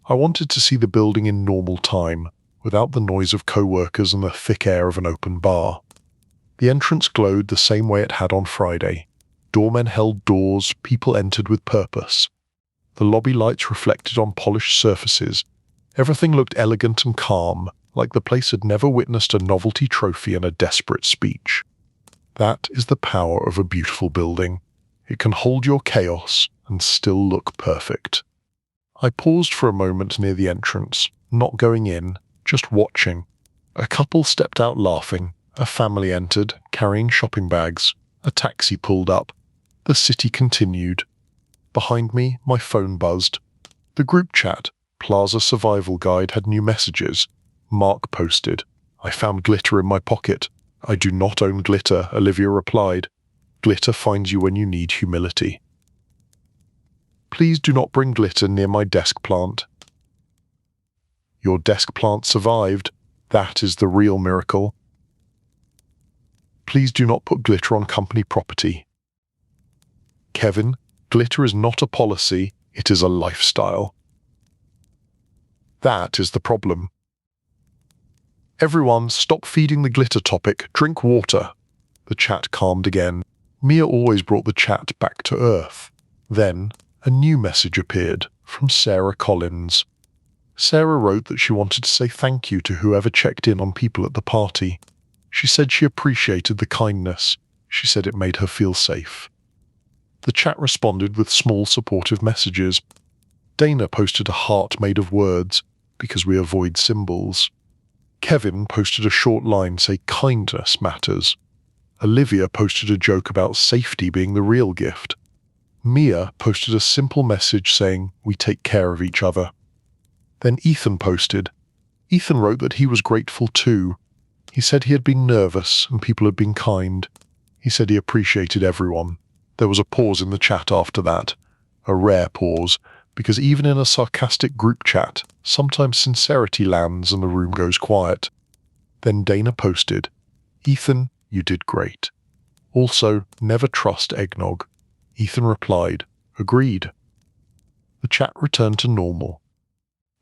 I wanted to see the building in normal time, without the noise of co-workers and the thick air of an open bar. The entrance glowed the same way it had on Friday. Doormen held doors, people entered with purpose. The lobby lights reflected on polished surfaces. Everything looked elegant and calm, like the place had never witnessed a novelty trophy and a desperate speech. That is the power of a beautiful building. It can hold your chaos and still look perfect. I paused for a moment near the entrance, not going in, just watching. A couple stepped out laughing, a family entered, carrying shopping bags, a taxi pulled up. The city continued. Behind me, my phone buzzed. The group chat, Plaza Survival Guide, had new messages. Mark posted, "I found glitter in my pocket." "I do not own glitter," Olivia replied. "Glitter finds you when you need humility." "Please do not bring glitter near my desk plant." "Your desk plant survived. That is the real miracle." "Please do not put glitter on company property." "Kevin, glitter is not a policy, it is a lifestyle." That is the problem. "Everyone, stop feeding the glitter topic, drink water." The chat calmed again. Mia always brought the chat back to earth. Then, a new message appeared, from Sarah Collins. Sarah wrote that she wanted to say thank you to whoever checked in on people at the party. She said she appreciated the kindness. She said it made her feel safe. The chat responded with small supportive messages. Dana posted a heart made of words, because we avoid symbols. Kevin posted a short line saying kindness matters. Olivia posted a joke about safety being the real gift. Mia posted a simple message saying, "We take care of each other." Then Ethan posted. Ethan wrote that he was grateful too. He said he had been nervous and people had been kind. He said he appreciated everyone. There was a pause in the chat after that. A rare pause, because even in a sarcastic group chat, sometimes sincerity lands and the room goes quiet. Then Dana posted, "Ethan, you did great. Also, never trust eggnog." Ethan replied, "Agreed." The chat returned to normal.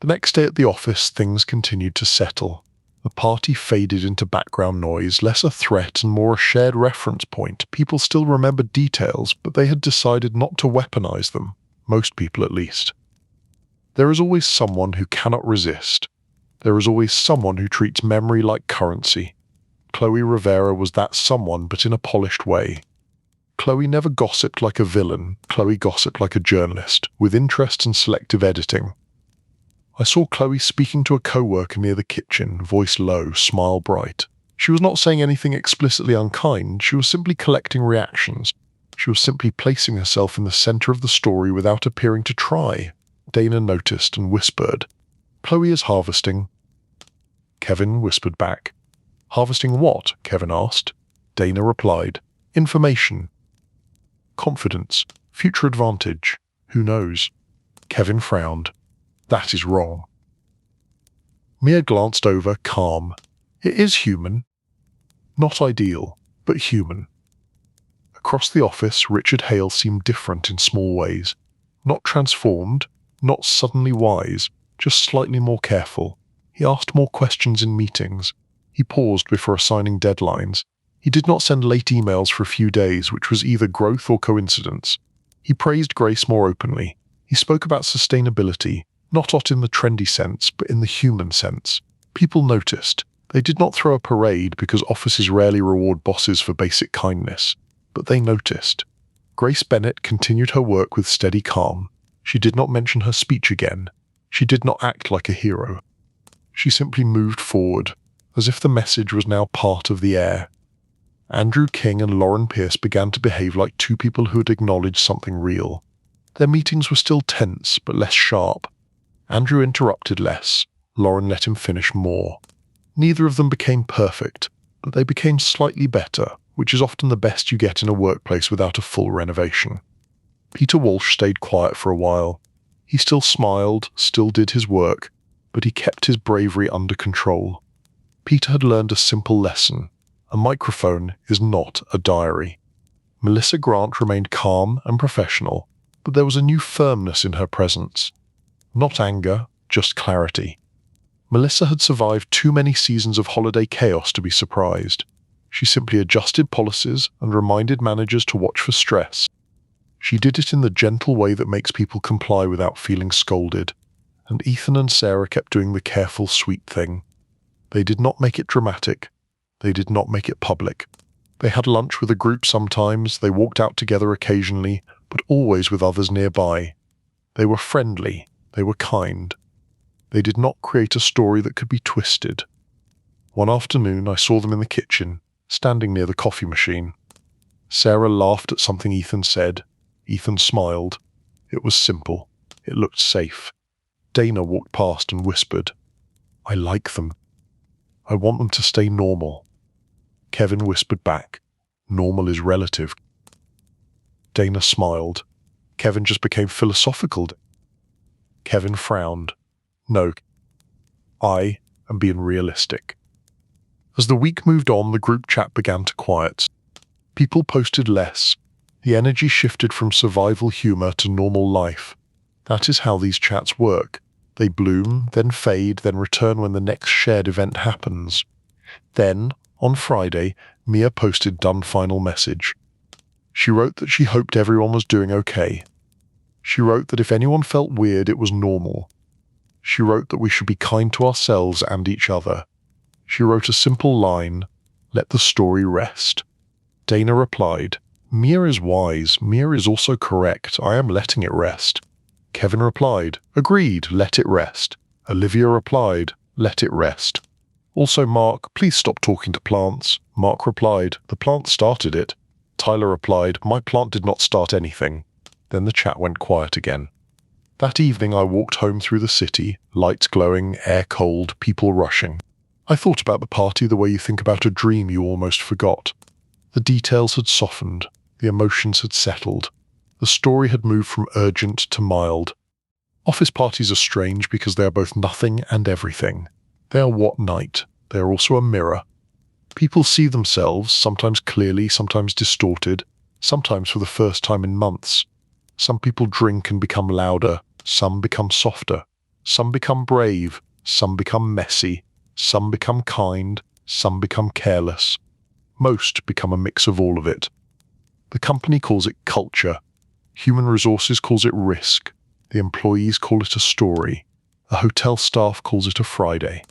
The next day at the office, things continued to settle. The party faded into background noise, less a threat and more a shared reference point. People still remembered details, but they had decided not to weaponize them, most people at least. There is always someone who cannot resist. There is always someone who treats memory like currency. Chloe Rivera was that someone, but in a polished way. Chloe never gossiped like a villain. Chloe gossiped like a journalist, with interest and selective editing. I saw Chloe speaking to a co-worker near the kitchen, voice low, smile bright. She was not saying anything explicitly unkind, she was simply collecting reactions. She was simply placing herself in the center of the story without appearing to try. Dana noticed and whispered, "Chloe is harvesting." Kevin whispered back. "Harvesting what?" Kevin asked. Dana replied, "Information. Confidence. Future advantage. Who knows?" Kevin frowned. "That is wrong." Mia glanced over, calm. "It is human. Not ideal, but human." Across the office, Richard Hale seemed different in small ways. Not transformed, not suddenly wise, just slightly more careful. He asked more questions in meetings. He paused before assigning deadlines. He did not send late emails for a few days, which was either growth or coincidence. He praised Grace more openly. He spoke about sustainability, Not hot in the trendy sense, but in the human sense. People noticed. They did not throw a parade because offices rarely reward bosses for basic kindness, but they noticed. Grace Bennett continued her work with steady calm. She did not mention her speech again. She did not act like a hero. She simply moved forward, as if the message was now part of the air. Andrew King and Lauren Pierce began to behave like two people who had acknowledged something real. Their meetings were still tense, but less sharp. Andrew interrupted less. Lauren let him finish more. Neither of them became perfect, but they became slightly better, which is often the best you get in a workplace without a full renovation. Peter Walsh stayed quiet for a while. He still smiled, still did his work, but he kept his bravery under control. Peter had learned a simple lesson. A microphone is not a diary. Melissa Grant remained calm and professional, but there was a new firmness in her presence. Not anger, just clarity. Melissa had survived too many seasons of holiday chaos to be surprised. She simply adjusted policies and reminded managers to watch for stress. She did it in the gentle way that makes people comply without feeling scolded, and Ethan and Sarah kept doing the careful, sweet thing. They did not make it dramatic. They did not make it public. They had lunch with a group sometimes, they walked out together occasionally, but always with others nearby. They were friendly, they were kind. They did not create a story that could be twisted. One afternoon I saw them in the kitchen, standing near the coffee machine. Sarah laughed at something Ethan said. Ethan smiled. It was simple. It looked safe. Dana walked past and whispered, "I like them. I want them to stay normal." Kevin whispered back, "Normal is relative." Dana smiled. Kevin just became philosophical. Kevin frowned. "No, I am being realistic." As the week moved on, the group chat began to quiet. People posted less. The energy shifted from survival humor to normal life. That is how these chats work. They bloom, then fade, then return when the next shared event happens. Then, on Friday, Mia posted done final message. She wrote that she hoped everyone was doing okay. She wrote that if anyone felt weird, it was normal. She wrote that we should be kind to ourselves and each other. She wrote a simple line, "Let the story rest." Dana replied, "Mia is wise. Mia is also correct. I am letting it rest." Kevin replied, "Agreed, let it rest." Olivia replied, "Let it rest." Also Mark, "Please stop talking to plants." Mark replied, "The plant started it." Tyler replied, "My plant did not start anything." Then the chat went quiet again. That evening I walked home through the city, lights glowing, air cold, people rushing. I thought about the party the way you think about a dream you almost forgot. The details had softened, the emotions had settled. The story had moved from urgent to mild. Office parties are strange because they are both nothing and everything. They are what night. They are also a mirror. People see themselves, sometimes clearly, sometimes distorted, sometimes for the first time in months. Some people drink and become louder, some become softer, some become brave, some become messy, some become kind, some become careless. Most become a mix of all of it. The company calls it culture. Human resources calls it risk. The employees call it a story. The hotel staff calls it a Friday.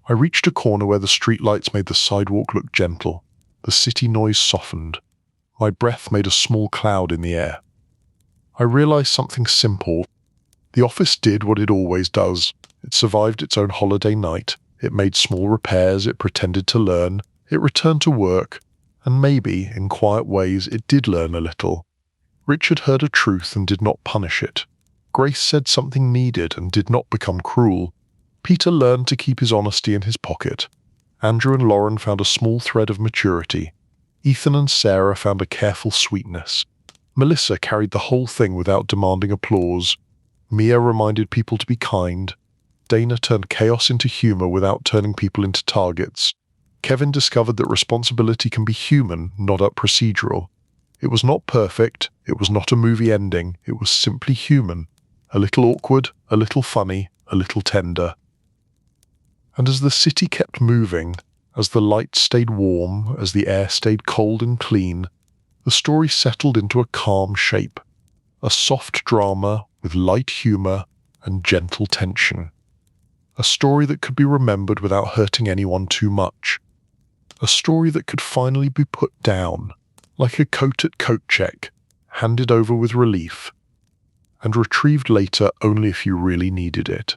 I reached a corner where the streetlights made the sidewalk look gentle. The city noise softened. My breath made a small cloud in the air. I realized something simple. The office did what it always does. It survived its own holiday night. It made small repairs. It pretended to learn. It returned to work. And maybe, in quiet ways, it did learn a little. Richard heard a truth and did not punish it. Grace said something needed and did not become cruel. Peter learned to keep his honesty in his pocket. Andrew and Lauren found a small thread of maturity. Ethan and Sarah found a careful sweetness. Melissa carried the whole thing without demanding applause. Mia reminded people to be kind. Dana turned chaos into humor without turning people into targets. Kevin discovered that responsibility can be human, not procedural. It was not perfect, it was not a movie ending, it was simply human. A little awkward, a little funny, a little tender. And as the city kept moving, as the lights stayed warm, as the air stayed cold and clean, the story settled into a calm shape. A soft drama with light humor and gentle tension. A story that could be remembered without hurting anyone too much. A story that could finally be put down, like a coat at coat check, handed over with relief, and retrieved later only if you really needed it.